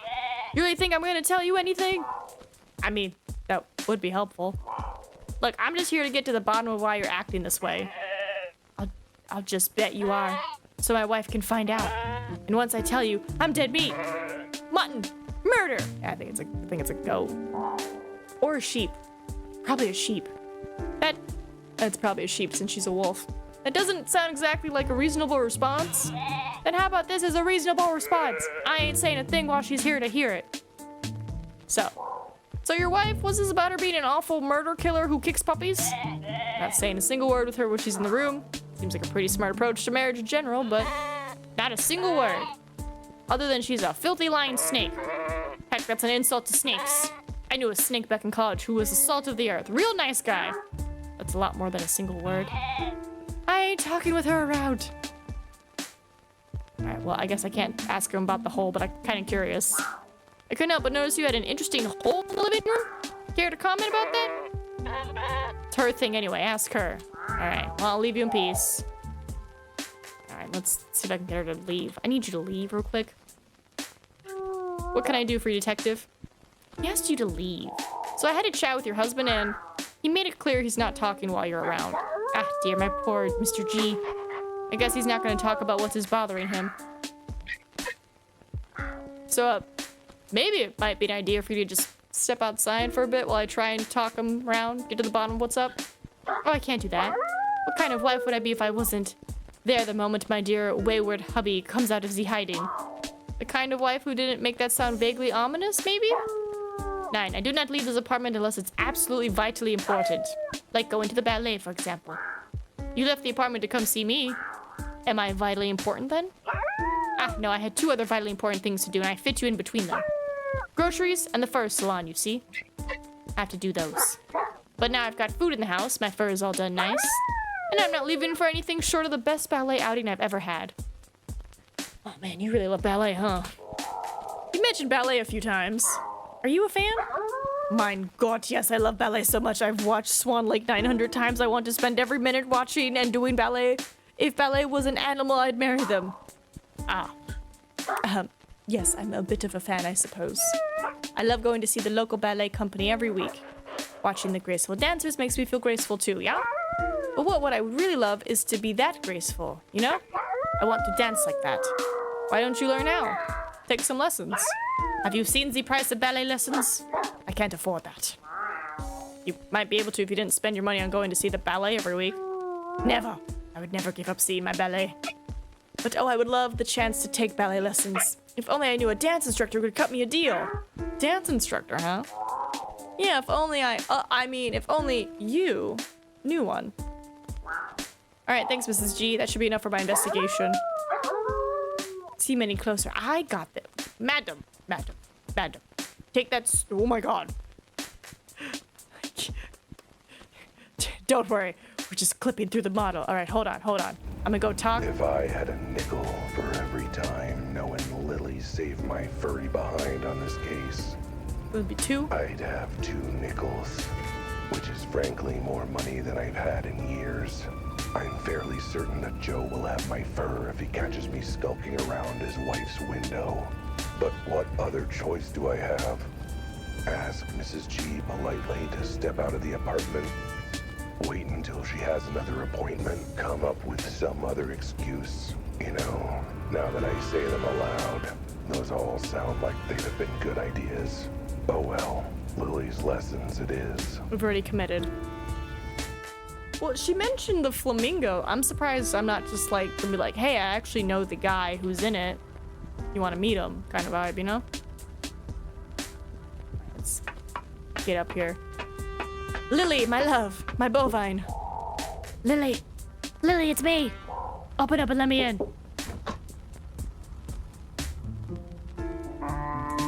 You really think I'm going to tell you anything? I mean, that would be helpful. Look, I'm just here to get to the bottom of why you're acting this way. I'll just bet you are, so my wife can find out. And once I tell you, I'm dead meat. Mutton. Murder. Yeah, I think it's a goat. Or a sheep. Probably a sheep. That's probably a sheep since she's a wolf. That doesn't sound exactly like a reasonable response. Then how about this as a reasonable response? I ain't saying a thing while she's here to hear it. So your wife, was this about her being an awful murder killer who kicks puppies? Not saying a single word with her when she's in the room. Seems like a pretty smart approach to marriage in general, but not a single word. Other than she's a filthy lying snake. Heck, that's an insult to snakes. I I knew a snake back in college who was the salt of the earth. Real nice guy. That's a lot more than a single word. I ain't talking with her around. Alright, well, I guess I can't ask him about the hole, but I'm kind of curious. I couldn't help but notice you had an interesting hole in the living room. Care to comment about that? It's her thing anyway. Ask her. Alright, well, I'll leave you in peace. Alright, let's see if I can get her to leave. I need you to leave real quick. What can I do for you, detective? He asked you to leave. So I had a chat with your husband and he made it clear he's not talking while you're around. Ah, dear, my poor Mr. G. I guess he's not going to talk about what's bothering him. So, maybe it might be an idea for you to just step outside for a bit while I try and talk him around, get to the bottom of what's up. Oh, I can't do that. What kind of wife would I be if I wasn't there the moment my dear wayward hubby comes out of the hiding? The kind of wife who didn't make that sound vaguely ominous, maybe? 9. I do not leave this apartment unless it's absolutely vitally important. Like going to the ballet, for example. You left the apartment to come see me. Am I vitally important then? Ah, no, I had 2 other vitally important things to do and I fit you in between them. Groceries and the fur salon, you see. I have to do those. But now I've got food in the house, my fur is all done nice. And I'm not leaving for anything short of the best ballet outing I've ever had. Oh man, you really love ballet, huh? You mentioned ballet a few times. Are you a fan? Mein Gott, yes, I love ballet so much. I've watched Swan Lake 900 times. I want to spend every minute watching and doing ballet. If ballet was an animal, I'd marry them. Ah. Yes, I'm a bit of a fan, I suppose. I love going to see the local ballet company every week. Watching the graceful dancers makes me feel graceful too, yeah? But what I would really love is to be that graceful, you know? I want to dance like that. Why don't you learn now? Take some lessons. Have you seen the price of ballet lessons? I can't afford that. You might be able to if you didn't spend your money on going to see the ballet every week. Never. I would never give up seeing my ballet. But oh, I would love the chance to take ballet lessons. If only I knew a dance instructor who could cut me a deal. Dance instructor, huh? Yeah, if only if only you knew one. Alright, thanks, Mrs. G. That should be enough for my investigation. See many closer. I got them. Madam. Take that. Oh my god. Don't worry. We're just clipping through the model. Alright, hold on. I'm gonna go talk. If I had a nickel for every time knowing Lily saved my furry behind on this case, It would be 2. I'd have 2 nickels, which is frankly more money than I've had in years. I'm fairly certain that Joe will have my fur if he catches me skulking around his wife's window. But what other choice do I have? Ask Mrs. G politely to step out of the apartment? Wait until she has another appointment? Come up with some other excuse? You know, now that I say them aloud, those all sound like they'd have been good ideas. Oh well, Lily's lessons it is. We've already committed. Well, she mentioned the flamingo. I'm surprised I'm not just like gonna be like, hey, I actually know the guy who's in it. You want to meet him kind of vibe, you know? Let's get up here. Lily, my love, my bovine. Lily, it's me. Open up and let me in.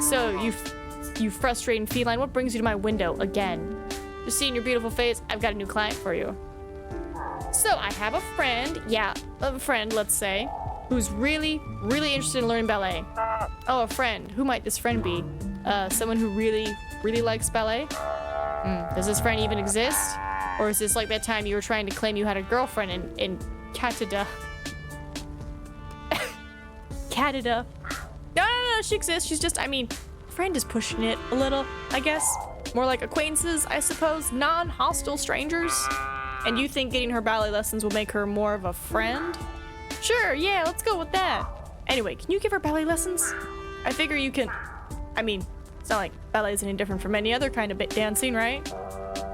So, you frustrating feline, what brings you to my window again? Just seeing your beautiful face, I've got a new client for you. So, I have a friend, let's say, who's really interested in learning ballet. Oh, a friend. Who might this friend be? Someone who really likes ballet? Does this friend even exist? Or is this like that time you were trying to claim you had a girlfriend in Canada? Canada. No, she exists. She's just, friend is pushing it a little, I guess. More like acquaintances, I suppose. Non-hostile strangers. And you think getting her ballet lessons will make her more of a friend? Sure, yeah, let's go with that. Anyway, can you give her ballet lessons? I figure you can... it's not like ballet is any different from any other kind of bit dancing, right?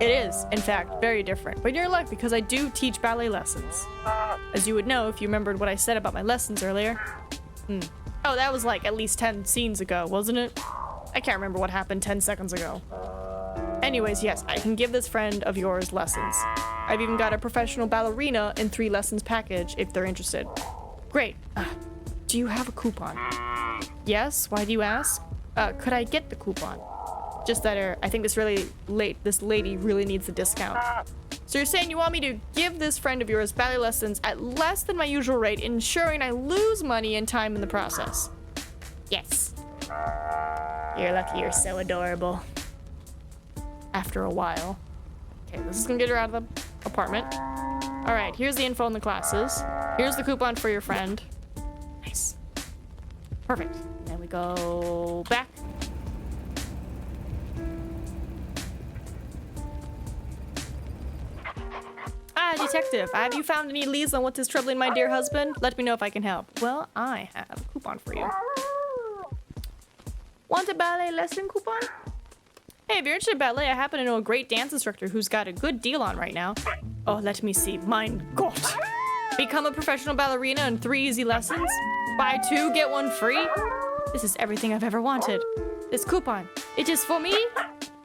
It is, in fact, very different. But you're in luck because I do teach ballet lessons. As you would know if you remembered what I said about my lessons earlier. Oh, that was like at least 10 scenes ago, wasn't it? I can't remember what happened 10 seconds ago. Anyways, yes, I can give this friend of yours lessons. I've even got a professional ballerina in 3 lessons package if they're interested. Great. Do you have a coupon? Yes, why do you ask? Could I get the coupon? Just that I think this lady really needs a discount. So you're saying you want me to give this friend of yours ballet lessons at less than my usual rate, ensuring I lose money and time in the process? Yes. You're lucky you're so adorable. After a while. Okay, this is gonna get her out of the apartment. All right, here's the info on the classes. Here's the coupon for your friend. Nice. Perfect. Then we go back. Ah, detective, have you found any leads on what is troubling my dear husband? Let me know if I can help. Well, I have a coupon for you. Want a ballet lesson coupon? Hey, if you're interested in ballet, I happen to know a great dance instructor who's got a good deal on right now. Oh, let me see. Mein Gott. Become a professional ballerina in 3 easy lessons. Buy 2, get 1 free. This is everything I've ever wanted. This coupon, it is for me?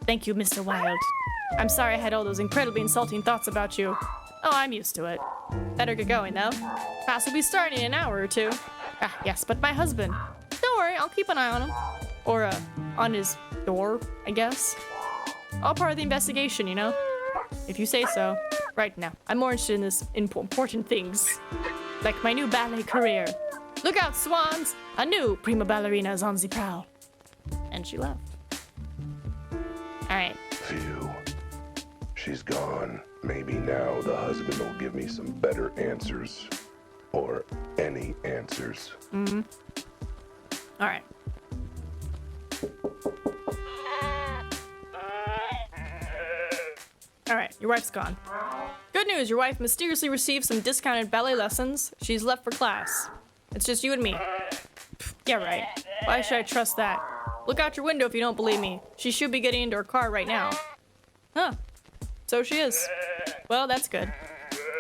Thank you, Mr. Wilde. I'm sorry I had all those incredibly insulting thoughts about you. Oh, I'm used to it. Better get going, though. Class will be starting in an hour or 2. Ah, yes, but my husband. Don't worry, I'll keep an eye on him. Or, on his door, I guess. All part of the investigation, you know? If you say so. Right now, I'm more interested in this important things. Like my new ballet career. Look out, swans! A new prima ballerina is on the prowl. And she left. Alright. Phew. She's gone. Maybe now the husband will give me some better answers. Or any answers. Mm-hmm. Alright. Alright, your wife's gone. Good news, your wife mysteriously received some discounted ballet lessons. She's left for class. It's just you and me. Pfft, yeah, right. Why should I trust that? Look out your window if you don't believe me. She should be getting into her car right now. Huh. So she is. Well, that's good.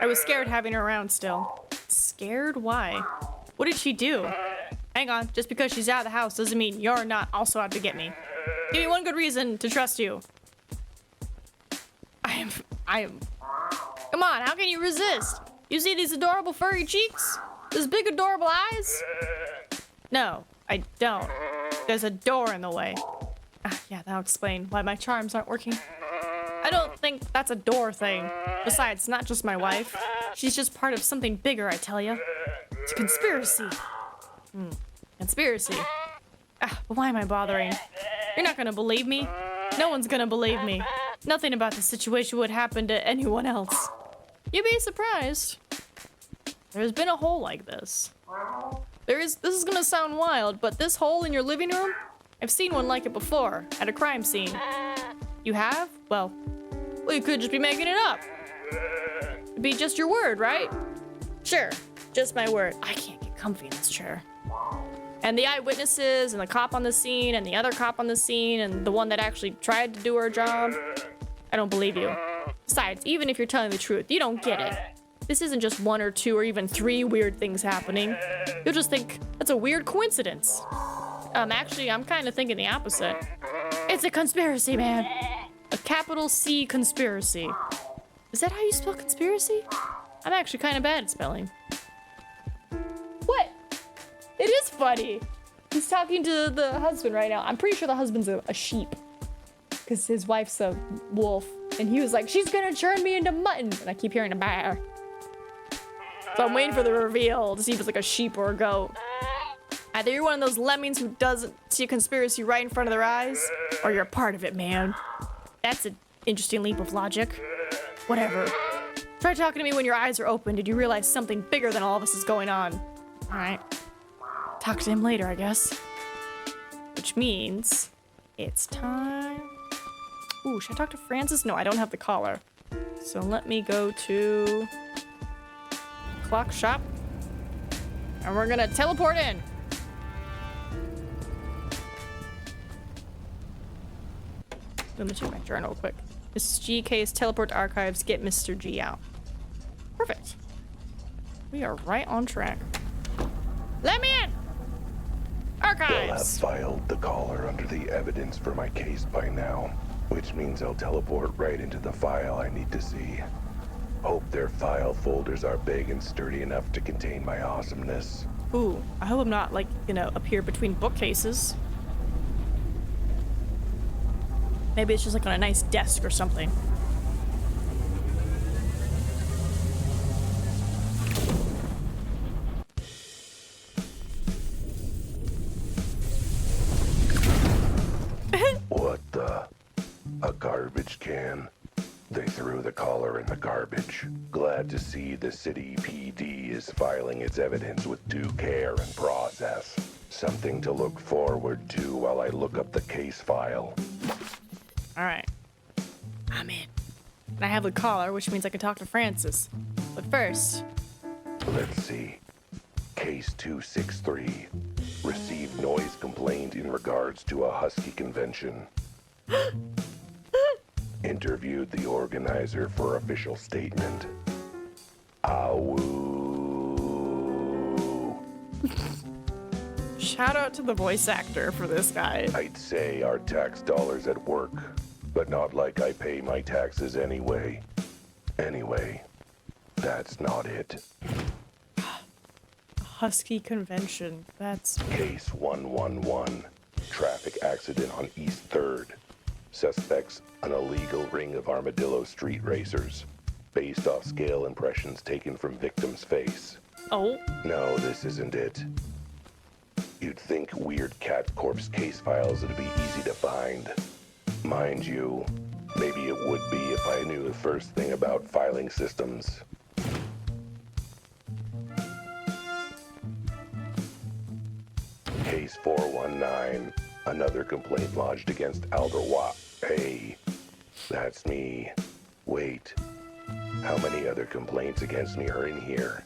I was scared having her around still. Scared? Why? What did she do? Hang on, just because she's out of the house doesn't mean you're not also out to get me. Give me one good reason to trust you. I am. Come on, how can you resist? You see these adorable furry cheeks? Those big adorable eyes? No, I don't. There's a door in the way. Ah, yeah, that'll explain why my charms aren't working. I don't think that's a door thing. Besides, not just my wife. She's just part of something bigger, I tell you. It's a conspiracy. Conspiracy. Ah, but why am I bothering? You're not gonna believe me. No one's gonna believe me. Nothing about the situation would happen to anyone else. You'd be surprised. There's been a hole like this. This is gonna sound wild, but this hole in your living room? I've seen one like it before, at a crime scene. You have? Well, you could just be making it up. It'd be just your word, right? Sure, just my word. I can't get comfy in this chair. And the eyewitnesses, and the cop on the scene, and the other cop on the scene, and the one that actually tried to do her job. I don't believe you. Besides, even if you're telling the truth, you don't get it. This isn't just 1 or 2 or even 3 weird things happening. You'll just think that's a weird coincidence. Actually, I'm kind of thinking the opposite. It's a conspiracy, man. A capital C conspiracy. Is that how you spell conspiracy? I'm actually kind of bad at spelling. What? It is funny. He's talking to the husband right now. I'm pretty sure the husband's a sheep. Because his wife's a wolf. And he was like, she's gonna turn me into mutton. And I keep hearing a bear. So I'm waiting for the reveal to see if it's like a sheep or a goat. Either you're one of those lemmings who doesn't see a conspiracy right in front of their eyes, or you're a part of it, man. That's an interesting leap of logic. Whatever. Try talking to me when your eyes are open. Did you realize something bigger than all of us is going on? All right. Talk to him later, I guess. Which means it's time. Ooh, should I talk to Francis? No, I don't have the collar. So let me go to clock shop. And we're gonna teleport in. Let me check my journal quick. Mrs. G case, teleport to archives, get Mr. G out. Perfect. We are right on track. Let me in! They'll have Archives! filed the caller under the evidence for my case by now, which means I'll teleport right into the file I need to see. Hope their file folders are big and sturdy enough to contain my awesomeness. Ooh, I hope I'm not, like, appear between bookcases. Maybe it's just like on a nice desk or something. What the? A garbage can? They threw the caller in the garbage. Glad to see the city PD is filing its evidence with due care and process. Something to look forward to while I look up the case file. Alright. I'm in. And I have the collar, which means I can talk to Francis. But first, Let's see. Case 263. Received noise complaint in regards to a Husky convention. Interviewed the organizer for official statement. Awoo. shout out to the voice actor for this guy. I'd say our tax dollars at work, but not like I pay my taxes anyway. Anyway, that's not it. Husky convention. That's Case 111. Traffic accident on East 3rd. Suspects, an illegal ring of Armadillo street racers. Based off scale impressions taken from victim's face. oh. No, this isn't it. You'd think weird cat corpse case files would be easy to find. Mind you, maybe it would be if I knew the first thing about filing systems. Case 419. Another complaint lodged against Alderwa. Hey, that's me. Wait, how many other complaints against me are in here?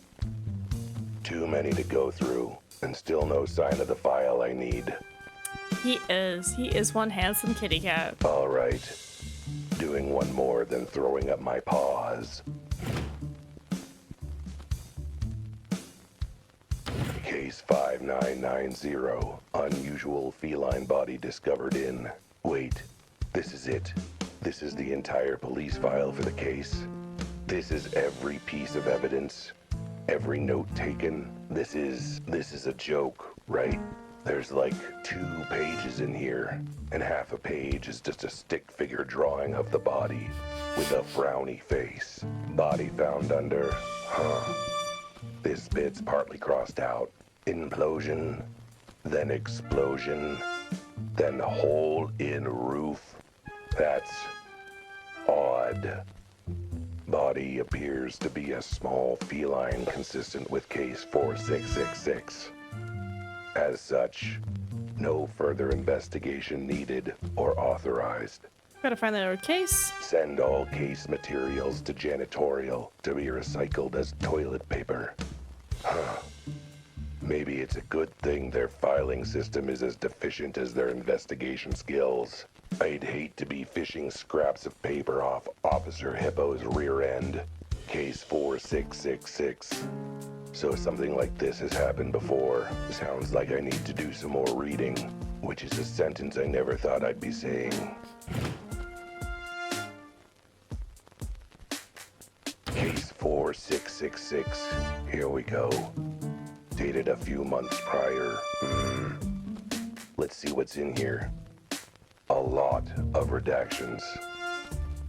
Too many to go through, and still no sign of the file I need. He is one handsome kitty cat. All right, doing one more than throwing up my paws. Case 5990, unusual feline body discovered in... Wait, this is it. This is the entire police file for the case. This is every piece of evidence, every note taken. This is a joke, right? There's like 2 pages in here, and half a page is just a stick figure drawing of the body with a frowny face. Body found under, This bit's partly crossed out. Implosion, then explosion, then hole in roof. That's odd. Body appears to be a small feline consistent with case 4666. As such, no further investigation needed or authorized. Gotta find that other case. Send all case materials to janitorial to be recycled as toilet paper. Maybe it's a good thing their filing system is as deficient as their investigation skills. I'd hate to be fishing scraps of paper off Officer Hippo's rear end. Case 4666. So something like this has happened before. Sounds like I need to do some more reading, which is a sentence I never thought I'd be saying. Case 4666. Here we go. Dated a few months prior. Let's see what's in here. A lot of redactions.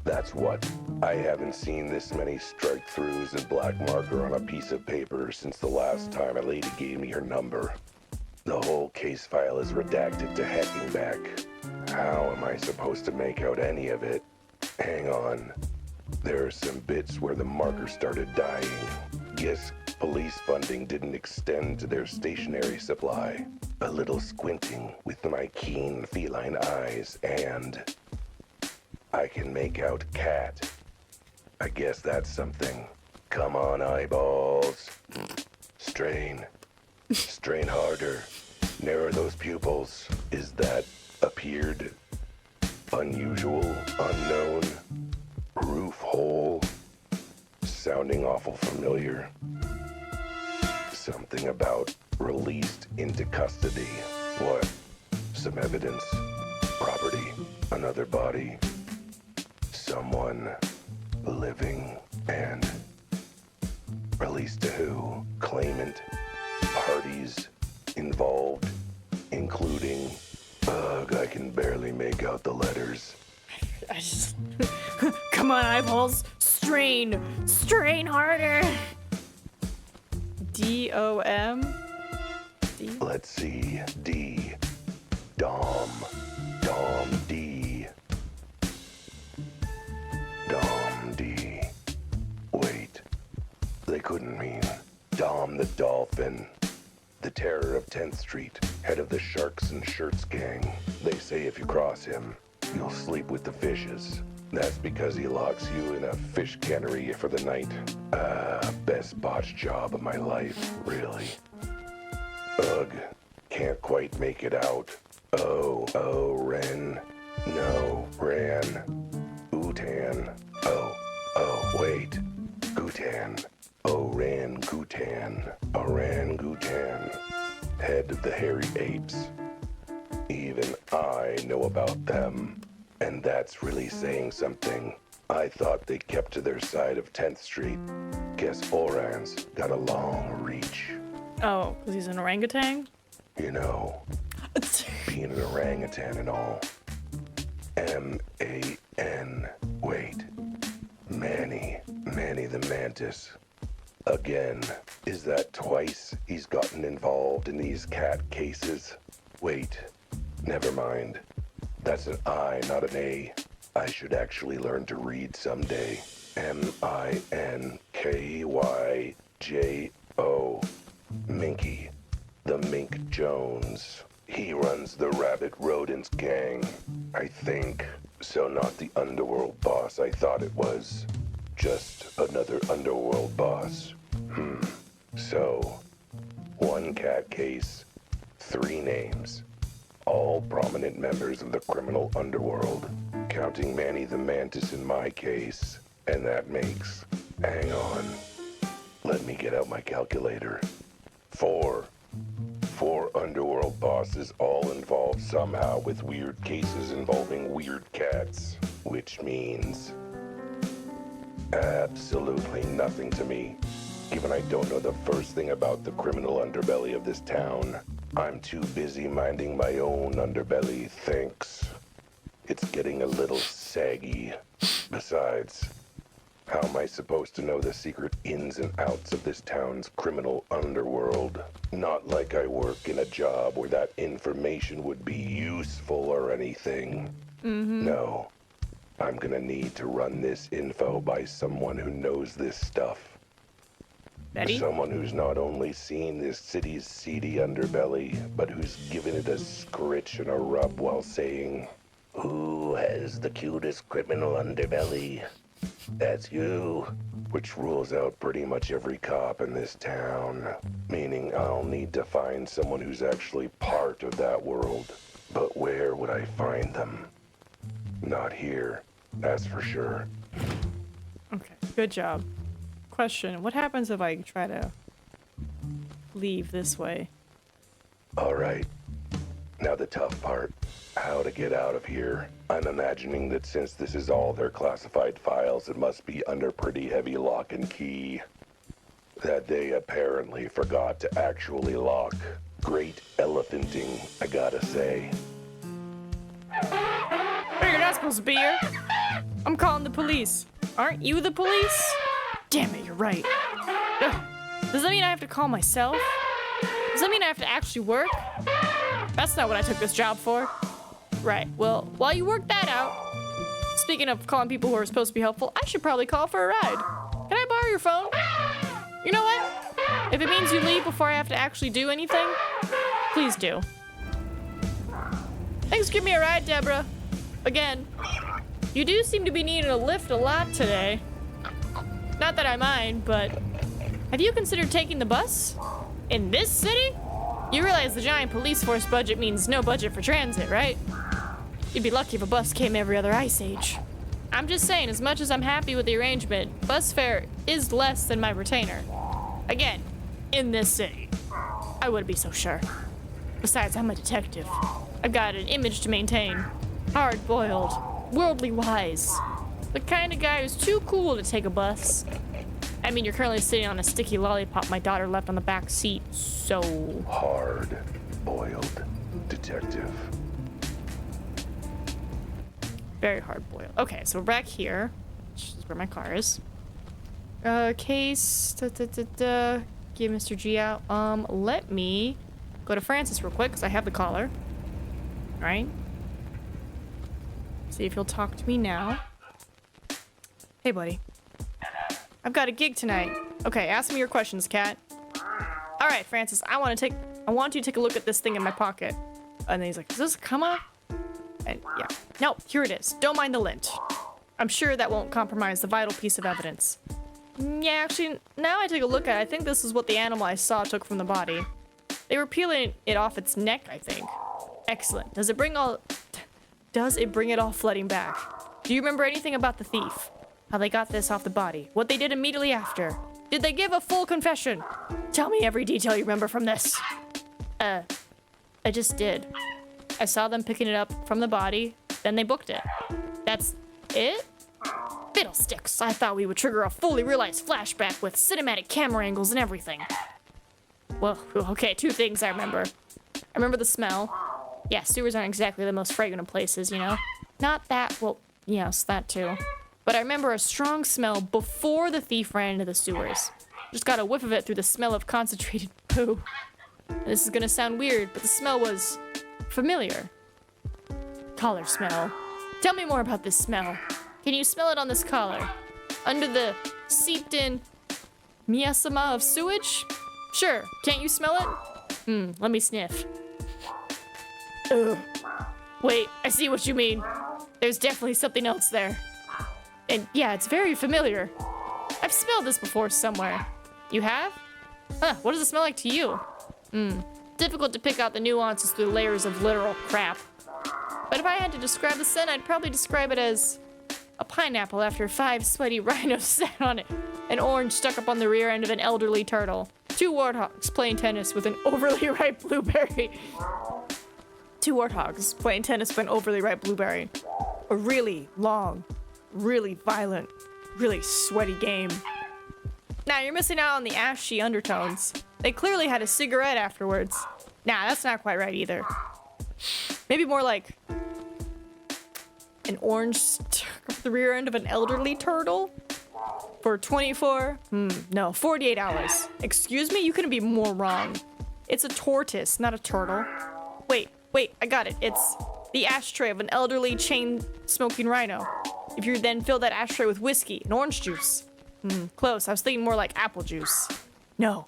That's what. I haven't seen this many strike-throughs and black marker on a piece of paper since the last time a lady gave me her number. The whole case file is redacted to hacking back. How am I supposed to make out any of it? Hang on. There are some bits where the marker started dying. Guess police funding didn't extend to their stationery supply. A little squinting with my keen feline eyes, and I can make out cat. I guess that's something. Come on, eyeballs. Strain. Strain harder. Narrow those pupils. Is that appeared? Unusual, unknown, roof hole. Sounding awful familiar. Something about released into custody. What? Some evidence. Property. Another body. Someone living. And released to who? Claimant. Parties involved, including... Ugh, I can barely make out the letters. I just... Come on, eyeballs. Strain. Strain harder. D-O-M? D? Let's see. D. Dom. Dom D. Dom D. Wait. They couldn't mean Dom the Dolphin. The terror of 10th Street. Head of the Sharks and Shirts gang. They say if you cross him, you'll sleep with the fishes. That's because he locks you in a fish cannery for the night. Best botched job of my life, really. Ugh, can't quite make it out. Oh, Ren. No, Ran. Utan. Oh, wait. Gutan. Orangutan. Orangutan. Head of the hairy apes. Even I know about them. And that's really saying something. I thought they kept to their side of 10th Street. Guess Oran's got a long reach. Oh, because he's an orangutan? You know, being an orangutan and all. M-A-N. Wait. Manny the Mantis. Again. Is that twice he's gotten involved in these cat cases? Wait. Never mind. That's an I, not an A. I should actually learn to read someday. M-I-N-K-Y-J-O. Minky. The Mink Jones. He runs the Rabbit Rodents gang, I think. So not the underworld boss I thought it was. Just another underworld boss. So, one cat case, 3 names. All prominent members of the criminal underworld, counting Manny the Mantis in my case, and that makes, hang on, let me get out my calculator. 4 underworld bosses, all involved somehow with weird cases involving weird cats, which means absolutely nothing to me, given I don't know the first thing about the criminal underbelly of this town. I'm too busy minding my own underbelly, thanks. It's getting a little saggy. Besides, how am I supposed to know the secret ins and outs of this town's criminal underworld? Not like I work in a job where that information would be useful or anything. No, I'm gonna need to run this info by someone who knows this stuff. Betty? Someone who's not only seen this city's seedy underbelly, but who's given it a scritch and a rub while saying, "Who has the cutest criminal underbelly? That's you." Which rules out pretty much every cop in this town. Meaning I'll need to find someone who's actually part of that world. But where would I find them? Not here, that's for sure. Okay, good job. Question, what happens if I try to leave this way? Alright, now the tough part. How to get out of here. I'm imagining that since this is all their classified files, it must be under pretty heavy lock and key. That they apparently forgot to actually lock. Great elephanting, I gotta say. Hey, you're not supposed to be here. I'm calling the police. Aren't you the police? Damn it, you're right. Ugh. Does that mean I have to call myself? Does that mean I have to actually work? That's not what I took this job for. Right, well, while you work that out, speaking of calling people who are supposed to be helpful, I should probably call for a ride. Can I borrow your phone? You know what? If it means you leave before I have to actually do anything, please do. Thanks for giving me a ride, Deborah. Again, you do seem to be needing a lift a lot today. Not that I mind, but have you considered taking the bus? In this city? You realize the giant police force budget means no budget for transit, right? You'd be lucky if a bus came every other ice age. I'm just saying, as much as I'm happy with the arrangement, bus fare is less than my retainer. Again, in this city. I wouldn't be so sure. Besides, I'm a detective. I've got an image to maintain. Hard-boiled, worldly wise. The kind of guy who's too cool to take a bus. I mean, you're currently sitting on a sticky lollipop my daughter left on the back seat, so... Hard-boiled detective. Very hard boiled. Okay, so we're back here, which is where my car is. Case. Get Mr. G out. Let me go to Francis real quick because I have the collar. All right. See if he'll talk to me now. Hey, buddy. I've got a gig tonight. Okay, ask me your questions, cat. All right, Francis. I want you to take a look at this thing in my pocket. And then he's like, "Is this a come up?" And yeah. No, here it is. Don't mind the lint. I'm sure that won't compromise the vital piece of evidence. Yeah, actually, now I take a look at it, I think this is what the animal I saw took from the body. They were peeling it off its neck, I think. Excellent. Does it bring it all flooding back? Do you remember anything about the thief? How they got this off the body? What they did immediately after? Did they give a full confession? Tell me every detail you remember from this. I just did. I saw them picking it up from the body, then they booked it. That's it? Fiddlesticks! I thought we would trigger a fully realized flashback with cinematic camera angles and everything. Well, okay, two things I remember. I remember the smell. Yeah, sewers aren't exactly the most fragrant of places, you know? Not that, well, yes, that too. But I remember a strong smell before the thief ran into the sewers. Just got a whiff of it through the smell of concentrated poo. And this is gonna sound weird, but the smell was familiar. Collar smell. Tell me more about this smell. Can you smell it on this collar? Under the seeped-in miasma of sewage? Sure. Can't you smell it? Let me sniff. Ugh. Wait, I see what you mean. There's definitely something else there. And yeah, it's very familiar. I've smelled this before somewhere. You have? Huh, what does it smell like to you? Difficult to pick out the nuances through the layers of literal crap. But if I had to describe the scent, I'd probably describe it as a pineapple after 5 sweaty rhinos sat on it. An orange stuck up on the rear end of an elderly turtle. 2 warthogs playing tennis with an overly ripe blueberry. 2 warthogs playing tennis with an overly ripe blueberry. A really long, really violent, really sweaty game. Now, you're missing out on the ashy undertones. They clearly had a cigarette afterwards. Nah, that's not quite right either. Maybe more like an orange stuck up the rear end of an elderly turtle for 48 hours. Excuse me? You couldn't be more wrong. It's a tortoise, not a turtle. Wait, I got it. It's the ashtray of an elderly chain-smoking rhino. If you then fill that ashtray with whiskey and orange juice. Close. I was thinking more like apple juice. No,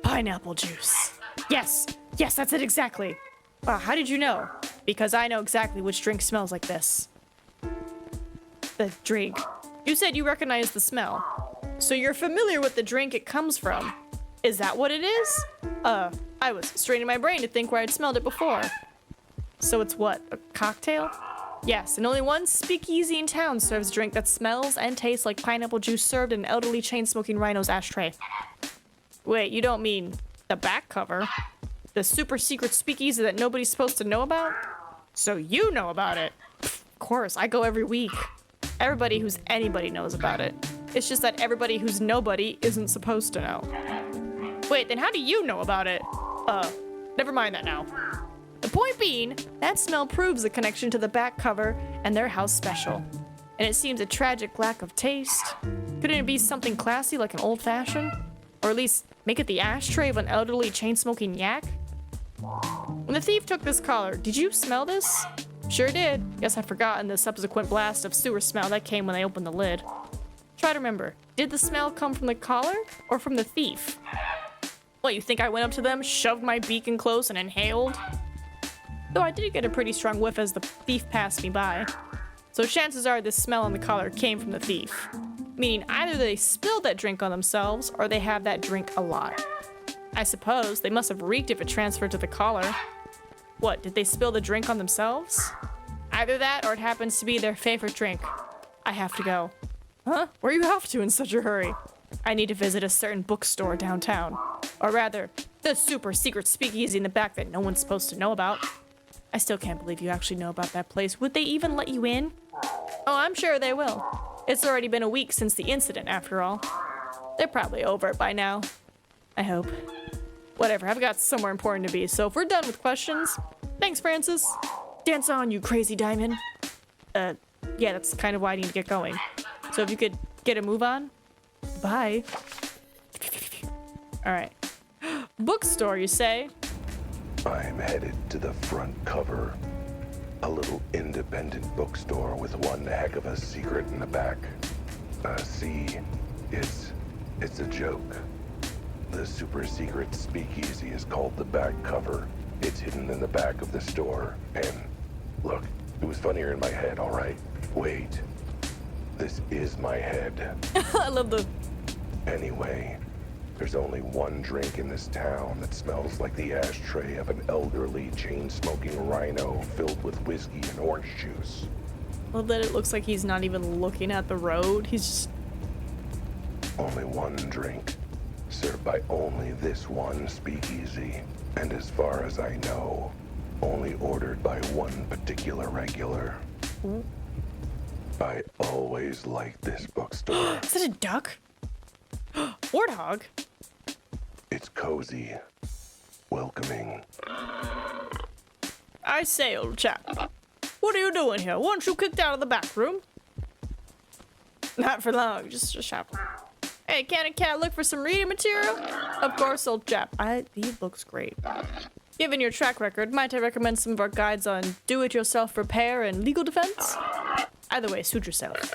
pineapple juice. Yes, that's it exactly. Wow, how did you know? Because I know exactly which drink smells like this. The drink. You said you recognize the smell. So you're familiar with the drink it comes from. Is that what it is? I was straining my brain to think where I'd smelled it before. So it's what, a cocktail? Yes, and only one speakeasy in town serves a drink that smells and tastes like pineapple juice served in an elderly chain-smoking rhino's ashtray. Wait, you don't mean the back cover? The super secret speakeasy that nobody's supposed to know about? So you know about it. Pff, of course, I go every week. Everybody who's anybody knows about it. It's just that everybody who's nobody isn't supposed to know. Wait, then how do you know about it? Never mind that now. The point being, that smell proves the connection to the back cover and their house special. And it seems a tragic lack of taste. Couldn't it be something classy like an old-fashioned? Or at least make it the ashtray of an elderly chain-smoking yak? When the thief took this collar, did you smell this? Sure did. Guess I've forgotten the subsequent blast of sewer smell that came when they opened the lid. Try to remember, did the smell come from the collar or from the thief? What, you think I went up to them, shoved my beak in close, and inhaled? Though I did get a pretty strong whiff as the thief passed me by. So chances are this smell on the collar came from the thief. Meaning either they spilled that drink on themselves or they have that drink a lot. I suppose they must have reeked if it transferred to the collar. What, did they spill the drink on themselves? Either that or it happens to be their favorite drink. I have to go. Huh? Where are you off to in such a hurry? I need to visit a certain bookstore downtown. Or rather, the super secret speakeasy in the back that no one's supposed to know about. I still can't believe you actually know about that place. Would they even let you in? Oh, I'm sure they will. It's already been a week since the incident, after all. They're probably over it by now. I hope. Whatever, I've got somewhere important to be, so if we're done with questions... Thanks, Francis. Dance on, you crazy diamond. yeah, that's kind of why I need to get going. So if you could get a move on. Bye. Alright. Bookstore, you say? I'm headed to the front cover. A little independent bookstore with one heck of a secret in the back. See, it's a joke. The super secret speakeasy is called the back cover. It's hidden in the back of the store. And look, it was funnier in my head, all right? Wait. This is my head. I love the... Anyway, there's only one drink in this town that smells like the ashtray of an elderly, chain-smoking rhino filled with whiskey and orange juice. Well, then it looks like he's not even looking at the road. He's just... Only one drink, served by only this one speakeasy. And as far as I know, only ordered by one particular regular. Ooh. I always liked this bookstore. Is that a duck? Warthog? It's cozy, welcoming. I say, old chap. What are you doing here? Weren't you kicked out of the back room? Not for long, just a shop. Hey, can a cat look for some reading material? Of course, old chap. He looks great. Given your track record, might I recommend some of our guides on do-it-yourself repair and legal defense? Either way, suit yourself.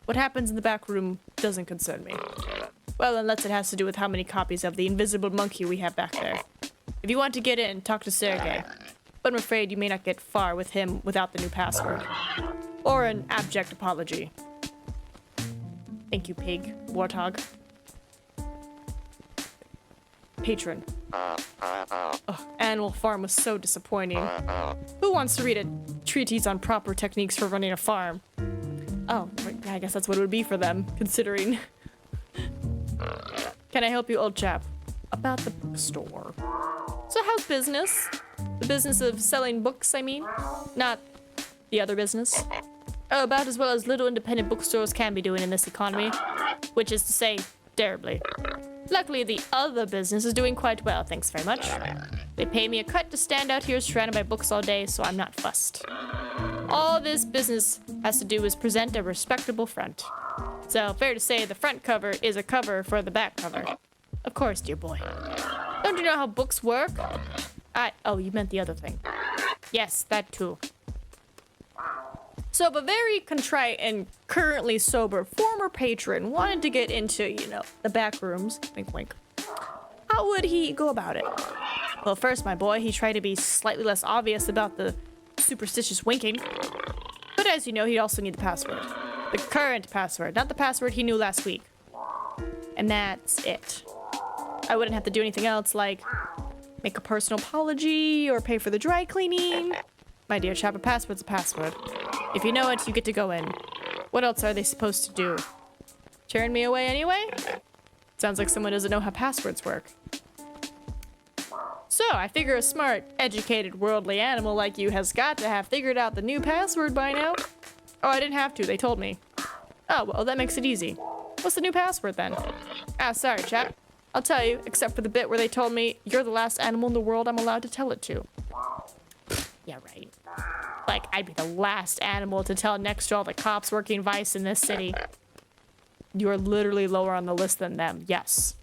What happens in the back room doesn't concern me. Well, unless it has to do with how many copies of the invisible monkey we have back there. If you want to get in, talk to Sergey. But I'm afraid you may not get far with him without the new password. Or an abject apology. Thank you, pig. Warthog. Patron. Ugh, Animal Farm was so disappointing. Who wants to read a treatise on proper techniques for running a farm? Oh, yeah, I guess that's what it would be for them, considering... Can I help you, old chap? About the bookstore. So how's business? The business of selling books, I mean? Not the other business. Oh, about as well as little independent bookstores can be doing in this economy. Which is to say, terribly. Luckily, the other business is doing quite well, thanks very much. They pay me a cut to stand out here surrounded by books all day, so I'm not fussed. All this business has to do is present a respectable front. So, fair to say, the front cover is a cover for the back cover. Of course, dear boy. Don't you know how books work? Oh, you meant the other thing. Yes, that too. So, a very contrite and currently sober former patron wanted to get into, you know, the back rooms. Wink, wink. How would he go about it? Well, first, my boy, he tried to be slightly less obvious about the superstitious winking. But as you know, he'd also need the password. The current password, not the password he knew last week. And that's it. I wouldn't have to do anything else like make a personal apology or pay for the dry cleaning. My dear chap, a password's a password. If you know it, you get to go in. What else are they supposed to do? Turn me away anyway? Sounds like someone doesn't know how passwords work. So, I figure a smart, educated, worldly animal like you has got to have figured out the new password by now. Oh, I didn't have to, they told me. Oh, well, that makes it easy. What's the new password then? Sorry, chap. I'll tell you, except for the bit where they told me you're the last animal in the world I'm allowed to tell it to. Yeah, right. Like, I'd be the last animal to tell next to all the cops working Vice in this city. You're literally lower on the list than them, yes.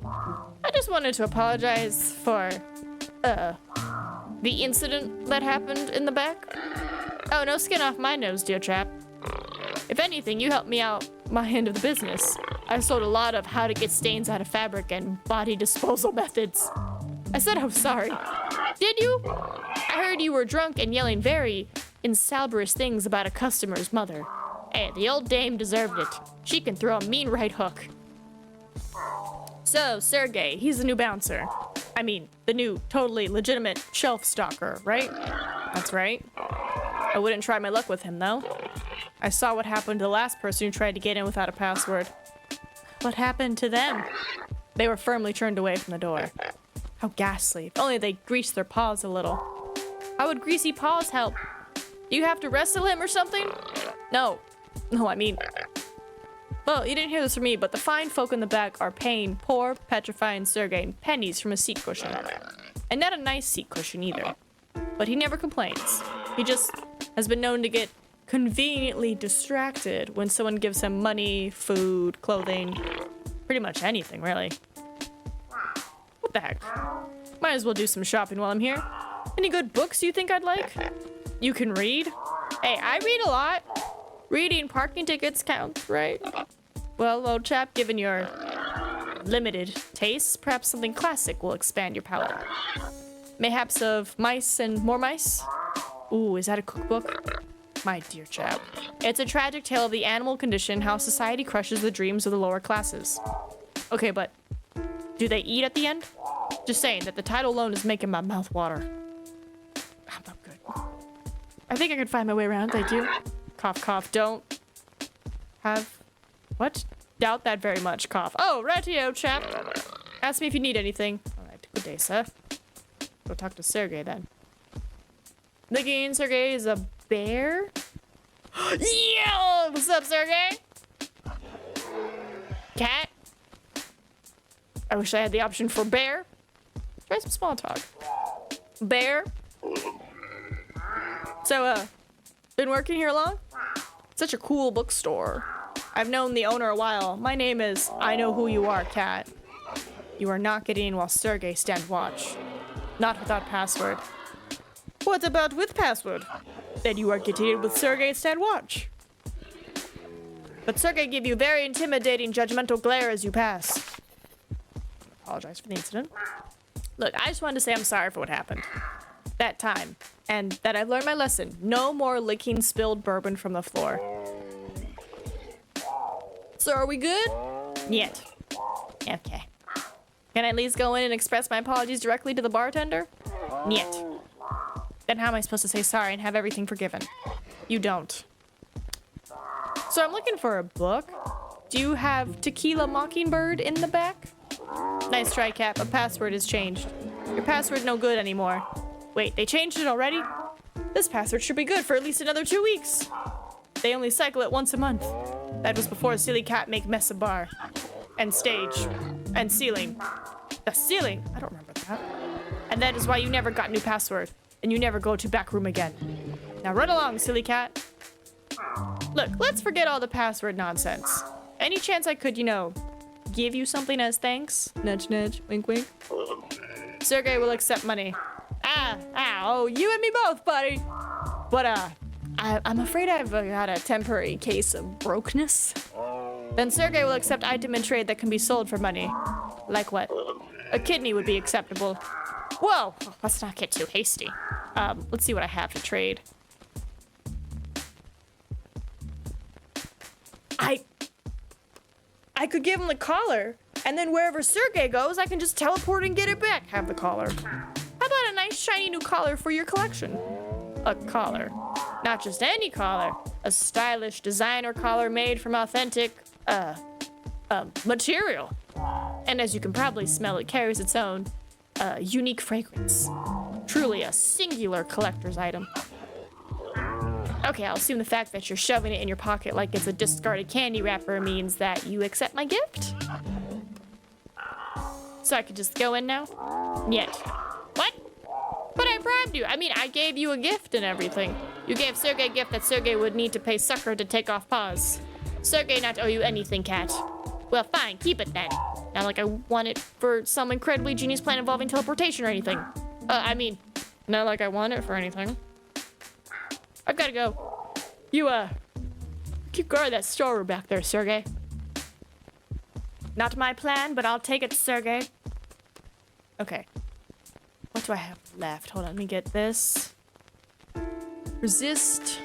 I just wanted to apologize for, the incident that happened in the back. Oh, no skin off my nose, dear chap. If anything, you helped me out my end of the business. I sold a lot of how to get stains out of fabric and body disposal methods. I said I was sorry. Did you? I heard you were drunk and yelling very insalubrious things about a customer's mother. Hey, the old dame deserved it. She can throw a mean right hook. So, Sergey, he's the new bouncer. I mean, the new, totally legitimate shelf stalker, right? That's right. I wouldn't try my luck with him, though. I saw what happened to the last person who tried to get in without a password. What happened to them? They were firmly turned away from the door. How ghastly. If only they greased their paws a little. How would greasy paws help? Do you have to wrestle him or something? No. No, I mean... Well, you didn't hear this from me, but the fine folk in the back are paying poor, petrifying Sergey pennies from a seat cushion. And not a nice seat cushion either. But he never complains. He just has been known to get conveniently distracted when someone gives him money, food, clothing, pretty much anything, really. What the heck? Might as well do some shopping while I'm here. Any good books you think I'd like? You can read? Hey, I read a lot. Reading parking tickets counts, right? Well, old chap, given your limited tastes, perhaps something classic will expand your palate. Mayhaps of Mice and More Mice? Ooh, is that a cookbook? My dear chap. It's a tragic tale of the animal condition, how society crushes the dreams of the lower classes. Okay, but do they eat at the end? Just saying that the title alone is making my mouth water. I'm not good. I think I could find my way around, thank you. Cough, cough, don't have... What? Doubt that very much, cough. Oh, rightio, chap. Ask me if you need anything. Alright, good day, sir. Go talk to Sergey, then. Thinking Sergey is a bear? Yeah! What's up, Sergey? Cat? I wish I had the option for bear. Try some small talk. Bear? So, been working here long? Such a cool bookstore. I've known the owner a while. My name is I Know Who You Are, Cat. You are not getting in while Sergey stand watch. Not without password. What about with password? Then you are getting in with Sergey stand watch. But Sergey give you very intimidating judgmental glare as you pass. Apologize for the incident. Look, I just wanted to say I'm sorry for what happened. That time. And that I've learned my lesson. No more licking spilled bourbon from the floor. So are we good? Yet. Okay. Can I at least go in and express my apologies directly to the bartender? Yet. Then how am I supposed to say sorry and have everything forgiven? You don't. So I'm looking for a book. Do you have Tequila Mockingbird in the back? Nice try, Cap. A password has changed. Your password no good anymore. Wait, they changed it already? This password should be good for at least another 2 weeks. They only cycle it once a month. That was before Silly Cat make mess of bar. And stage. And ceiling. The ceiling? I don't remember that. And that is why you never got new password. And you never go to back room again. Now run along, Silly Cat. Look, let's forget all the password nonsense. Any chance I could, give you something as thanks? Nudge, nudge, wink, wink. Sergey will accept money. Oh, you and me both, buddy. But, I'm afraid I've got a temporary case of brokenness. Then Sergey will accept item and trade that can be sold for money. Like what? A kidney would be acceptable. Whoa, let's not get too hasty. Let's see what I have to trade. I could give him the collar, and then wherever Sergey goes, I can just teleport and get it back. Have the collar. How about a nice shiny new collar for your collection? A collar. Not just any collar. A stylish designer collar made from authentic, material. And as you can probably smell, it carries its own, unique fragrance. Truly a singular collector's item. Okay, I'll assume the fact that you're shoving it in your pocket like it's a discarded candy wrapper means that you accept my gift? So I could just go in now? Yet. What? But I bribed you. I mean, I gave you a gift and everything. You gave Sergey a gift that Sergey would need to pay sucker to take off paws. Sergey not owe you anything, Cat. Well, fine, keep it then. Not like I want it for some incredibly genius plan involving teleportation or anything. Not like I want it for anything. I've gotta go. You, keep guard that storeroom back there, Sergey. Not my plan, but I'll take it, Sergey. Okay. What do I have left? Hold on, let me get this. Resist.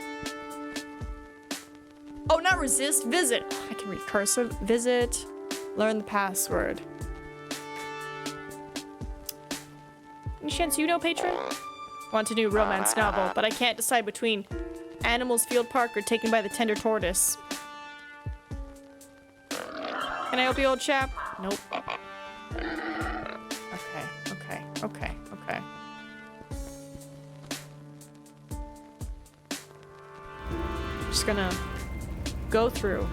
Oh, not resist, visit. I can read cursive. Visit. Learn the password. Any chance you know, patron? Want a new romance novel, but I can't decide between Animals Field Park or Taken by the Tender Tortoise. Can I help you, old chap? Nope. Okay. Just gonna go through.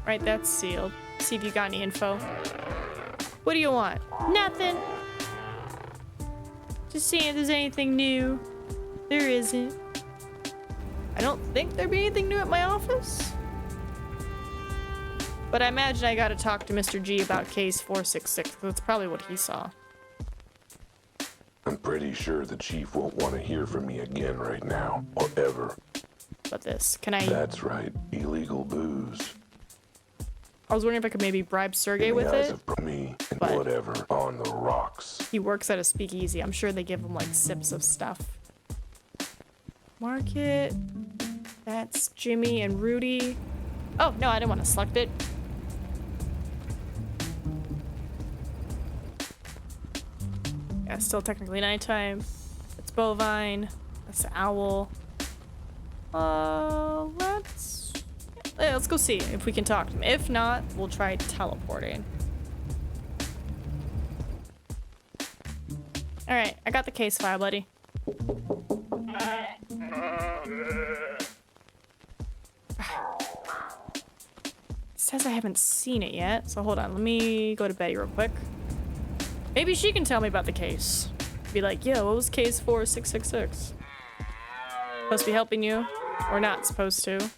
Right, that's sealed. See if you got any info. What do you want? Nothing. Just seeing if there's anything new. There isn't. I don't think there'd be anything new at my office. But I imagine I gotta talk to Mr. G about case 466. That's probably what he saw. I'm pretty sure the chief won't want to hear from me again right now, or ever. But this, can I... That's right, illegal booze. I was wondering if I could maybe bribe Sergey with eyes it. of me and but- whatever on the rocks. He works at a speakeasy. I'm sure they give him like sips of stuff. Market. That's Jimmy and Rudy. Oh, no, I didn't want to select it. Yeah, still technically nighttime. It's bovine. That's the owl. Let's go see if we can talk to him. If not, we'll try teleporting. Alright, I got the case file, buddy. It says I haven't seen it yet, so hold on. Let me go to Betty real quick. Maybe she can tell me about the case. Be like, yo, what was case 4666? Supposed to be helping you? Or not supposed to?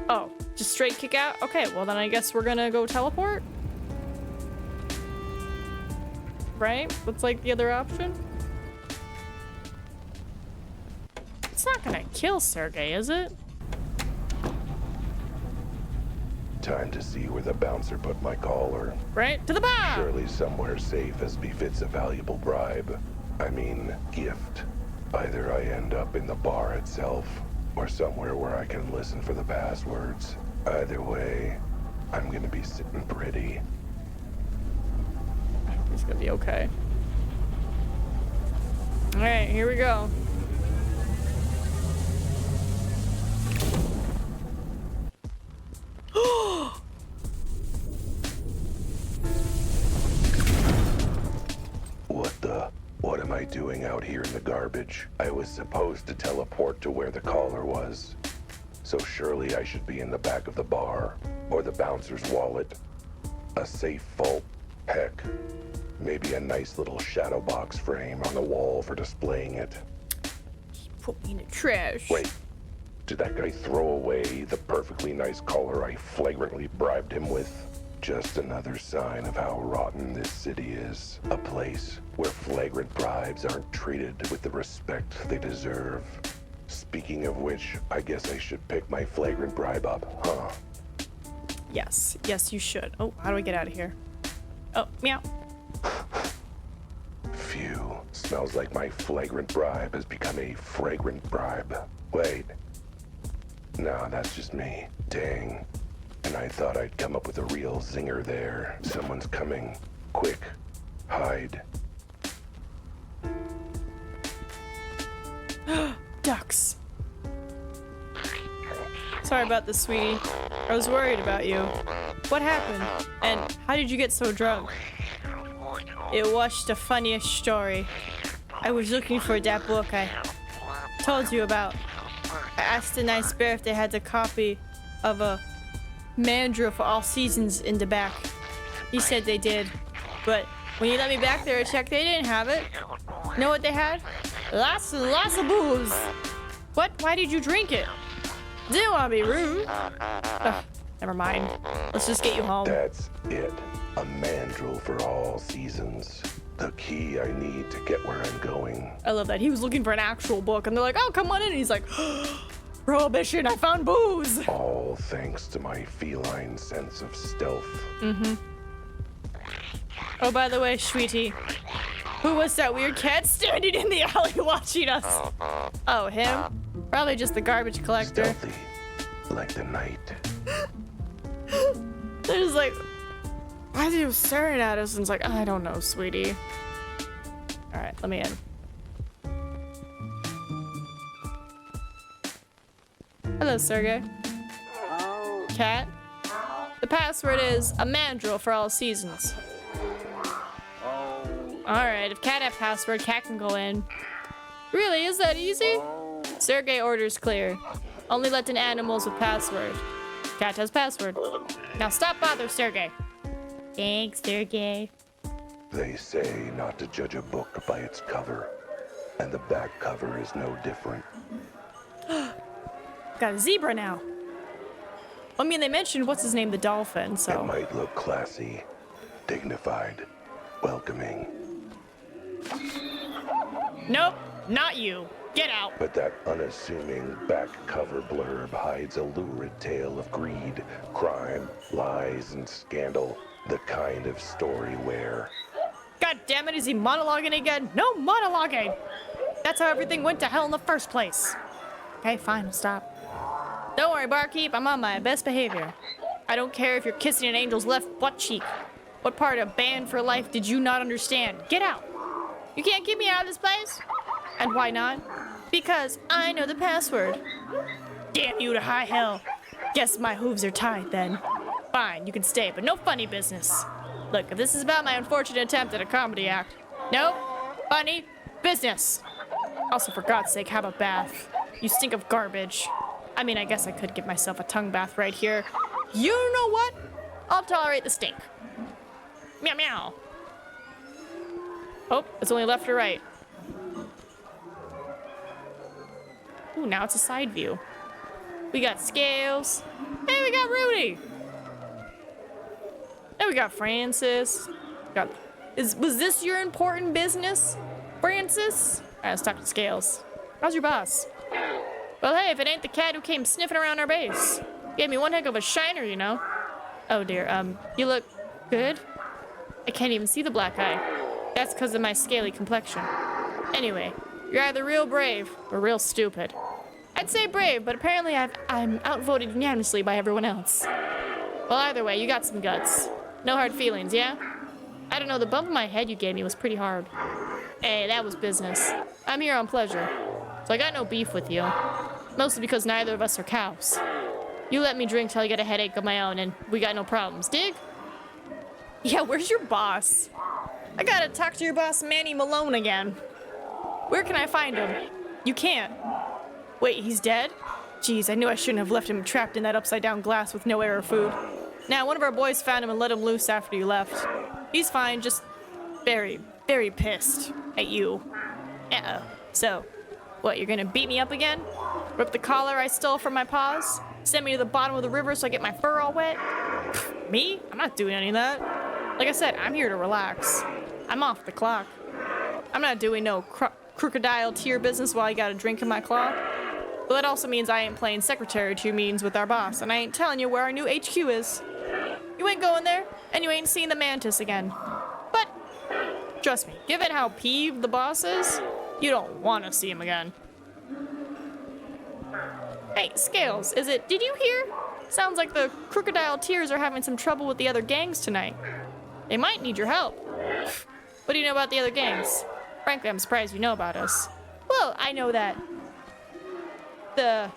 Oh, just straight kick out? Okay, well then I guess we're gonna go teleport? Right? What's like the other option? It's not gonna kill Sergey, is it? Time to see where the bouncer put my collar. Right? To the bar! Surely somewhere safe as befits a valuable bribe. I mean, gift. Either I end up in the bar itself, or somewhere where I can listen for the passwords. Either way, I'm gonna be sitting pretty. It's gonna be okay. Alright, here we go. What am I doing out here in the garbage? I was supposed to teleport to where the collar was. So surely I should be in the back of the bar, or the bouncer's wallet. A safe vault, heck. Maybe a nice little shadow box frame on the wall for displaying it. Put me in the trash. Wait, did that guy throw away the perfectly nice collar I flagrantly bribed him with? Just another sign of how rotten this city is. A place where flagrant bribes aren't treated with the respect they deserve. Speaking of which, I guess I should pick my flagrant bribe up, huh? Yes. Yes, you should. Oh, how do I get out of here? Oh, meow. Phew. Smells like my flagrant bribe has become a fragrant bribe. Wait. No, that's just me. Dang. And I thought I'd come up with a real zinger there. Someone's coming. Quick. Hide. Ducks. Sorry about this, sweetie. I was worried about you. What happened? And how did you get so drunk? It was the funniest story. I was looking for that book I told you about. I asked the nice bear if they had a copy of a Mandrill for All Seasons in the back. He said they did. But when you let me back there to check, they didn't have it. Know what they had? Lots and lots of booze. What? Why did you drink it? Didn't want to be rude. Ugh, never mind. Let's just get you home. That's it. A mandrill for all seasons. The key I need to get where I'm going. I love that. He was looking for an actual book, and they're like, oh, come on in. And he's like, Prohibition, I found booze. All thanks to my feline sense of stealth. Mm-hmm. Oh, by the way, sweetie, who was that weird cat standing in the alley watching us? Oh, him? Probably just the garbage collector. Stealthy, like the night. They're just like, why is he staring at us? And it's like, I don't know, sweetie. All right, let me in. Hello, Sergey. Cat? The password is a mandrill for all seasons. Alright, if Cat have password, Cat can go in. Really, is that easy? Sergey orders clear. Only let in animals with password. Cat has password. Now stop bother, Sergey. Thanks, Sergey. They say not to judge a book by its cover. And the back cover is no different. Got a zebra now. I mean, they mentioned what's his name, the dolphin, It so. might look classy, dignified, welcoming, Nope, not you. Get out. but that unassuming back cover blurb hides a lurid tale of greed, crime, lies, and scandal. The kind of story where God damn it, is he monologuing again? No monologuing! That's how everything went to hell in the first place. Okay, fine, I'll stop. Don't worry, barkeep, I'm on my best behavior. I don't care if you're kissing an angel's left butt cheek. What part of banned for life did you not understand? Get out! You can't keep me out of this place? And why not? Because I know the password. Damn you to high hell. Guess my hooves are tied then. Fine, you can stay, but no funny business. Look, if this is about my unfortunate attempt at a comedy act, no funny business. Also, for God's sake, have a bath. You stink of garbage. I mean, I guess I could give myself a tongue bath right here. You know what? I'll tolerate the stink. Meow meow. Oh, it's only left or right. Ooh, now it's a side view. We got Scales. Hey, we got Rudy. Then we got Francis. Was this your important business, Francis? All right, let's talk to Scales. How's your boss? Well, hey, if it ain't the cat who came sniffing around our base. Gave me one heck of a shiner, you know. Oh dear, you look good? I can't even see the black eye. That's because of my scaly complexion. Anyway, you're either real brave or real stupid. I'd say brave, but apparently I'm outvoted unanimously by everyone else. Well, either way, you got some guts. No hard feelings, yeah? I don't know, the bump in my head you gave me was pretty hard. Hey, that was business. I'm here on pleasure. So I got no beef with you. Mostly because neither of us are cows. You let me drink till I get a headache of my own, and we got no problems. Dig? Yeah, where's your boss? I gotta talk to your boss, Manny Malone, again. Where can I find him? You can't. Wait, he's dead? Jeez, I knew I shouldn't have left him trapped in that upside-down glass with no air or food. Now, one of our boys found him and let him loose after you left. He's fine, just very, very pissed at you. Uh-oh. So, what, you're gonna beat me up again? Rip the collar I stole from my paws? Send me to the bottom of the river so I get my fur all wet? Pfft, me? I'm not doing any of that. Like I said, I'm here to relax. I'm off the clock. I'm not doing no crocodile tear business while I got a drink in my claw. But that also means I ain't playing secretary to your meetings with our boss, and I ain't telling you where our new HQ is. You ain't going there, and you ain't seeing the mantis again. But, trust me, given how peeved the boss is, you don't want to see him again. Hey, Scales, did you hear? Sounds like the crocodile tears are having some trouble with the other gangs tonight. They might need your help. What do you know about the other gangs? Frankly, I'm surprised you know about us. Well, I know that the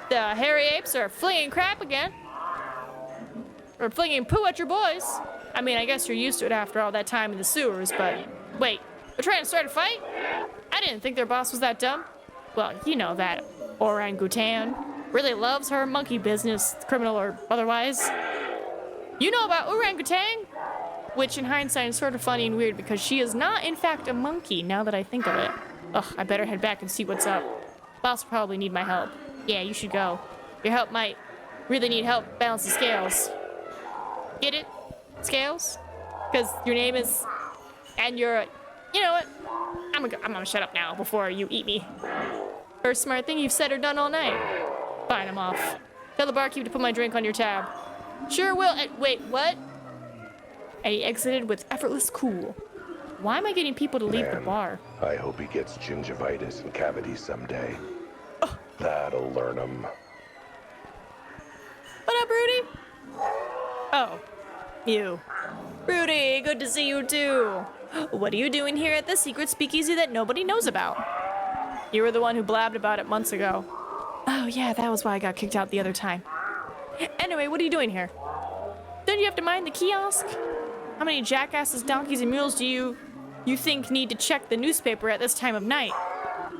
hairy apes are flinging crap again. Or flinging poo at your boys. I mean, I guess you're used to it after all that time in the sewers, but wait, they're trying to start a fight? I didn't think their boss was that dumb. Well, you know that orangutan really loves her monkey business, criminal or otherwise. You know about orangutan? Which in hindsight is sort of funny and weird because she is not in fact a monkey now that I think of it. Ugh, I better head back and see what's up. Boss will probably need my help. Yeah, you should go. Your help might really need help balance the scales. Get it? Scales? Because your name is... And you're... You know what? I'm gonna shut up now before you eat me. First smart thing you've said or done all night. Fine, I'm off. Tell the barkeep to put my drink on your tab. Sure will. Wait, what? And he exited with effortless cool. Why am I getting people to leave the bar? I hope he gets gingivitis and cavities someday. That'll learn him. What up, Rudy? Oh, you. Rudy, good to see you too. What are you doing here at the secret speakeasy that nobody knows about? You were the one who blabbed about it months ago. Oh yeah, that was why I got kicked out the other time. Anyway, what are you doing here? Don't you have to mind the kiosk? How many jackasses, donkeys, and mules do you think need to check the newspaper at this time of night?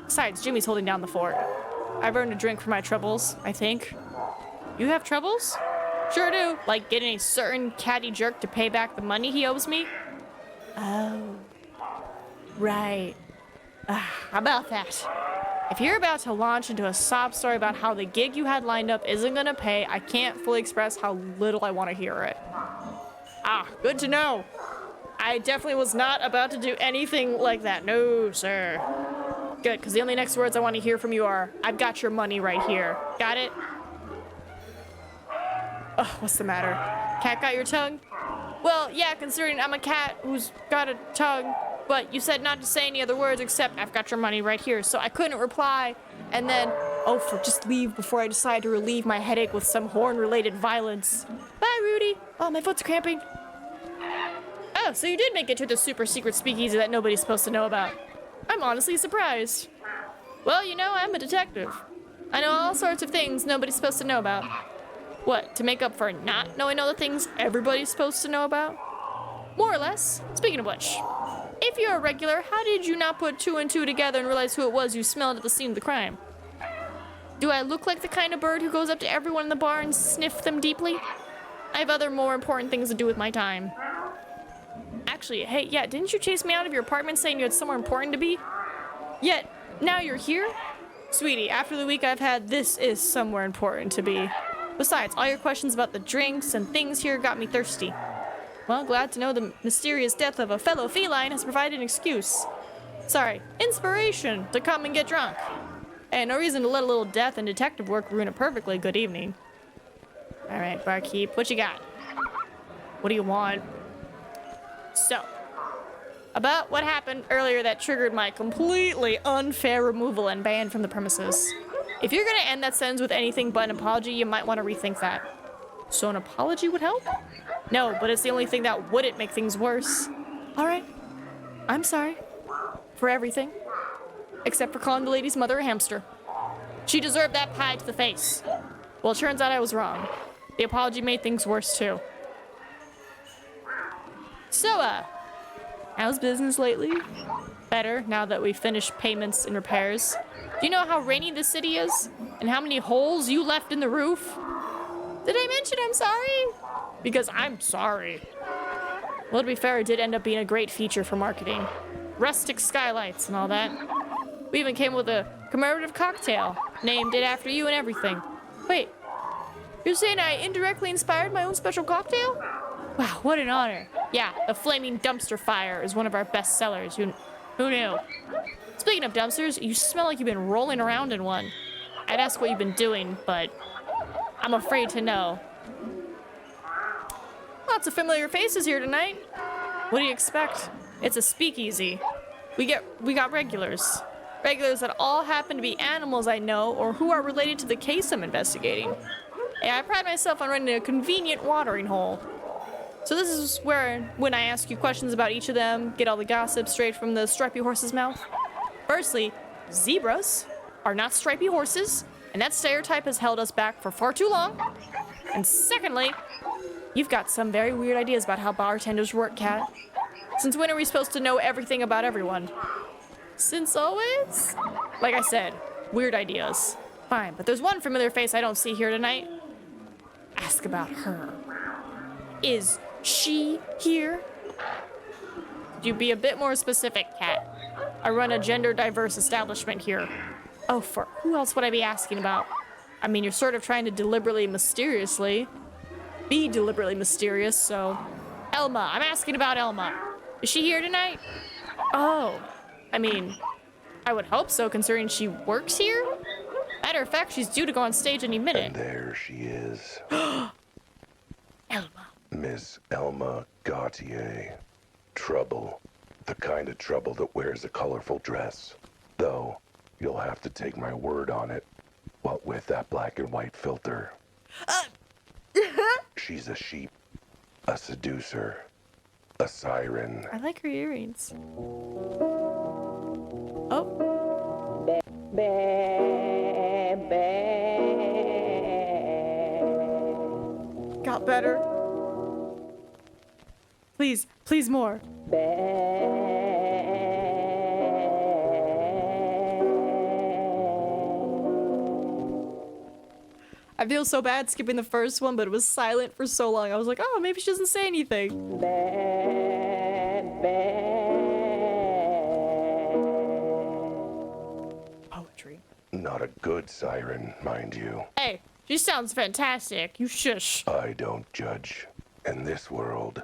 Besides, Jimmy's holding down the fort. I've earned a drink for my troubles, I think. You have troubles? Sure do. Like getting a certain catty jerk to pay back the money he owes me? Oh. Right. How about that? If you're about to launch into a sob story about how the gig you had lined up isn't gonna pay, I can't fully express how little I want to hear it. Good to know. I definitely was not about to do anything like that. No, sir. Good, because the only next words I want to hear from you are, I've got your money right here. Got it? Ugh, what's the matter? Cat got your tongue? Well, yeah, considering I'm a cat who's got a tongue, but you said not to say any other words except I've got your money right here, so I couldn't reply. And then, just leave before I decide to relieve my headache with some horn-related violence. Bye, Rudy. Oh, my foot's cramping. Oh, so you did make it to the super secret speakeasy that nobody's supposed to know about. I'm honestly surprised. Well, you know, I'm a detective. I know all sorts of things nobody's supposed to know about. What, to make up for not knowing all the things everybody's supposed to know about? More or less. Speaking of which, if you're a regular, how did you not put 2 and 2 together and realize who it was you smelled at the scene of the crime? Do I look like the kind of bird who goes up to everyone in the bar and sniff them deeply? I have other more important things to do with my time. Actually, hey, yeah, didn't you chase me out of your apartment saying you had somewhere important to be? Yet, now you're here? Sweetie, after the week I've had, this is somewhere important to be. Besides, all your questions about the drinks and things here got me thirsty. Well, glad to know the mysterious death of a fellow feline has provided an excuse. Sorry, inspiration to come and get drunk. And no reason to let a little death and detective work ruin a perfectly good evening. Alright, barkeep, what you got? What do you want? So, about what happened earlier that triggered my completely unfair removal and ban from the premises. If you're gonna end that sentence with anything but an apology, you might want to rethink that. So an apology would help? No, but it's the only thing that wouldn't make things worse. Alright, I'm sorry. For everything. Except for calling the lady's mother a hamster. She deserved that pie to the face. Well, it turns out I was wrong. The apology made things worse too. So, how's business lately? Better, now that we've finished payments and repairs. Do you know how rainy the city is? And how many holes you left in the roof? Did I mention I'm sorry? Because I'm sorry. Well, to be fair, it did end up being a great feature for marketing. Rustic skylights and all that. We even came with a commemorative cocktail, named it after you and everything. Wait, you're saying I indirectly inspired my own special cocktail? Wow, what an honor. Yeah, the Flaming Dumpster Fire is one of our best sellers. Who knew? Speaking of dumpsters, you smell like you've been rolling around in one. I'd ask what you've been doing, but I'm afraid to know. Lots of familiar faces here tonight. What do you expect? It's a speakeasy. We got regulars. Regulars that all happen to be animals I know or who are related to the case I'm investigating. Yeah, I pride myself on running a convenient watering hole. So this is where, when I ask you questions about each of them, get all the gossip straight from the stripy horse's mouth. Firstly, zebras are not stripy horses, and that stereotype has held us back for far too long. And secondly, you've got some very weird ideas about how bartenders work, Kat. Since when are we supposed to know everything about everyone? Since always? Like I said, weird ideas. Fine, but there's one familiar face I don't see here tonight. Ask about her. Is she here? Could you be a bit more specific, Kat? I run a gender-diverse establishment here. Oh, for who else would I be asking about? I mean, you're sort of trying to be deliberately mysterious, so... Elma, I'm asking about Elma. Is she here tonight? Oh, I mean, I would hope so, considering she works here? Matter of fact, she's due to go on stage any minute. And there she is. Elma. Miss Elma Gautier. Trouble. The kind of trouble that wears a colorful dress. Though, you'll have to take my word on it. What with that black and white filter. She's a sheep. A seducer. A siren. I like her earrings. Oh. Got better. Please, please more. I feel so bad skipping the first one, but it was silent for so long. I was like, oh, maybe she doesn't say anything. Not a good siren, mind you. Hey, she sounds fantastic. You shush. I don't judge. In this world,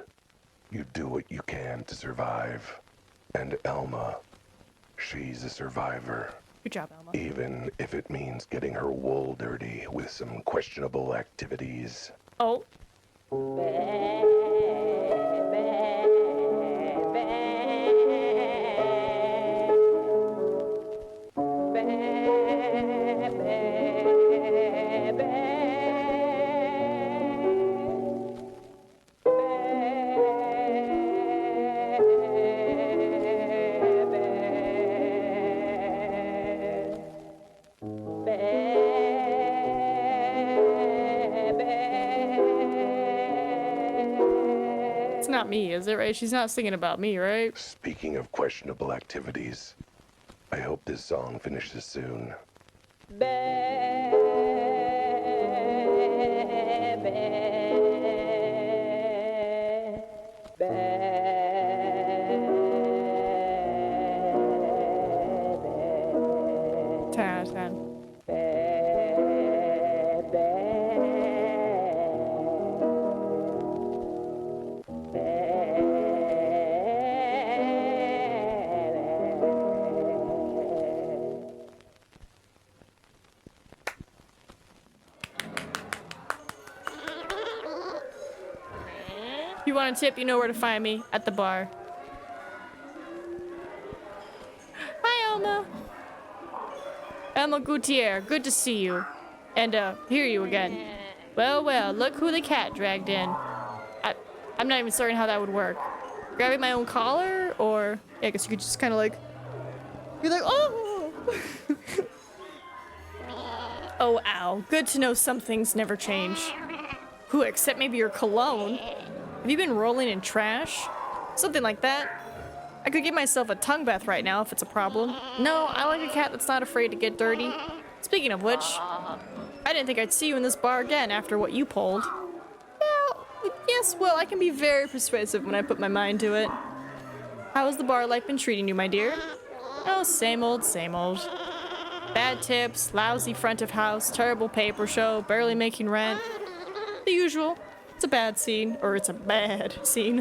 you do what you can to survive. And Elma, she's a survivor. Good job, Elma. Even if it means getting her wool dirty with some questionable activities. Oh. It's not me, is it, right? She's not singing about me, right? Speaking of questionable activities, I hope this song finishes soon. If you want a tip, you know where to find me, at the bar. Hi, Elma. Elma Gutierrez, good to see you. And, hear you again. Well, well, look who the cat dragged in. I'm not even certain how that would work. Grabbing my own collar, or... Yeah, I guess you could just kind of like... You're like, oh! Oh, ow. Good to know some things never change. Who, except maybe your cologne. Have you been rolling in trash? Something like that. I could give myself a tongue bath right now if it's a problem. No, I like a cat that's not afraid to get dirty. Speaking of which, I didn't think I'd see you in this bar again after what you pulled. Yes, well, I can be very persuasive when I put my mind to it. How has the bar life been treating you, my dear? Oh, same old, same old. Bad tips, lousy front of house, terrible paper show, barely making rent. The usual. It's a bad scene, or it's a bad scene.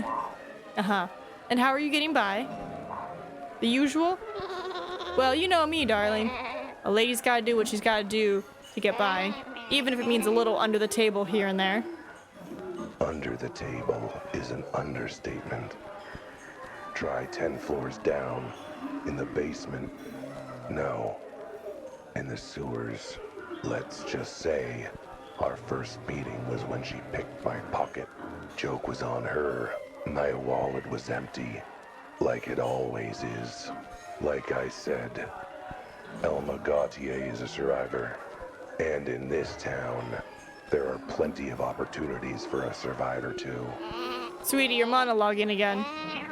Uh-huh. And how are you getting by? The usual? Well, you know me, darling. A lady's gotta do what she's gotta do to get by, even if it means a little under the table here and there. Under the table is an understatement. Try 10 floors down, in the basement. No, in the sewers. Let's just say our first meeting was when she picked my pocket. Joke was on her. My wallet was empty, like it always is. Like I said, Elma Gautier is a survivor. And in this town, there are plenty of opportunities for a survivor too. Sweetie, you're monologuing again.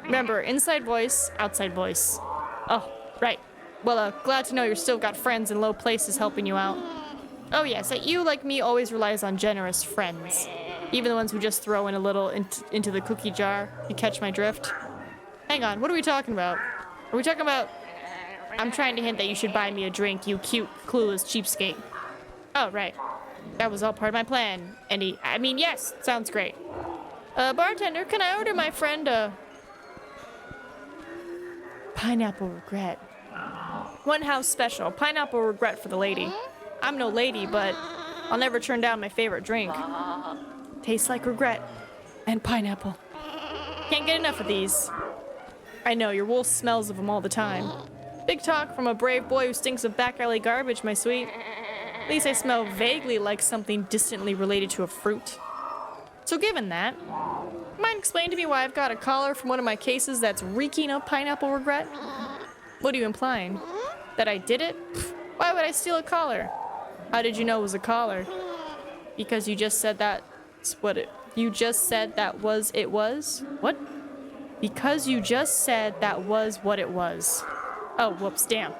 Remember, inside voice, outside voice. Oh, right. Well, glad to know you're still got friends in low places helping you out. Oh yes, that you, like me, always relies on generous friends. Even the ones who just throw in a little into the cookie jar. You catch my drift? Hang on, what are we talking about? Are we talking about... I'm trying to hint that you should buy me a drink, you cute, clueless cheapskate. Oh, right. That was all part of my plan. I mean, yes, sounds great. Bartender, can I order my friend a... Pineapple regret. One house special, pineapple regret for the lady. I'm no lady, but I'll never turn down my favorite drink. Tastes like regret. And pineapple. Can't get enough of these. I know, your wolf smells of them all the time. Big talk from a brave boy who stinks of back alley garbage, my sweet. At least I smell vaguely like something distantly related to a fruit. So given that, mind explain to me why I've got a collar from one of my cases that's reeking of pineapple regret? What are you implying? That I did it? Why would I steal a collar? How did you know it was a collar? Because you just said that's what it... You just said that was it was? What? Because you just said that was what it was. Oh, whoops, damn.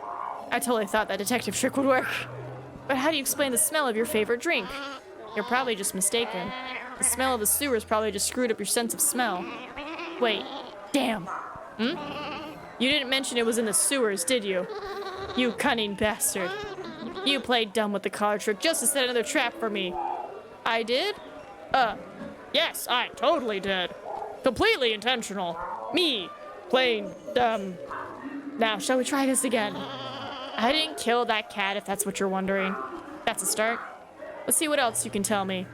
I totally thought that detective trick would work. But how do you explain the smell of your favorite drink? You're probably just mistaken. The smell of the sewers probably just screwed up your sense of smell. Wait, damn. You didn't mention it was in the sewers, did you? You cunning bastard. You played dumb with the collar trick just to set another trap for me. I did? Yes, I totally did. Completely intentional. Me, playing dumb. Now, shall we try this again? I didn't kill that cat, if that's what you're wondering. That's a start. Let's see what else you can tell me.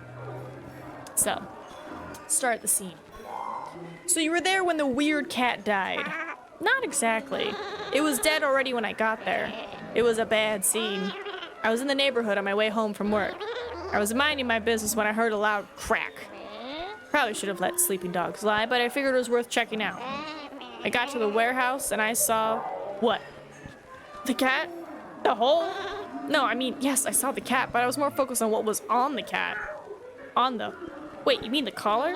So, start the scene. So you were there when the weird cat died. Not exactly. It was dead already when I got there. It was a bad scene. I was in the neighborhood on my way home from work. I was minding my business when I heard a loud crack. Probably should have let sleeping dogs lie, but I figured it was worth checking out. I got to the warehouse and I saw... What? The cat? The hole? No, I mean, yes, I saw the cat, but I was more focused on what was on the cat. On the... Wait, you mean the collar?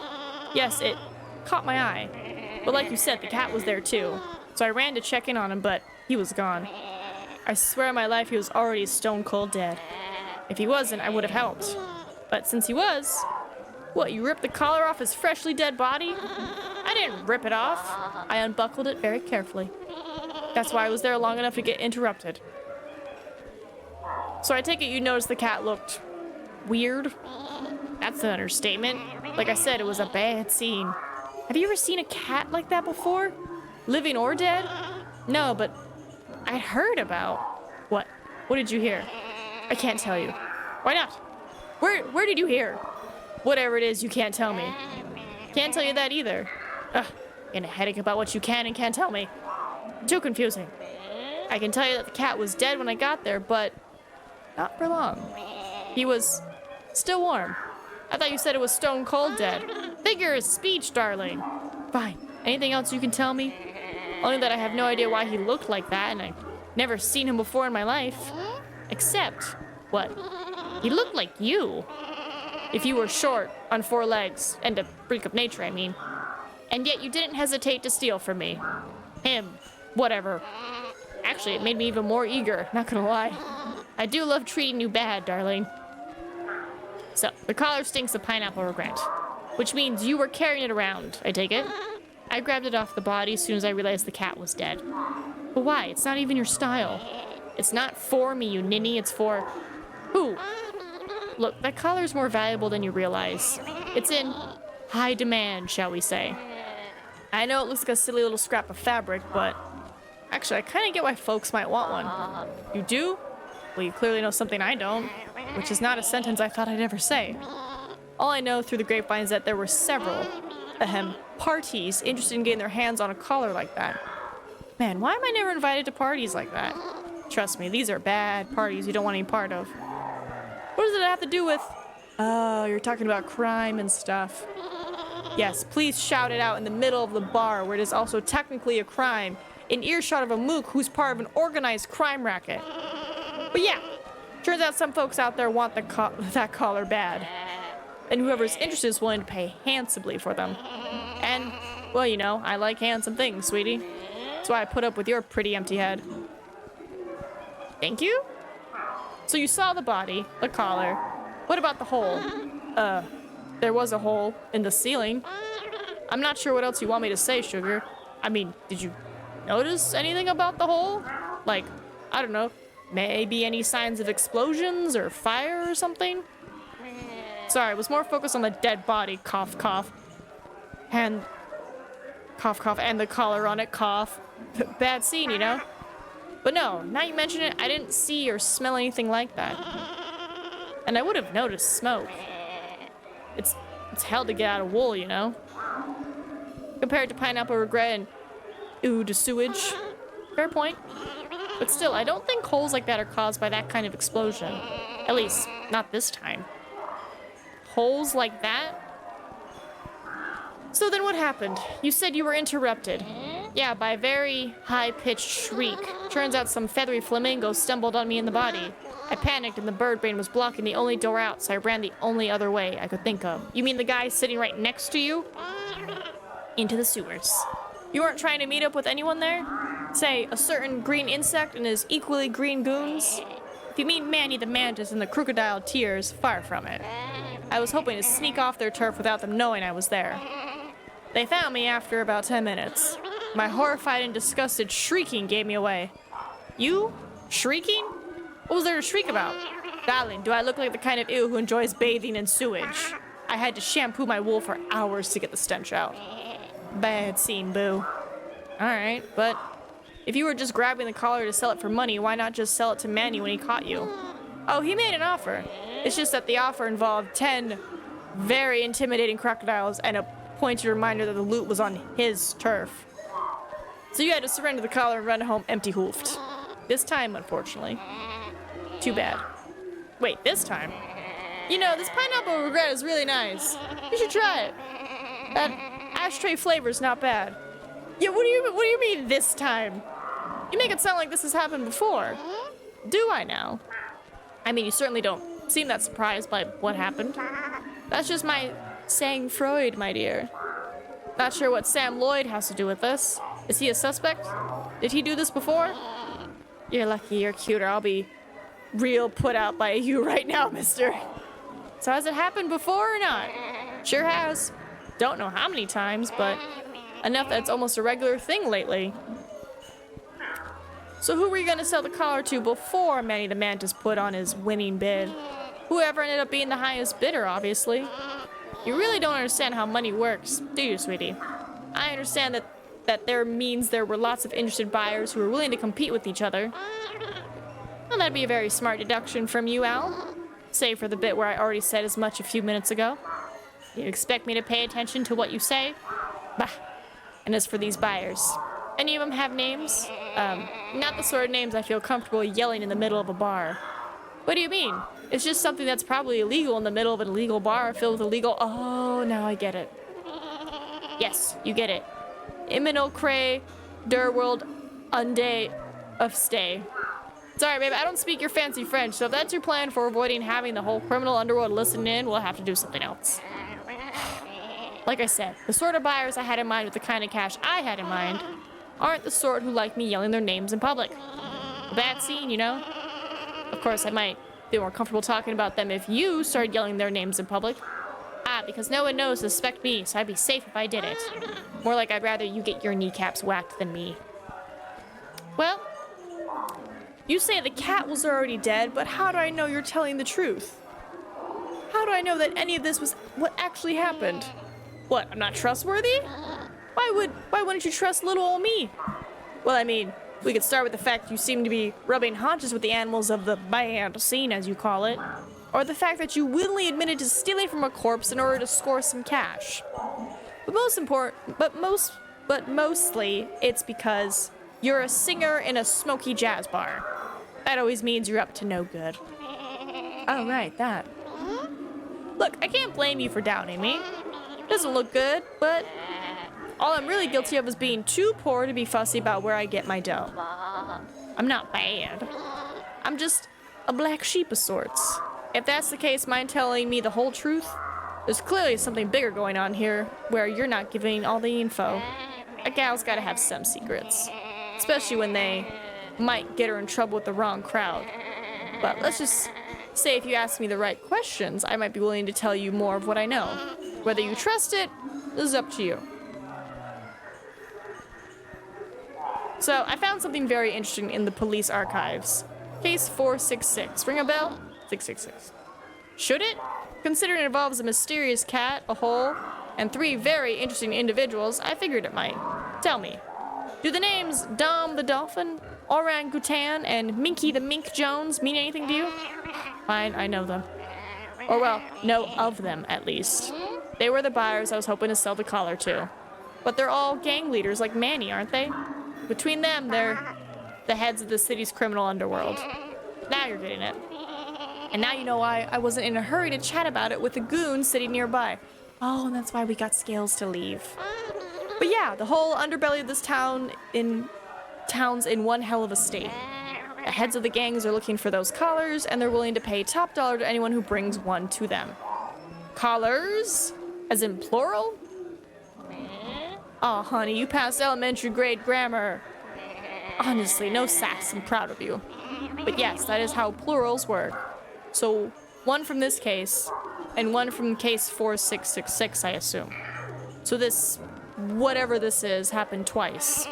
Yes, it caught my eye. But like you said, the cat was there too. So I ran to check in on him, but he was gone. I swear on my life he was already stone cold dead. If he wasn't, I would have helped. But since he was... What, you ripped the collar off his freshly dead body? I didn't rip it off. I unbuckled it very carefully. That's why I was there long enough to get interrupted. So I take it you noticed the cat looked... weird? That's an understatement. Like I said, it was a bad scene. Have you ever seen a cat like that before? Living or dead? No, but I heard about... What? What did you hear? I can't tell you. Why not? Where did you hear? Whatever it is, you can't tell me. Can't tell you that either. Ugh, getting a headache about what you can and can't tell me. Too confusing. I can tell you that the cat was dead when I got there, but not for long. He was still warm. I thought you said it was stone cold dead. Figure of speech, darling. Fine. Anything else you can tell me? Only that I have no idea why he looked like that, and I've never seen him before in my life. Except, what? He looked like you. If you were short, on 4 legs, and a freak of nature, I mean. And yet you didn't hesitate to steal from me. Him. Whatever. Actually, it made me even more eager, not gonna lie. I do love treating you bad, darling. So, the collar stinks of pineapple regret. Which means you were carrying it around, I take it. I grabbed it off the body as soon as I realized the cat was dead. But why? It's not even your style. It's not for me, you ninny, it's for... Who? Look, that collar's more valuable than you realize. It's in high demand, shall we say. I know it looks like a silly little scrap of fabric, but... Actually, I kind of get why folks might want one. You do? Well, you clearly know something I don't. Which is not a sentence I thought I'd ever say. All I know through the grapevine is that there were several, parties interested in getting their hands on a collar like that. Man, why am I never invited to parties like that? Trust me, these are bad parties you don't want any part of. What does it have to do with... Oh, you're talking about crime and stuff. Yes, please shout it out in the middle of the bar where it is also technically a crime, in earshot of a mook who's part of an organized crime racket. But yeah, turns out some folks out there want that collar bad. And whoever's interested is willing to pay handsomely for them. And, well, you know, I like handsome things, sweetie. That's why I put up with your pretty empty head. Thank you? So you saw the body, the collar. What about the hole? There was a hole in the ceiling. I'm not sure what else you want me to say, sugar. I mean, did you notice anything about the hole? Like, I don't know, maybe any signs of explosions or fire or something? Sorry, I was more focused on the dead body, cough, cough. And cough, cough, and the collar on it, cough. Bad scene, you know? But no, now you mention it, I didn't see or smell anything like that. And I would have noticed smoke. It's hell to get out of wool, you know? Compared to pineapple regret and ooh to sewage. Fair point. But still, I don't think holes like that are caused by that kind of explosion. At least, not this time. Holes like that? So then what happened? You said you were interrupted. Yeah, by a very high-pitched shriek. Turns out some feathery flamingo stumbled on me in the body. I panicked and the bird brain was blocking the only door out, so I ran the only other way I could think of. You mean the guy sitting right next to you? Into the sewers. You weren't trying to meet up with anyone there? Say, a certain green insect and his equally green goons? If you mean Manny the Mantis and the crocodile tears, far from it. I was hoping to sneak off their turf without them knowing I was there. They found me after about 10 minutes. My horrified and disgusted shrieking gave me away. You? Shrieking? What was there to shriek about? Darling, do I look like the kind of ew who enjoys bathing in sewage? I had to shampoo my wool for hours to get the stench out. Bad scene, boo. Alright, but if you were just grabbing the collar to sell it for money, why not just sell it to Manny when he caught you? Oh, he made an offer. It's just that the offer involved 10 very intimidating crocodiles and a pointed reminder that the loot was on his turf. So you had to surrender the collar and run home empty-hoofed. This time, unfortunately. Too bad. Wait, this time? You know, this pineapple regret is really nice. You should try it. That ashtray flavor's not bad. Yeah, what do you mean this time? You make it sound like this has happened before. Do I now? I mean, you certainly don't seem that surprised by what happened. That's just my sang Freud, my dear. Not sure what Sam Lloyd has to do with this. Is he a suspect? Did he do this before? You're lucky you're cuter. I'll be real put out by you right now, mister. So has it happened before or not? Sure has. Don't know how many times, but enough that it's almost a regular thing lately. So who were you gonna sell the collar to before Manny the Mantis put on his winning bid? Whoever ended up being the highest bidder, obviously. You really don't understand how money works, do you, sweetie? I understand that there means there were lots of interested buyers who were willing to compete with each other. Well, that'd be a very smart deduction from you, Al. Save for the bit where I already said as much a few minutes ago. You expect me to pay attention to what you say? Bah. And as for these buyers, any of them have names? Not the sort of names I feel comfortable yelling in the middle of a bar. What do you mean? It's just something that's probably illegal in the middle of an illegal bar filled with illegal... Oh, now I get it. Yes, you get it. Iminal cray, der world, unday of stay. Sorry, babe, I don't speak your fancy French, so if that's your plan for avoiding having the whole criminal underworld listen in, we'll have to do something else. Like I said, the sort of buyers I had in mind with the kind of cash I had in mind aren't the sort who like me yelling their names in public. A bad scene, you know? Of course, I might be more comfortable talking about them if you started yelling their names in public. Because no one knows to suspect me, so I'd be safe if I did it. More like I'd rather you get your kneecaps whacked than me. Well, you say the cat was already dead, but how do I know you're telling the truth? How do I know that any of this was what actually happened? What, I'm not trustworthy? Why wouldn't you trust little old me? Well, I mean, we could start with the fact you seem to be rubbing haunches with the animals of the band scene, as you call it. Or the fact that you willingly admitted to stealing from a corpse in order to score some cash. But mostly, it's because you're a singer in a smoky jazz bar. That always means you're up to no good. Oh, right, that. Look, I can't blame you for doubting me. Doesn't look good, but all I'm really guilty of is being too poor to be fussy about where I get my dough. I'm not bad. I'm just a black sheep of sorts. If that's the case, mind telling me the whole truth? There's clearly something bigger going on here, where you're not giving all the info. A gal's gotta have some secrets. Especially when they might get her in trouble with the wrong crowd. But let's just say if you ask me the right questions, I might be willing to tell you more of what I know. Whether you trust it is up to you. So, I found something very interesting in the police archives. Case 466. Ring a bell? 666. Should it? Considering it involves a mysterious cat, a hole, and 3 very interesting individuals, I figured it might. Tell me, do the names Dom the Dolphin, Orangutan, and Minky the Mink Jones mean anything to you? Fine, I know them. Or well, know of them, at least. They were the buyers I was hoping to sell the collar to. But they're all gang leaders like Manny, aren't they? Between them, they're the heads of the city's criminal underworld. Now you're getting it. And now you know why I wasn't in a hurry to chat about it with the goon sitting nearby. Oh, and that's why we got Scales to leave. But yeah, the whole underbelly of this town's in one hell of a state. The heads of the gangs are looking for those collars, and they're willing to pay top dollar to anyone who brings one to them. Collars? As in plural? Aw, honey, you passed elementary grade grammar. Honestly, no sass, I'm proud of you. But yes, that is how plurals work. So, one from this case, and one from case 4666, I assume. So this, whatever this is, happened twice.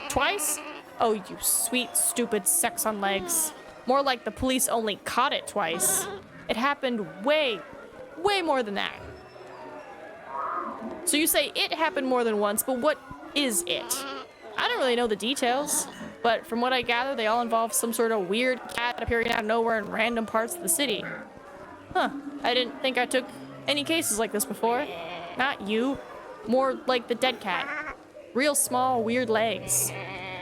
Twice? Oh, you sweet, stupid sex on legs. More like the police only caught it twice. It happened way more than that. So you say it happened more than once, but what is it? I don't really know the details, but from what I gather, they all involve some sort of weird cat appearing out of nowhere in random parts of the city. Huh, I didn't think I took any cases like this before. Not you. More like the dead cat. Real small, weird legs.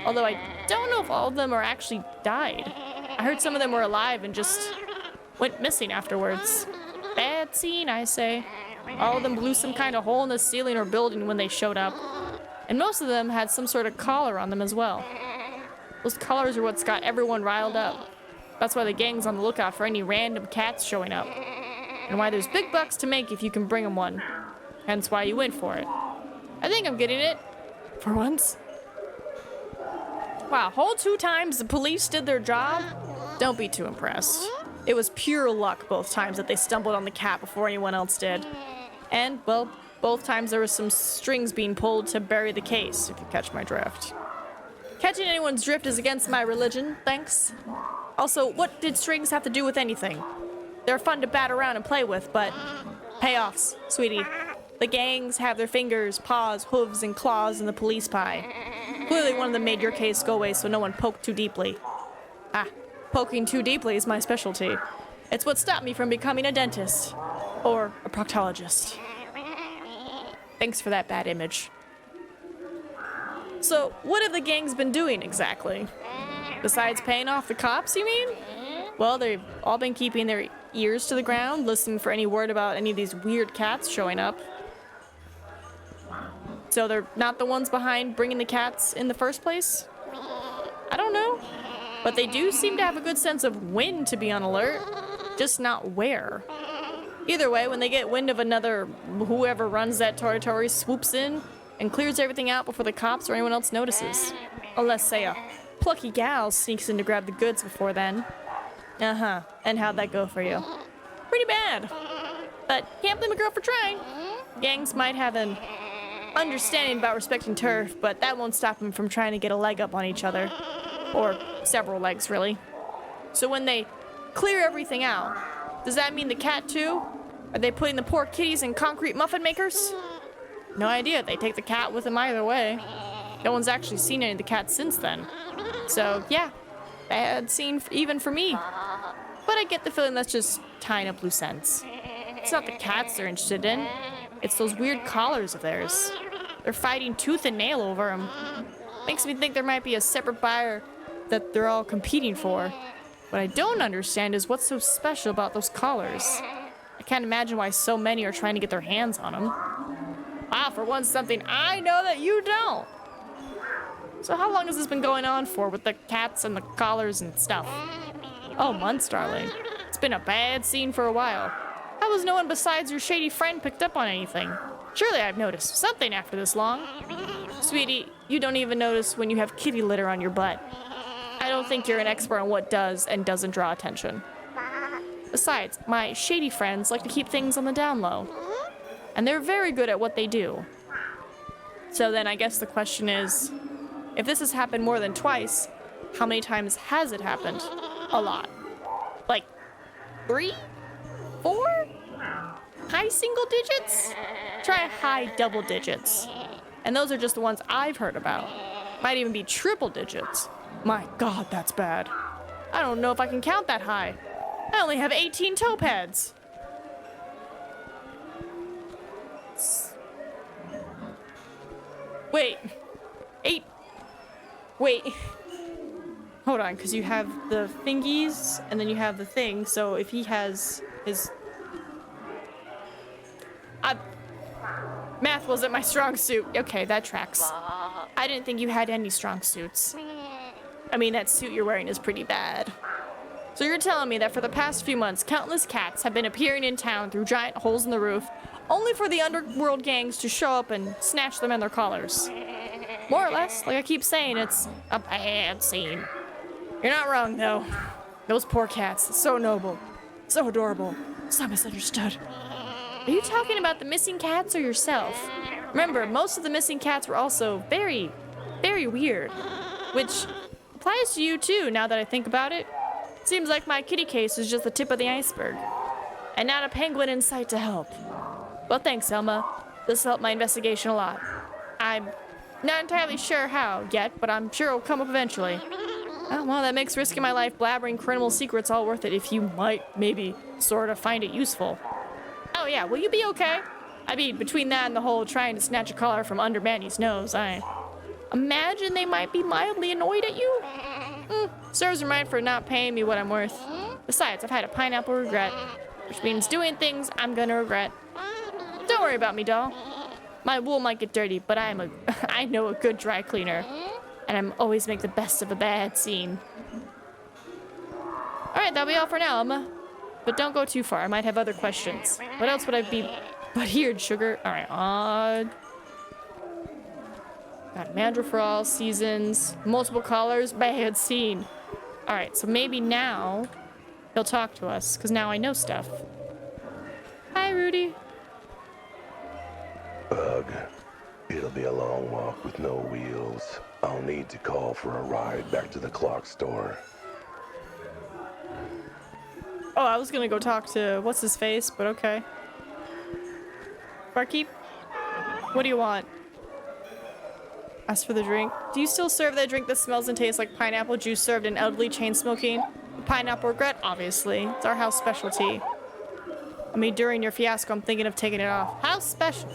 Although I don't know if all of them are actually died. I heard some of them were alive and just went missing afterwards. Bad scene, I say. All of them blew some kind of hole in the ceiling or building when they showed up. And most of them had some sort of collar on them as well. Those collars are what's got everyone riled up. That's why the gang's on the lookout for any random cats showing up. And why there's big bucks to make if you can bring them one. Hence why you went for it. I think I'm getting it. For once. Wow, whole 2 times the police did their job? Don't be too impressed. It was pure luck both times that they stumbled on the cat before anyone else did. And, well, both times there was some strings being pulled to bury the case, if you catch my drift. Catching anyone's drift is against my religion, thanks. Also, what did strings have to do with anything? They're fun to bat around and play with, but payoffs, sweetie. The gangs have their fingers, paws, hooves, and claws in the police pie. Clearly one of them made your case go away so no one poked too deeply. Ah, poking too deeply is my specialty. It's what stopped me from becoming a dentist. Or a proctologist. Thanks for that bad image. So, what have the gangs been doing exactly? Besides paying off the cops, you mean? Well, they've all been keeping their ears to the ground, listening for any word about any of these weird cats showing up. So they're not the ones behind bringing the cats in the first place? I don't know. But they do seem to have a good sense of when to be on alert, just not where. Either way, when they get wind of another, whoever runs that territory swoops in and clears everything out before the cops or anyone else notices. Unless, say, a plucky gal sneaks in to grab the goods before then. Uh-huh. And how'd that go for you? Pretty bad. But can't blame a girl for trying. Gangs might have an understanding about respecting turf, but that won't stop them from trying to get a leg up on each other. Or several legs, really. So when they clear everything out, does that mean the cat too? Are they putting the poor kitties in concrete muffin makers? No idea. They take the cat with them either way. No one's actually seen any of the cats since then. So, yeah. Bad scene even for me. But I get the feeling that's just tying up loose ends. It's not the cats they're interested in. It's those weird collars of theirs. They're fighting tooth and nail over them. Makes me think there might be a separate buyer that they're all competing for. What I don't understand is what's so special about those collars. I can't imagine why so many are trying to get their hands on them. Ah, for once, something I know that you don't. So how long has this been going on for with the cats and the collars and stuff? Oh, months, darling. It's been a bad scene for a while. How has no one besides your shady friend picked up on anything? Surely I've noticed something after this long. Sweetie, you don't even notice when you have kitty litter on your butt. I don't think you're an expert on what does and doesn't draw attention. Besides, my shady friends like to keep things on the down low. And they're very good at what they do. So then I guess the question is, if this has happened more than twice, how many times has it happened? A lot. Like 3? 4? High single digits? Try high double digits. And those are just the ones I've heard about. Might even be triple digits. My God, that's bad. I don't know if I can count that high. I only have 18 toe pads. Wait. 8. Wait. Hold on, because you have the thingies, and then you have the thing, so if he has his... Math wasn't my strong suit. Okay, that tracks. I didn't think you had any strong suits. I mean, that suit you're wearing is pretty bad. So you're telling me that for the past few months, countless cats have been appearing in town through giant holes in the roof, only for the underworld gangs to show up and snatch them in their collars. More or less, like I keep saying, it's a bad scene. You're not wrong, though. Those poor cats, so noble, so adorable, so misunderstood. Are you talking about the missing cats or yourself? Remember, most of the missing cats were also very, very weird. Which applies to you too, now that I think about it. Seems like my kitty case is just the tip of the iceberg. And not a penguin in sight to help. Well, thanks, Elma. This helped my investigation a lot. I'm not entirely sure how yet, but I'm sure it'll come up eventually. Oh, well, that makes risking my life blabbering criminal secrets all worth it if you might, maybe, sort of find it useful. Oh yeah, will you be okay? I mean, between that and the whole trying to snatch a collar from under Manny's nose, I imagine they might be mildly annoyed at you. Serves her right for not paying me what I'm worth. Besides, I've had a pineapple regret, which means doing things I'm gonna regret. Don't worry about me, doll. My wool might get dirty, but I know a good dry cleaner. And I'm always make the best of a bad scene. Alright, that'll be all for now, Emma. But don't go too far, I might have other questions. What else would I be but here, sugar? Alright, got mandrill for all seasons, multiple collars, bad scene. Alright, so maybe now he'll talk to us, because now I know stuff. Hi, Rudy. Bug. It'll be a long walk with no wheels. I'll need to call for a ride back to the clock store. Oh, I was gonna go talk to what's his face, but okay. Barkeep, what do you want? Ask for the drink. Do you still serve that drink that smells and tastes like pineapple juice served in elderly chain smoking? Pineapple regret, obviously. It's our house specialty. I mean, during your fiasco, I'm thinking of taking it off. House special.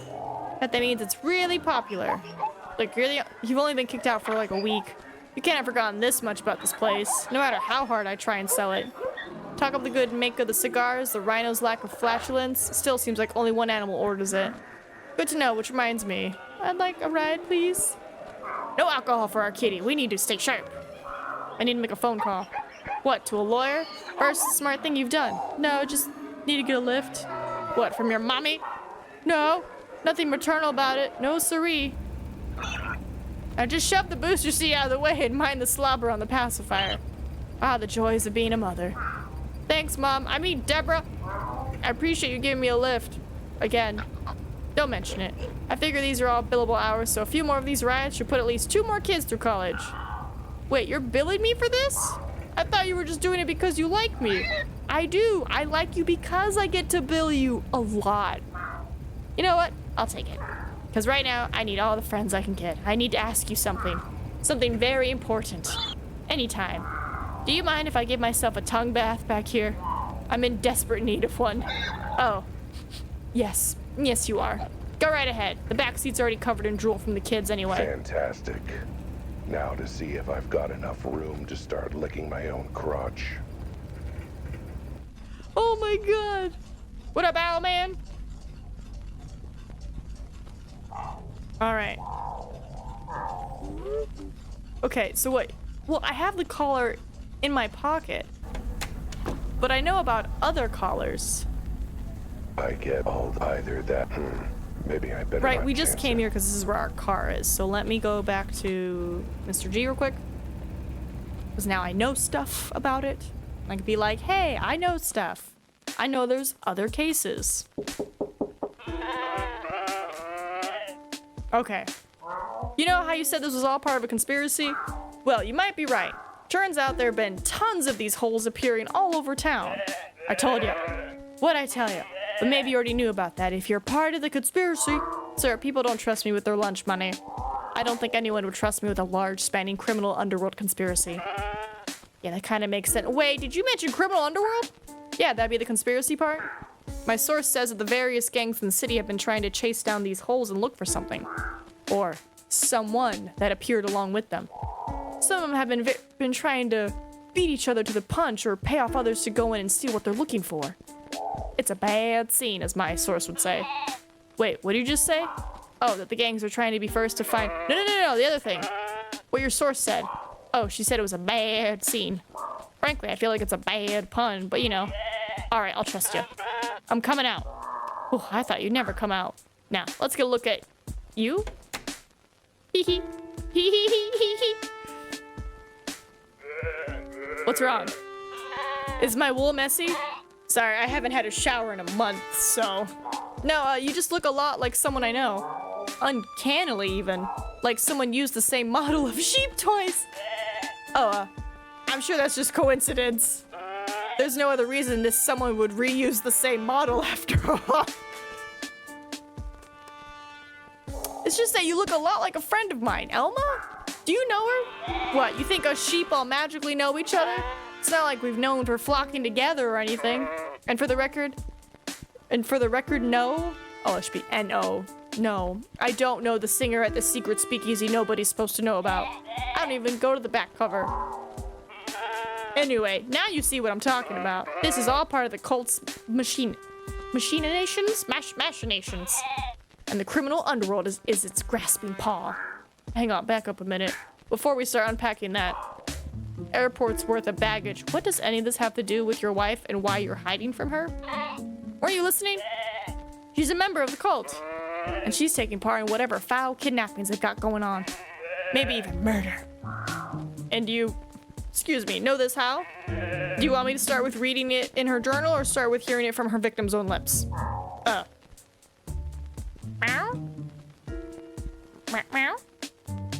That means it's really popular. Like, really, you've only been kicked out for like a week. You can't have forgotten this much about this place, no matter how hard I try and sell it. Talk up the good make of the cigars, the rhino's lack of flatulence. Still seems like only one animal orders it. Good to know, which reminds me. I'd like a ride, please. No alcohol for our kitty. We need to stay sharp. I need to make a phone call. What, to a lawyer? First smart thing you've done. No, just need to get a lift. What, from your mommy? No, nothing maternal about it. No siree. Now just shove the booster seat out of the way and mind the slobber on the pacifier. Ah, the joys of being a mother. Thanks, Mom. I mean, Deborah. I appreciate you giving me a lift. Again. Don't mention it. I figure these are all billable hours, so a few more of these rides should put at least 2 more kids through college. Wait, you're billing me for this? I thought you were just doing it because you like me. I do. I like you because I get to bill you a lot. You know what? I'll take it. Because right now, I need all the friends I can get. I need to ask you something. Something very important. Anytime. Do you mind if I give myself a tongue bath back here? I'm in desperate need of one. Oh. Yes. Yes, you are. Go right ahead. The back seat's already covered in drool from the kids anyway. Fantastic. Now to see if I've got enough room to start licking my own crotch. Oh my god. What up, Owlman? Alright. Okay, so what? Well, I have the collar in my pocket. But I know about other collars. I get all either that. Maybe I better. Right, not we just chance came it. here because this is where our car is. So let me go back to Mr. G real quick. Because now I know stuff about it. I can be like, hey, I know stuff. I know there's other cases. Okay. You know how you said this was all part of a conspiracy? Well, you might be right. Turns out there have been tons of these holes appearing all over town. I told you. What'd I tell you? But maybe you already knew about that. If you're part of the conspiracy. Sir, people don't trust me with their lunch money. I don't think anyone would trust me with a large, spanning criminal underworld conspiracy. Yeah, that kind of makes sense. Wait, did you mention criminal underworld? Yeah, that'd be the conspiracy part. My source says that the various gangs in the city have been trying to chase down these holes and look for something. Or someone that appeared along with them. Some of them have been trying to beat each other to the punch or pay off others to go in and steal what they're looking for. It's a bad scene, as my source would say. Wait, what did you just say? Oh, that the gangs are trying to be first to find... No, the other thing. What your source said. Oh, she said it was a bad scene. Frankly, I feel like it's a bad pun, but you know. Alright, I'll trust you. I'm coming out. Oh, I thought you'd never come out. Now, let's get a look at you. Hee hee. Hee hee hee hee hee. What's wrong? Is my wool messy? Sorry, I haven't had a shower in a month, so... No, you just look a lot like someone I know. Uncannily, even. Like someone used the same model of sheep twice. Oh, I'm sure that's just coincidence. There's no other reason this someone would reuse the same model after all. It's just that you look a lot like a friend of mine. Elma? Do you know her? What, you think us sheep all magically know each other? It's not like we've known for flocking together or anything. And for the record, no. Oh, it should be N-O. No, I don't know the singer at the secret speakeasy nobody's supposed to know about. I don't even go to the back cover. Anyway, now you see what I'm talking about. This is all part of the cult's machinations? Machinations. And the criminal underworld is its grasping paw. Hang on, back up a minute. Before we start unpacking that. Airport's worth of baggage. What does any of this have to do with your wife and why you're hiding from her? Were you listening? She's a member of the cult. And she's taking part in whatever foul kidnappings they've got going on. Maybe even murder. And you, excuse me, know this how? Do you want me to start with reading it in her journal or start with hearing it from her victim's own lips? Meow? Meow?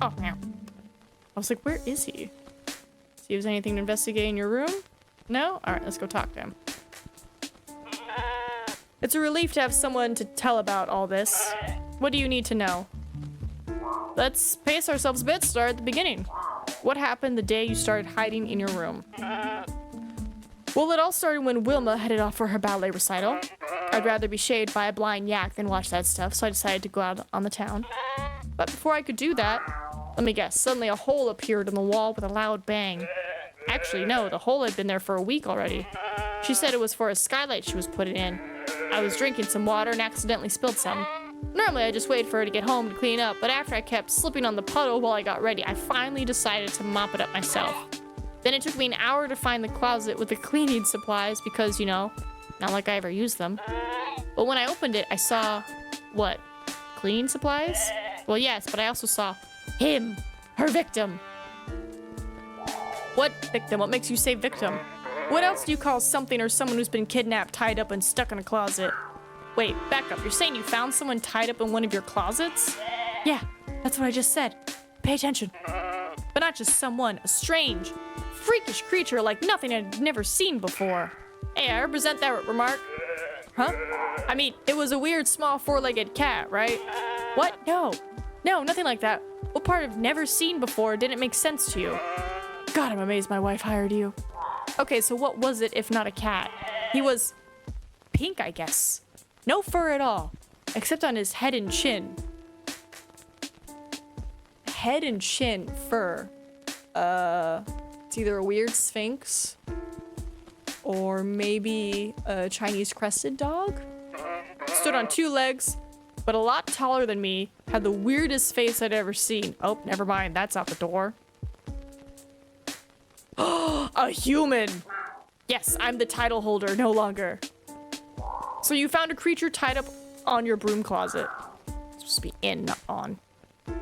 Oh, meow. I was like, where is he? See if there's anything to investigate in your room? No? Alright, let's go talk to him. It's a relief to have someone to tell about all this. What do you need to know? Let's pace ourselves a bit, start at the beginning. What happened the day you started hiding in your room? Well, it all started when Wilma headed off for her ballet recital. I'd rather be shaved by a blind yak than watch that stuff, so I decided to go out on the town. But before I could do that, let me guess, suddenly a hole appeared in the wall with a loud bang. Actually, no, the hole had been there for a week already. She said it was for a skylight she was putting in. I was drinking some water and accidentally spilled some. Normally I just wait for her to get home to clean up, but after I kept slipping on the puddle while I got ready, I finally decided to mop it up myself. Then it took me an hour to find the closet with the cleaning supplies because, you know, not like I ever used them. But when I opened it, I saw, what, cleaning supplies? Well, yes, but I also saw him, her victim. What victim? What makes you say victim? What else do you call something or someone who's been kidnapped, tied up, and stuck in a closet? Wait, back up. You're saying you found someone tied up in one of your closets? Yeah, that's what I just said. Pay attention. But not just someone, a strange, freakish creature like nothing I'd never seen before. Hey, I represent that remark. Huh? I mean, it was a weird, small, four-legged cat, right? What? No, nothing like that. What part of never seen before didn't make sense to you? God, I'm amazed my wife hired you. Okay, so what was it if not a cat? He was pink, I guess. No fur at all, except on his head and chin. Head and chin, fur. It's either a weird sphinx or maybe a Chinese crested dog. Stood on two legs, but a lot taller than me, had the weirdest face I'd ever seen. Oh, never mind, that's out the door. A human! Yes, I'm the title holder, no longer. So you found a creature tied up on your broom closet. It's supposed to be in, not on.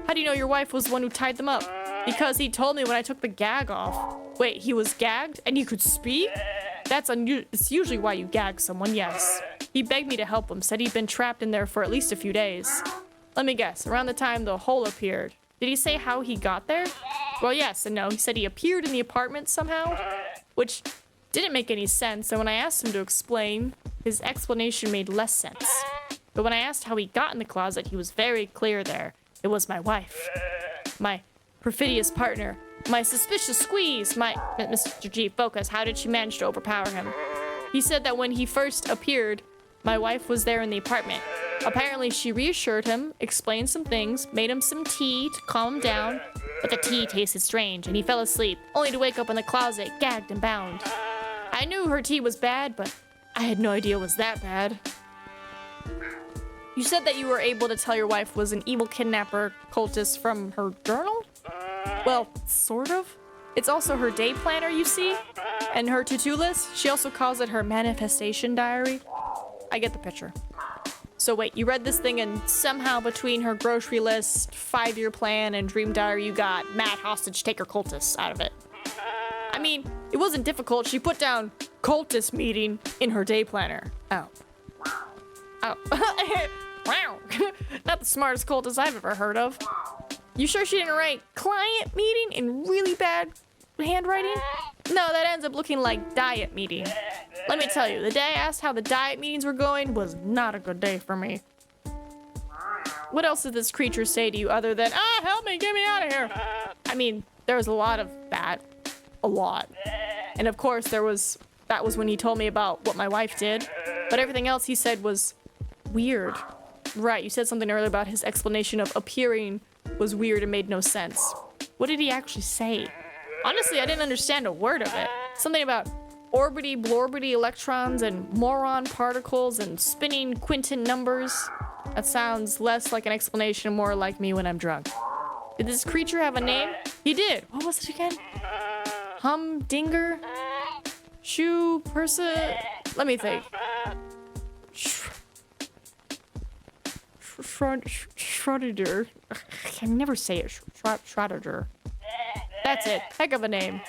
How do you know your wife was the one who tied them up? Because he told me when I took the gag off. Wait, he was gagged and he could speak? That's unusual. It's usually why you gag someone, yes. He begged me to help him, said he'd been trapped in there for at least a few days. Let me guess, around the time the hole appeared. Did he say how he got there? Well, yes and no. He said he appeared in the apartment somehow, which didn't make any sense, and when I asked him to explain, his explanation made less sense. But when I asked how he got in the closet, he was very clear there. It was my wife. My perfidious partner. My suspicious squeeze. My... Mr. G, focus. How did she manage to overpower him? He said that when he first appeared, my wife was there in the apartment. Apparently, she reassured him, explained some things, made him some tea to calm him down, but the tea tasted strange, and he fell asleep, only to wake up in the closet, gagged and bound. I knew her tea was bad, but I had no idea it was that bad. You said that you were able to tell your wife was an evil kidnapper cultist from her journal? Well, sort of. It's also her day planner, you see? And her to-do list. She also calls it her manifestation diary. I get the picture. So wait, you read this thing and somehow between her grocery list, 5-year plan, and dream diary you got mad hostage taker cultists out of it. I mean, it wasn't difficult. She put down cultist meeting in her day planner. Oh. Wow. Not the smartest cultist I've ever heard of. You sure she didn't write client meeting in really bad handwriting? No, that ends up looking like diet meeting. Let me tell you, the day I asked how the diet meetings were going was not a good day for me. What else did this creature say to you other than, help me, get me out of here? I mean, there was a lot of that. A lot. And of course, that was when he told me about what my wife did. But everything else he said was weird. Right, you said something earlier about his explanation of appearing was weird and made no sense. What did he actually say? Honestly, I didn't understand a word of it. Something about orbity blorbity electrons and moron particles and spinning quinton numbers. That sounds less like an explanation, more like me when I'm drunk. Did this creature have a name? He did. What was it again? Humdinger? Shoe person? Let me think. Schrodinger. I can never say it. Schrodinger. That's it. Heck of a name.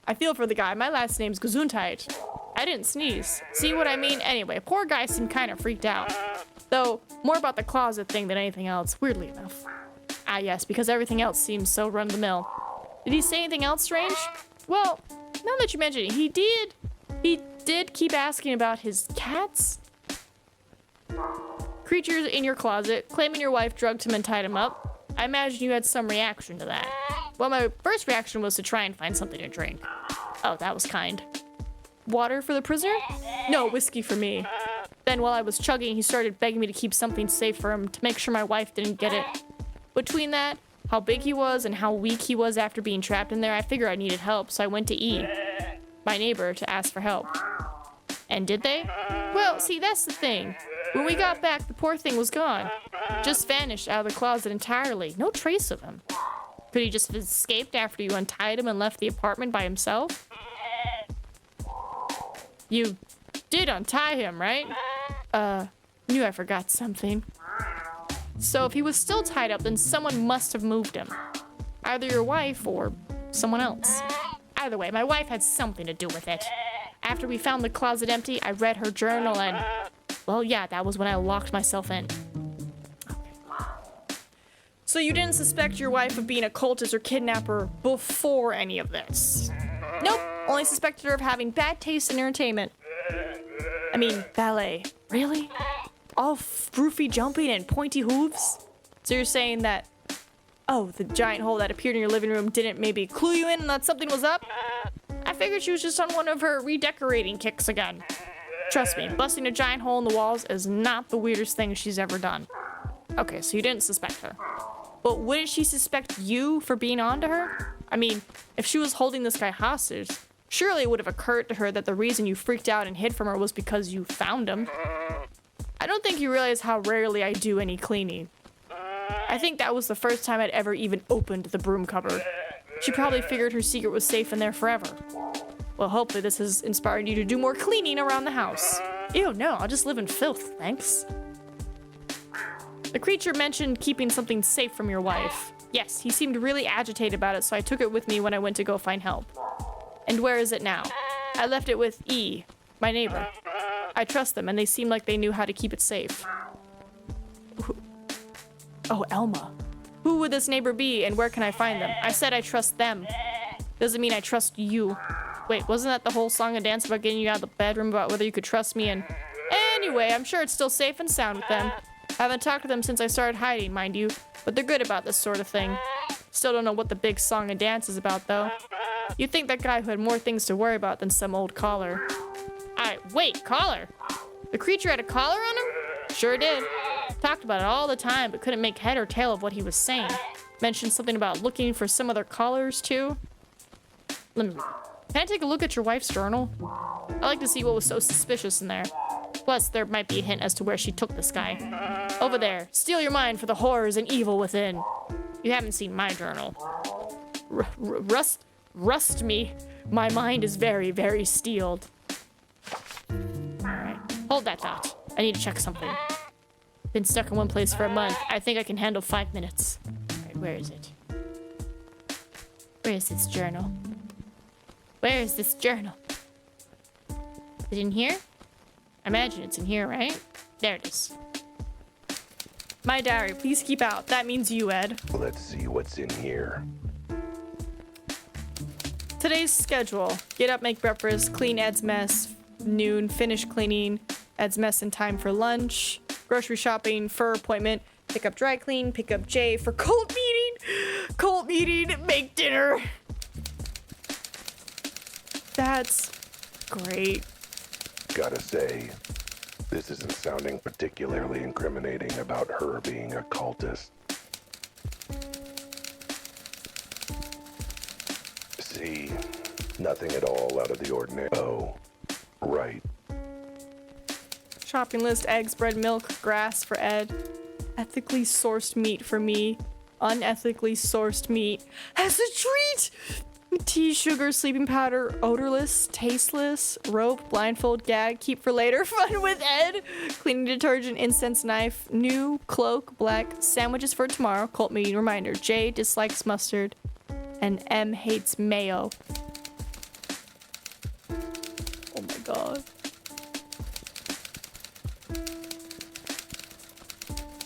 I feel for the guy. My last name's Gesundheit. I didn't sneeze. See what I mean? Anyway, poor guy seemed kind of freaked out. Though, more about the closet thing than anything else, weirdly enough. Ah, yes, because everything else seems so run-of-the-mill. Did he say anything else strange? Well, now that you mention it, he did keep asking about his cats. Creatures in your closet, claiming your wife drugged him and tied him up. I imagine you had some reaction to that. Well, my first reaction was to try and find something to drink. Oh, that was kind. Water for the prisoner? No, whiskey for me. Then while I was chugging, he started begging me to keep something safe for him to make sure my wife didn't get it. Between that, how big he was and how weak he was after being trapped in there, I figured I needed help, so I went to E, my neighbor, to ask for help. And did they? Well, see, that's the thing. When we got back, the poor thing was gone. Just vanished out of the closet entirely. No trace of him. Could he just have escaped after you untied him and left the apartment by himself? You did untie him, right? Knew I forgot something. So if he was still tied up, then someone must have moved him. Either your wife or someone else. Either way, my wife had something to do with it. After we found the closet empty, I read her journal and, well, yeah, that was when I locked myself in. So you didn't suspect your wife of being a cultist or kidnapper before any of this? Nope, only suspected her of having bad taste in entertainment. I mean, ballet. Really? All froofy jumping and pointy hooves? So you're saying that, oh, the giant hole that appeared in your living room didn't maybe clue you in that something was up? I figured she was just on one of her redecorating kicks again. Trust me, busting a giant hole in the walls is not the weirdest thing she's ever done. Okay, so you didn't suspect her. But wouldn't she suspect you for being on to her? I mean, if she was holding this guy hostage, surely it would have occurred to her that the reason you freaked out and hid from her was because you found him. I don't think you realize how rarely I do any cleaning. I think that was the first time I'd ever even opened the broom cupboard. She probably figured her secret was safe in there forever. Well, hopefully this has inspired you to do more cleaning around the house. Ew, no, I'll just live in filth, thanks. The creature mentioned keeping something safe from your wife. Yes, he seemed really agitated about it, so I took it with me when I went to go find help. And where is it now? I left it with E, my neighbor. I trust them, and they seem like they knew how to keep it safe. Oh, Elma. Who would this neighbor be, and where can I find them? I said I trust them. Doesn't mean I trust you. Wait, wasn't that the whole song and dance about getting you out of the bedroom, about whether you could trust me and... Anyway, I'm sure it's still safe and sound with them. Haven't talked to them since I started hiding, mind you, but they're good about this sort of thing. Still don't know what the big song and dance is about, though. You'd think that guy who had more things to worry about than some old collar. Wait, collar? The creature had a collar on him? Sure did. Talked about it all the time, but couldn't make head or tail of what he was saying. Mentioned something about looking for some other collars, too. Can I take a look at your wife's journal? I like to see what was so suspicious in there. Plus, there might be a hint as to where she took this guy. Over there. Steal your mind for the horrors and evil within. You haven't seen my journal. Rust me. My mind is very, very steeled. Alright. Hold that thought. I need to check something. Been stuck in one place for a month. I think I can handle 5 minutes. Alright, where is it? Where is this journal? Where is this journal? Is it in here? I imagine it's in here, right? There it is. My diary, please keep out. That means you, Ed. Let's see what's in here. Today's schedule. Get up, make breakfast, clean Ed's mess, noon, finish cleaning Ed's mess in time for lunch, grocery shopping, fur appointment, pick up dry clean, pick up Jay for cult meeting, make dinner. That's great. Gotta say, this isn't sounding particularly incriminating about her being a cultist. See, nothing at all out of the ordinary. Oh, right. Shopping list: eggs, bread, milk, grass for Ed, ethically sourced meat for me, unethically sourced meat as a treat. Tea, sugar, sleeping powder, odorless, tasteless, rope, blindfold, gag, keep for later, fun with Ed, cleaning detergent, incense knife, new, cloak, black, sandwiches for tomorrow, cult meeting reminder, J dislikes mustard, and M hates mayo. Oh my god.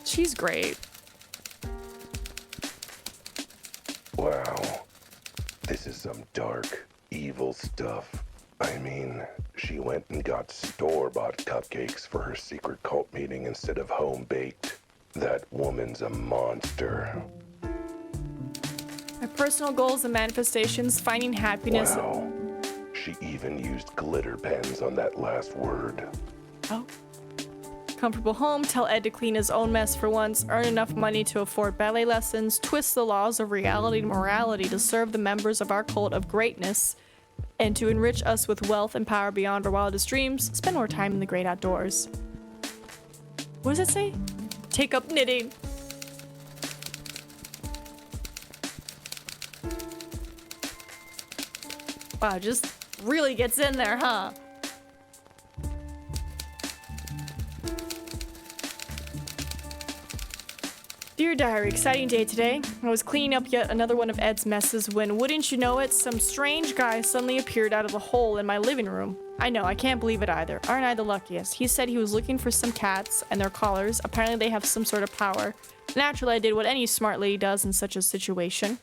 She's great. Wow. This is some dark, evil stuff. I mean, she went and got store-bought cupcakes for her secret cult meeting instead of home-baked. That woman's a monster. My personal goals and manifestations: finding happiness. Wow. She even used glitter pens on that last word. Oh. Comfortable home, tell Ed to clean his own mess for once, earn enough money to afford ballet lessons, twist the laws of reality and morality to serve the members of our cult of greatness, and to enrich us with wealth and power beyond our wildest dreams, spend more time in the great outdoors. What does it say? Take up knitting. Wow, just really gets in there, huh? Dear Diary, exciting day today. I was cleaning up yet another one of Ed's messes when, wouldn't you know it, some strange guy suddenly appeared out of a hole in my living room. I know, I can't believe it either. Aren't I the luckiest? He said he was looking for some cats and their collars. Apparently they have some sort of power. Naturally, I did what any smart lady does in such a situation.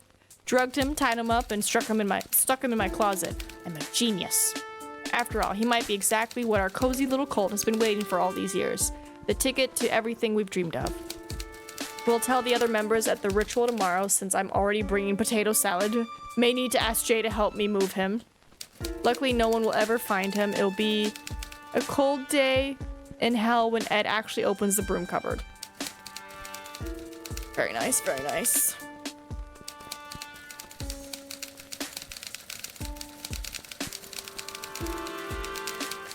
Drugged him, tied him up, and stuck him in my closet. I'm a genius. After all, he might be exactly what our cozy little cult has been waiting for all these years. The ticket to everything we've dreamed of. We'll tell the other members at the ritual tomorrow, since I'm already bringing potato salad. May need to ask Jay to help me move him. Luckily, no one will ever find him. It'll be a cold day in hell when Ed actually opens the broom cupboard. Very nice, very nice.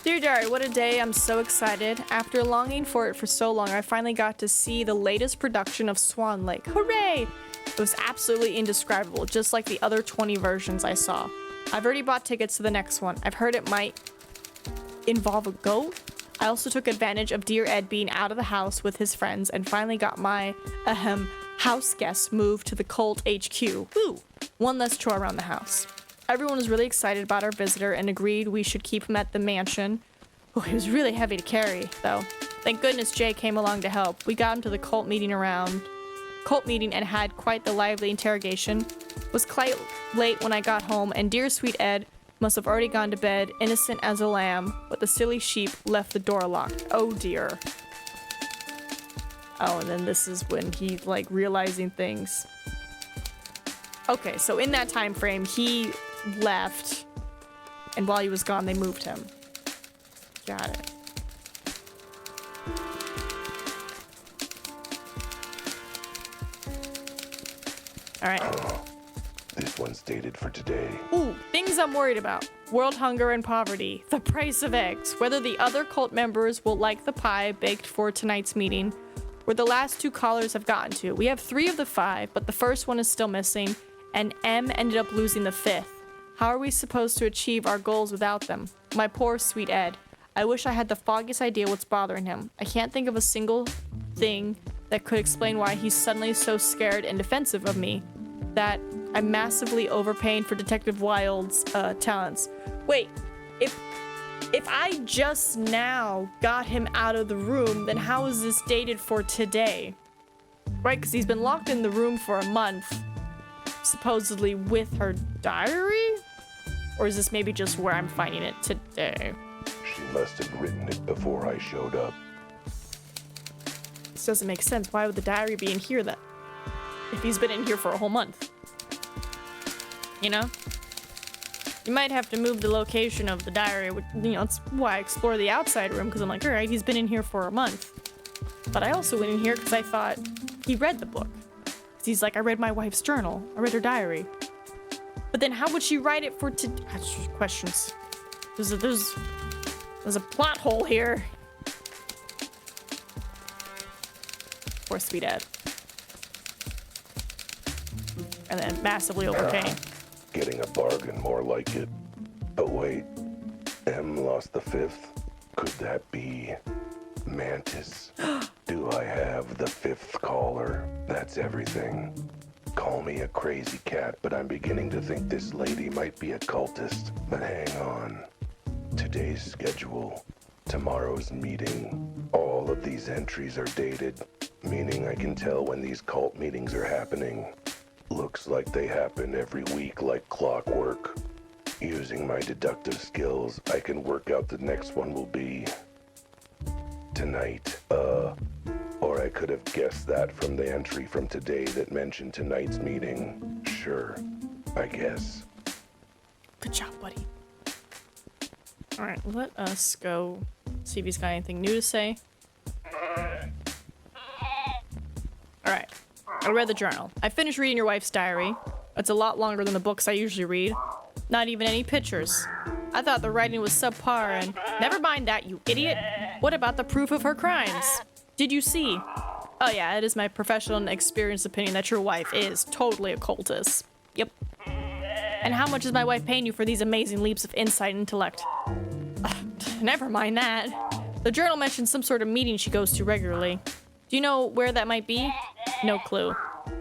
Dear Diary, what a day. I'm so excited. After longing for it for so long, I finally got to see the latest production of Swan Lake. Hooray! It was absolutely indescribable, just like the other 20 versions I saw. I've already bought tickets to the next one. I've heard it might involve a goat. I also took advantage of dear Ed being out of the house with his friends and finally got my, house guests moved to the cult HQ. Woo! One less chore around the house. Everyone was really excited about our visitor and agreed we should keep him at the mansion. Oh, he was really heavy to carry, though. Thank goodness Jay came along to help. We got him to the cult meeting and had quite the lively interrogation. It was quite late when I got home, and dear sweet Ed must have already gone to bed, innocent as a lamb, but the silly sheep left the door locked. Oh dear. Oh, and then this is when he's like realizing things. Okay, so in that time frame, he left, and while he was gone, they moved him. Got it. All right. This one's dated for today. Ooh, things I'm worried about. World hunger and poverty. The price of eggs. Whether the other cult members will like the pie baked for tonight's meeting. Where the last 2 callers have gotten to. We have 3 of the 5, but the first one is still missing, and M ended up losing the 5th. How are we supposed to achieve our goals without them? My poor sweet Ed. I wish I had the foggiest idea what's bothering him. I can't think of a single thing that could explain why he's suddenly so scared and defensive of me. That I'm massively overpaying for Detective Wild's talents. Wait, if I just now got him out of the room, then how is this dated for today? Right, because he's been locked in the room for a month, supposedly with her diary? Or is this maybe just where I'm finding it today? She must have written it before I showed up. This doesn't make sense. Why would the diary be in here then? If he's been in here for a whole month. You know? You might have to move the location of the diary, which, you know, that's why I explore the outside room, because I'm like, alright, he's been in here for a month. But I also went in here because I thought he read the book. Because he's like, I read my wife's journal. I read her diary. But then how would she write it for questions? There's a plot hole here. Poor sweet Ed. And then massively overpaying. Getting a bargain, more like it. But wait, M lost the fifth. Could that be Mantis? Do I have the fifth caller? That's everything. Call me a crazy cat, but I'm beginning to think this lady might be a cultist. But hang on. Today's schedule, tomorrow's meeting, all of these entries are dated, meaning I can tell when these cult meetings are happening. Looks like they happen every week like clockwork. Using my deductive skills, I can work out the next one will be tonight. Or I could have guessed that from the entry from today that mentioned tonight's meeting. Sure, I guess. Good job, buddy. Alright, let us go see if he's got anything new to say. Alright, I read the journal. I finished reading your wife's diary. It's a lot longer than the books I usually read. Not even any pictures. I thought the writing was subpar and... Never mind that, you idiot! What about the proof of her crimes? Did you see? Oh yeah, it is my professional and experienced opinion that your wife is totally a cultist. Yep. And how much is my wife paying you for these amazing leaps of insight and intellect? Never mind that. The journal mentions some sort of meeting she goes to regularly. Do you know where that might be? No clue.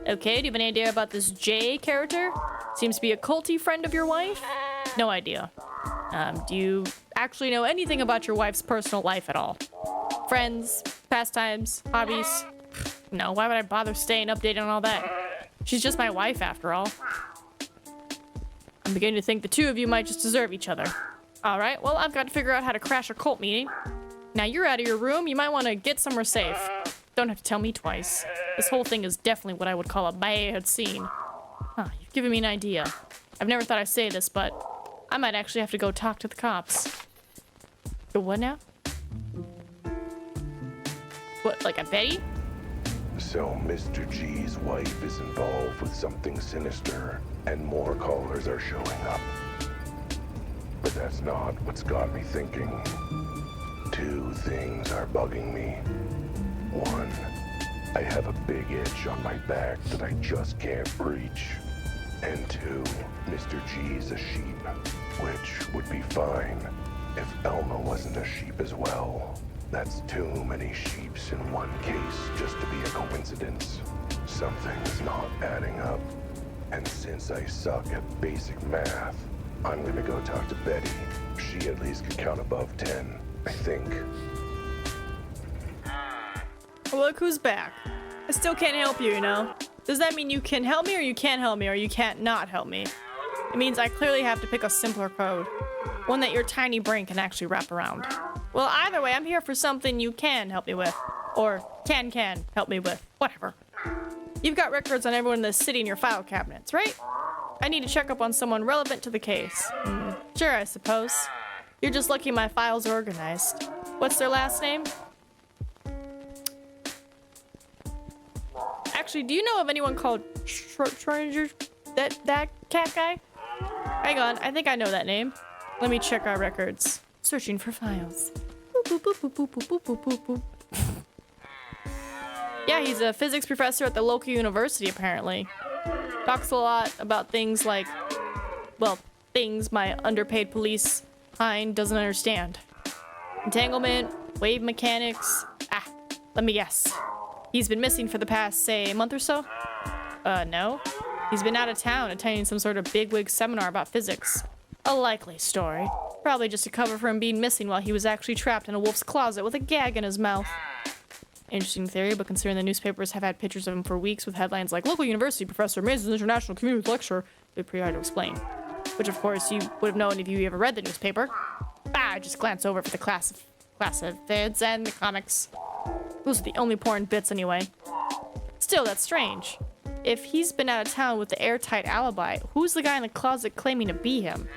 Okay, do you have any idea about this J character? Seems to be a culty friend of your wife? No idea. Do you actually know anything about your wife's personal life at all? Friends, pastimes, hobbies? No, why would I bother staying updated on all that? She's just my wife after all. I'm beginning to think the two of you might just deserve each other. Alright, well, I've got to figure out how to crash a cult meeting. Now you're out of your room, you might want to get somewhere safe. Don't have to tell me twice. This whole thing is definitely what I would call a bad scene. Huh, you've given me an idea. I've never thought I'd say this, but I might actually have to go talk to the cops. The what now? What, like a Betty? So Mr. G's wife is involved with something sinister, and more callers are showing up. But that's not what's got me thinking. Two things are bugging me. One, I have a big itch on my back that I just can't reach. And two, Mr. G's a sheep, which would be fine if Elma wasn't a sheep as well. That's too many sheeps in one case just to be a coincidence. Something's not adding up. And since I suck at basic math, I'm gonna go talk to Betty. She at least can count above 10, I think. Look who's back. I still can't help you, you know? Does that mean you can help me or you can't help me or you can't not help me? It means I clearly have to pick a simpler code. One that your tiny brain can actually wrap around. Well, either way, I'm here for something you can help me with. Or can help me with. Whatever. You've got records on everyone in the city in your file cabinets, right? I need to check up on someone relevant to the case. Sure, I suppose. You're just lucky my files are organized. What's their last name? Actually, do you know of anyone called Schrodinger? That cat guy? Hang on, I think I know that name. Let me check our records. Searching for files. Boop, boop, boop, boop, boop, boop, boop, boop, boop. Yeah, he's a physics professor at the local university, apparently. Talks a lot about things like, well, things my underpaid police hind doesn't understand. Entanglement, wave mechanics. Let me guess. He's been missing for the past, say, a month or so? No. He's been out of town attending some sort of bigwig seminar about physics. A likely story. Probably just a cover for him being missing while he was actually trapped in a wolf's closet with a gag in his mouth. Interesting theory, but considering the newspapers have had pictures of him for weeks with headlines like local university professor amazes international community lecture, it'd be pretty hard to explain. which of course you would have known if you ever read the newspaper. I just glance over for the class of vids and the comics. Those are the only important bits anyway. Still, that's strange. If he's been out of town with the airtight alibi, who's the guy in the closet claiming to be him?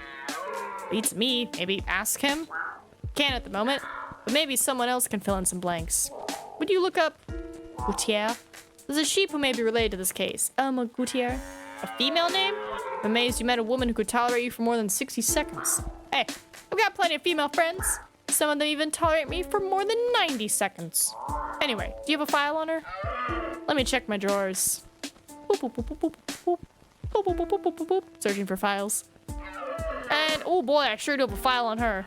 Beats me. Maybe ask him? Can't at the moment, but maybe someone else can fill in some blanks. Would you look up Gutierre? There's a sheep who may be related to this case. Elma Gutierre? A female name? I'm amazed you met a woman who could tolerate you for more than 60 seconds. Hey, I've got plenty of female friends. Some of them even tolerate me for more than 90 seconds. Anyway, do you have a file on her? Let me check my drawers. Boop, boop, boop, boop, boop, boop. Boop, boop, boop, boop, boop, boop, boop. Searching for files. And, oh boy, I sure do have a file on her.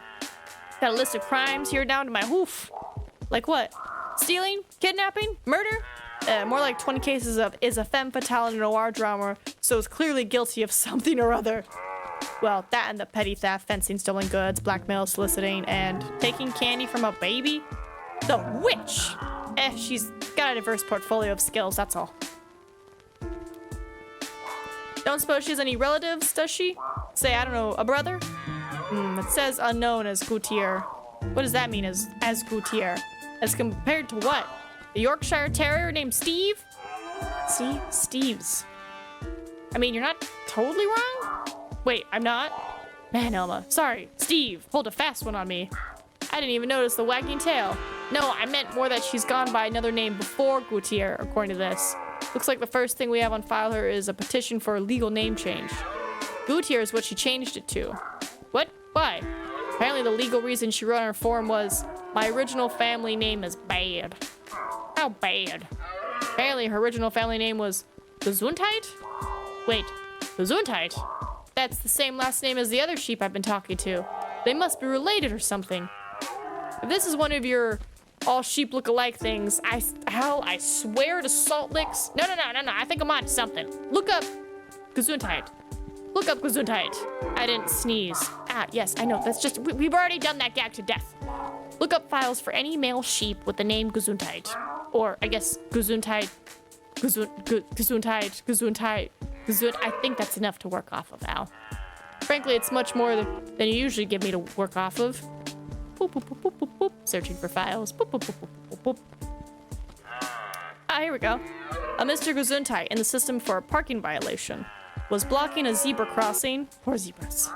Got a list of crimes here down to my hoof. Like what? Stealing? Kidnapping? Murder? More like 20 cases of is a femme fatale in a noir drama, so is clearly guilty of something or other. Well, that and the petty theft, fencing stolen goods, blackmail, soliciting, and taking candy from a baby? The witch! She's got a diverse portfolio of skills, that's all. Don't suppose she has any relatives, does she? Say, I don't know, a brother? It says unknown as Gutierre. What does that mean as Gutierre? As compared to what? A Yorkshire Terrier named Steve? See? Steve's. I mean, you're not totally wrong? Wait, I'm not? Man, Elma. Sorry. Steve, pulled a fast one on me. I didn't even notice the wagging tail. No, I meant more that she's gone by another name before Gutierre, according to this. Looks like the first thing we have on file here is a petition for a legal name change. Gutierre is what she changed it to. What? Why? Apparently the legal reason she wrote on her form was, my original family name is bad. How bad? Apparently her original family name was Gesundheit? Wait, Gesundheit? That's the same last name as the other sheep I've been talking to. They must be related or something. If this is one of your all sheep look alike things, I swear to salt licks. No, I think I'm on something. Look up Gesundheit. Look up Gesundheit. I didn't sneeze. Ah, yes, I know. That's just, we've already done that gag to death. Look up files for any male sheep with the name Gesundheit. Or, I guess, Gesundheit. Gesundheit. I think that's enough to work off of, Al. Frankly, it's much more than you usually give me to work off of. Boop, boop, boop, boop, boop, boop. Searching for files. Boop, boop, boop, boop, boop, boop. Ah, here we go. A Mr. Gesundheit in the system for a parking violation. Was blocking a zebra crossing. Poor zebras.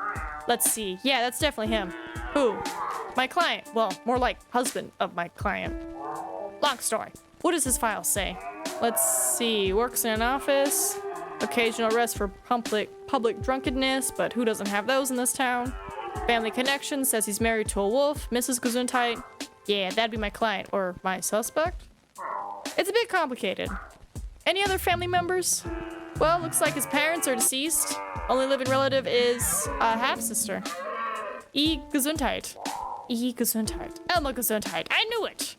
Let's see. Yeah, that's definitely him. Who? My client. Well, more like husband of my client. Long story. What does his file say? Let's see. Works in an office. Occasional arrest for public drunkenness, but who doesn't have those in this town? Family connection, says he's married to a wolf. Mrs. Gesundheit. Yeah, that'd be my client, or my suspect. It's a bit complicated. Any other family members? Well, looks like his parents are deceased. Only living relative is a half-sister. Gesundheit. Gesundheit. Elma Gesundheit. I knew it!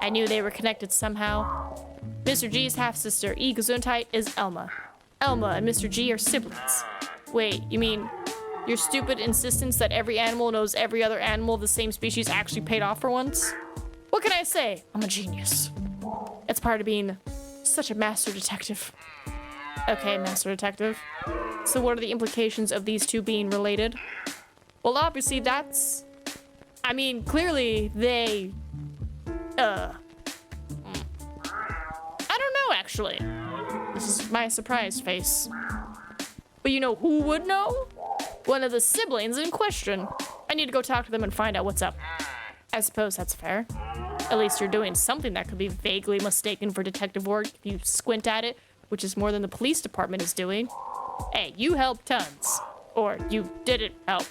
I knew they were connected somehow. Mr. G's half-sister, Gesundheit, is Elma. Elma and Mr. G are siblings. Wait, you mean your stupid insistence that every animal knows every other animal of the same species actually paid off for once? What can I say? I'm a genius. It's part of being such a master detective. Okay, master detective. So what are the implications of these two being related? Well, obviously that's... I mean, clearly they... I don't know, actually. This is my surprised face. But you know who would know? One of the siblings in question. I need to go talk to them and find out what's up. I suppose that's fair. At least you're doing something that could be vaguely mistaken for detective work if you squint at it, which is more than the police department is doing. Hey, you helped tons. Or you didn't help.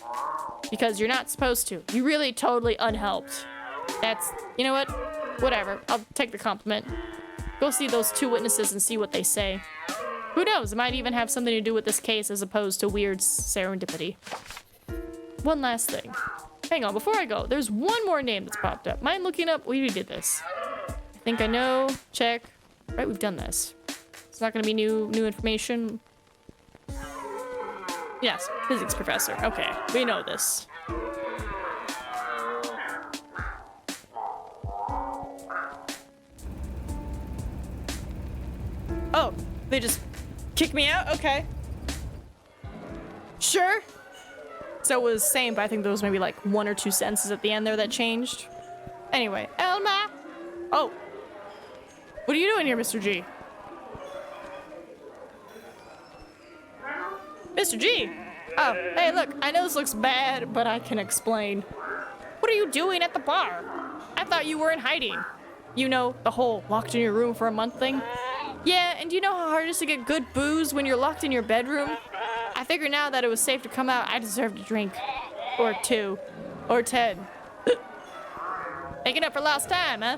Because you're not supposed to. You really totally unhelped. That's, you know what? Whatever, I'll take the compliment. Go see those two witnesses and see what they say. Who knows, it might even have something to do with this case as opposed to weird serendipity. One last thing. Hang on, before I go, there's one more name that's popped up. Mind looking up? We did this. I think I know. Check. Right, we've done this. It's not gonna be new information. Yes, physics professor. Okay, we know this. Oh, they just kicked me out? Okay. Sure. So it was the same, but I think there was maybe like 1 or 2 sentences at the end there that changed. Anyway, Elma! Oh. What are you doing here, Mr. G? Mr. G! Oh, hey, look, I know this looks bad, but I can explain. What are you doing at the bar? I thought you were in hiding. You know, the whole locked in your room for a month thing? Yeah, and do you know how hard it is to get good booze when you're locked in your bedroom? I figured now that it was safe to come out, I deserved a drink. Or 2. Or 10. Making up for lost time, huh?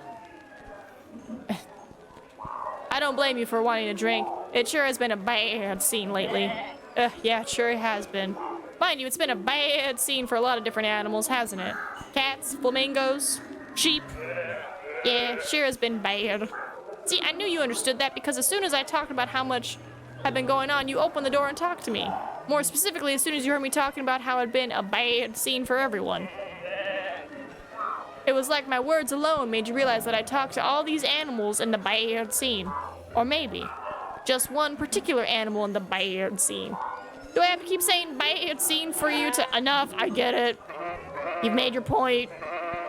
I don't blame you for wanting a drink. It sure has been a bad scene lately. Yeah, it sure has been. Mind you, it's been a bad scene for a lot of different animals, hasn't it? Cats, flamingos, sheep. Yeah, sure has been bad. See, I knew you understood that because as soon as I talked about how much had been going on, you opened the door and talked to me. More specifically, as soon as you heard me talking about how it had been a bad scene for everyone. It was like my words alone made you realize that I talked to all these animals in the bad scene. Or maybe just one particular animal in the bad scene. Do I have to keep saying bad scene for you to... Enough, I get it. You've made your point.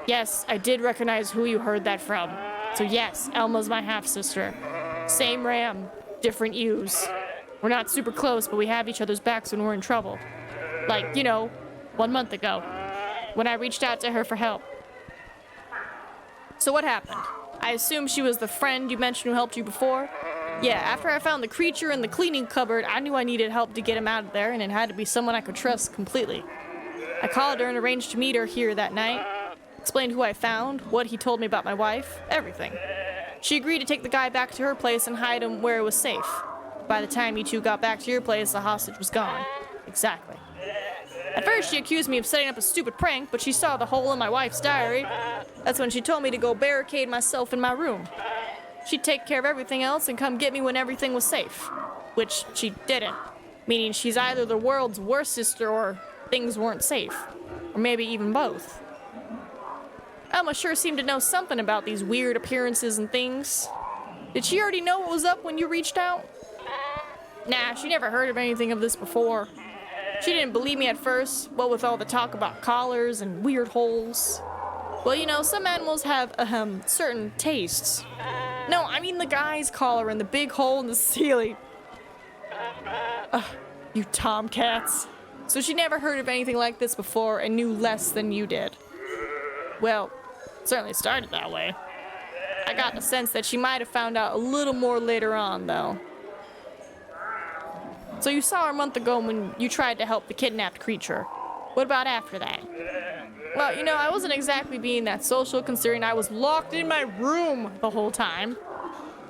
Yes, I did recognize who you heard that from. So yes, Elma's my half-sister. Same ram, different ewes. We're not super close, but we have each other's backs when we're in trouble. Like, you know, 1 month ago, when I reached out to her for help. So what happened? I assume she was the friend you mentioned who helped you before? Yeah, after I found the creature in the cleaning cupboard, I knew I needed help to get him out of there, and it had to be someone I could trust completely. I called her and arranged to meet her here that night. Explained who I found, what he told me about my wife, everything. She agreed to take the guy back to her place and hide him where it was safe. By the time you two got back to your place, the hostage was gone. Exactly. At first, she accused me of setting up a stupid prank, but she saw the hole in my wife's diary. That's when she told me to go barricade myself in my room. She'd take care of everything else and come get me when everything was safe. Which she didn't. Meaning she's either the world's worst sister or things weren't safe. Or maybe even both. Elma sure seemed to know something about these weird appearances and things. Did she already know what was up when you reached out? Nah, she never heard of anything of this before. She didn't believe me at first, what with all the talk about collars and weird holes. Well, you know, some animals have, certain tastes. No, I mean the guy's collar and the big hole in the ceiling. Ugh, you tomcats. So she never heard of anything like this before and knew less than you did. Well, it certainly started that way. I got the sense that she might have found out a little more later on, though. So you saw her a month ago when you tried to help the kidnapped creature. What about after that? Well, you know, I wasn't exactly being that social considering I was locked in my room the whole time.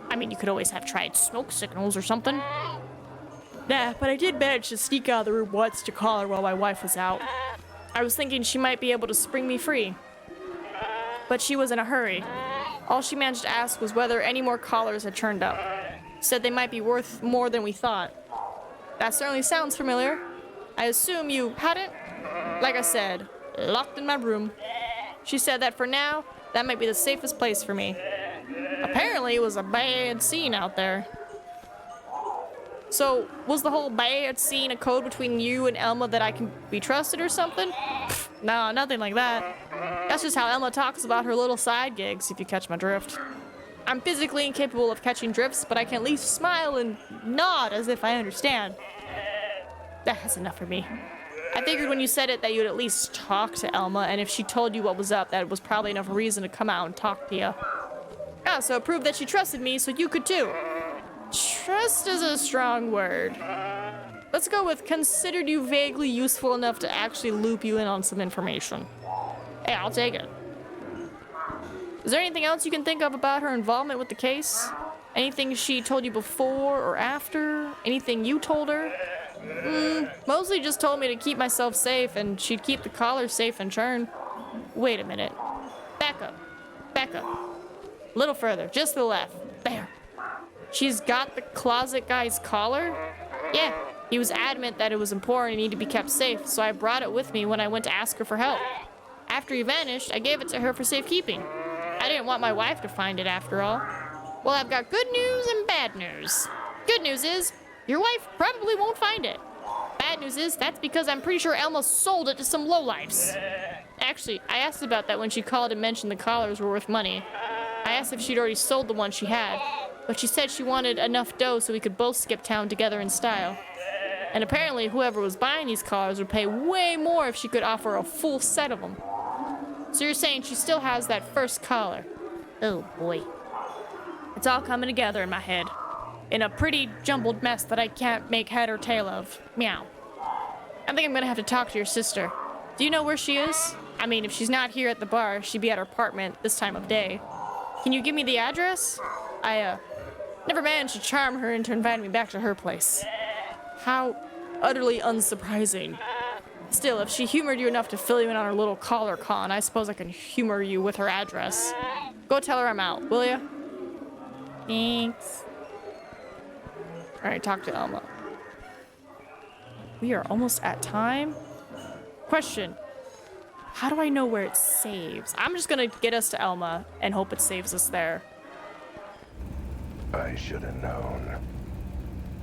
I mean, you could always have tried smoke signals or something. Nah, but I did manage to sneak out of the room once to call her while my wife was out. I was thinking she might be able to spring me free. But she was in a hurry. All she managed to ask was whether any more collars had turned up. Said they might be worth more than we thought. That certainly sounds familiar. I assume you hadn't? Like I said, locked in my room. She said that for now, that might be the safest place for me. Apparently it was a bad scene out there. So, was the whole bad scene a code between you and Elma that I can be trusted or something? No, nothing like that. That's just how Elma talks about her little side gigs, if you catch my drift. I'm physically incapable of catching drifts, but I can at least smile and nod as if I understand. That's enough for me. I figured when you said it that you'd at least talk to Elma, and if she told you what was up, that was probably enough reason to come out and talk to you. Ah, so it proved that she trusted me, so you could too. Trust is a strong word. Let's go with considered you vaguely useful enough to actually loop you in on some information. Hey, I'll take it. Is there anything else you can think of about her involvement with the case? Anything she told you before or after? Anything you told her? Mostly just told me to keep myself safe and she'd keep the collar safe and churn. Wait a minute. Back up. Back up. A little further. Just to the left. There. She's got the closet guy's collar? Yeah. He was adamant that it was important and needed to be kept safe, so I brought it with me when I went to ask her for help. After he vanished, I gave it to her for safekeeping. I didn't want my wife to find it after all. Well, I've got good news and bad news. Good news is, your wife probably won't find it. Bad news news is that's because I'm pretty sure Elma sold it to some lowlifes. Actually, I asked about that when she called and mentioned the collars were worth money. I asked if she'd already sold the one she had, but she said she wanted enough dough so we could both skip town together in style. And apparently whoever was buying these collars would pay way more if she could offer a full set of them. So you're saying she still has that first collar? Oh boy. It's all coming together in my head. In a pretty jumbled mess that I can't make head or tail of. Meow. I think I'm gonna have to talk to your sister. Do you know where she is? I mean, if she's not here at the bar, she'd be at her apartment this time of day. Can you give me the address? I, never managed to charm her into inviting me back to her place. How utterly unsurprising. Still, if she humored you enough to fill you in on her little collar con, I suppose I can humor you with her address. Go tell her I'm out, will ya? Thanks. Alright, talk to Elma. We are almost at time. Question. How do I know where it saves? I'm just gonna get us to Elma and hope it saves us there. I should have known.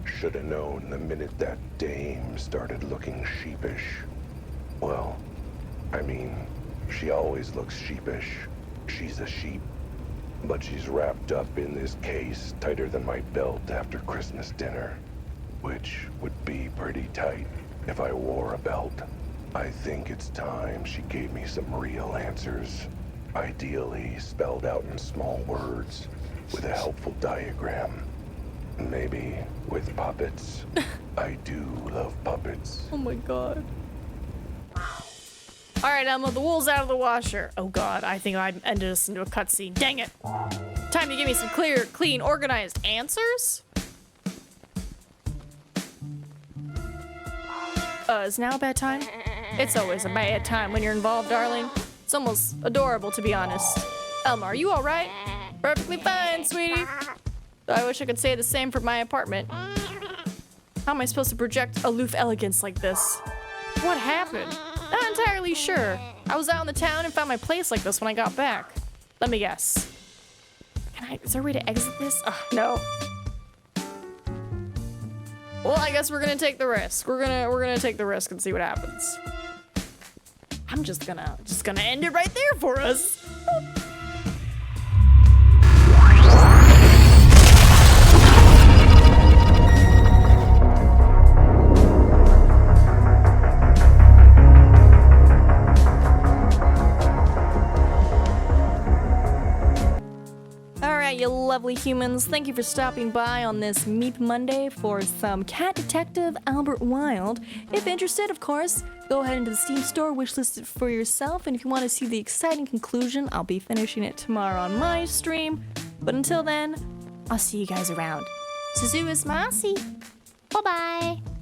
Should have known the minute that dame started looking sheepish. Well, I mean, she always looks sheepish. She's a sheep. But she's wrapped up in this case tighter than my belt after Christmas dinner. Which would be pretty tight if I wore a belt. I think it's time she gave me some real answers. Ideally spelled out in small words with a helpful diagram. Maybe with puppets. I do love puppets. Oh my god. Alright, Elma, the wool's out of the washer. Oh god, I think I ended us into a cutscene. Dang it. Time to give me some clear, clean, organized answers? Is now a bad time? It's always a bad time when you're involved, darling. It's almost adorable, to be honest. Elma, are you alright? Perfectly fine, sweetie. I wish I could say the same for my apartment. How am I supposed to project aloof elegance like this? What happened? Not entirely sure. I was out in the town and found my place like this when I got back. Let me guess. Is there a way to exit this? No. Well, I guess we're gonna take the risk. We're gonna take the risk and see what happens. I'm just gonna end it right there for us. You lovely humans, thank you for stopping by on this Meep Monday for some Cat Detective Albert Wilde. If interested, of course, go ahead into the Steam store, wishlist it for yourself, and if you want to see the exciting conclusion, I'll be finishing it tomorrow on my stream. But until then, I'll see you guys around. Suzu is Masi. Bye-bye.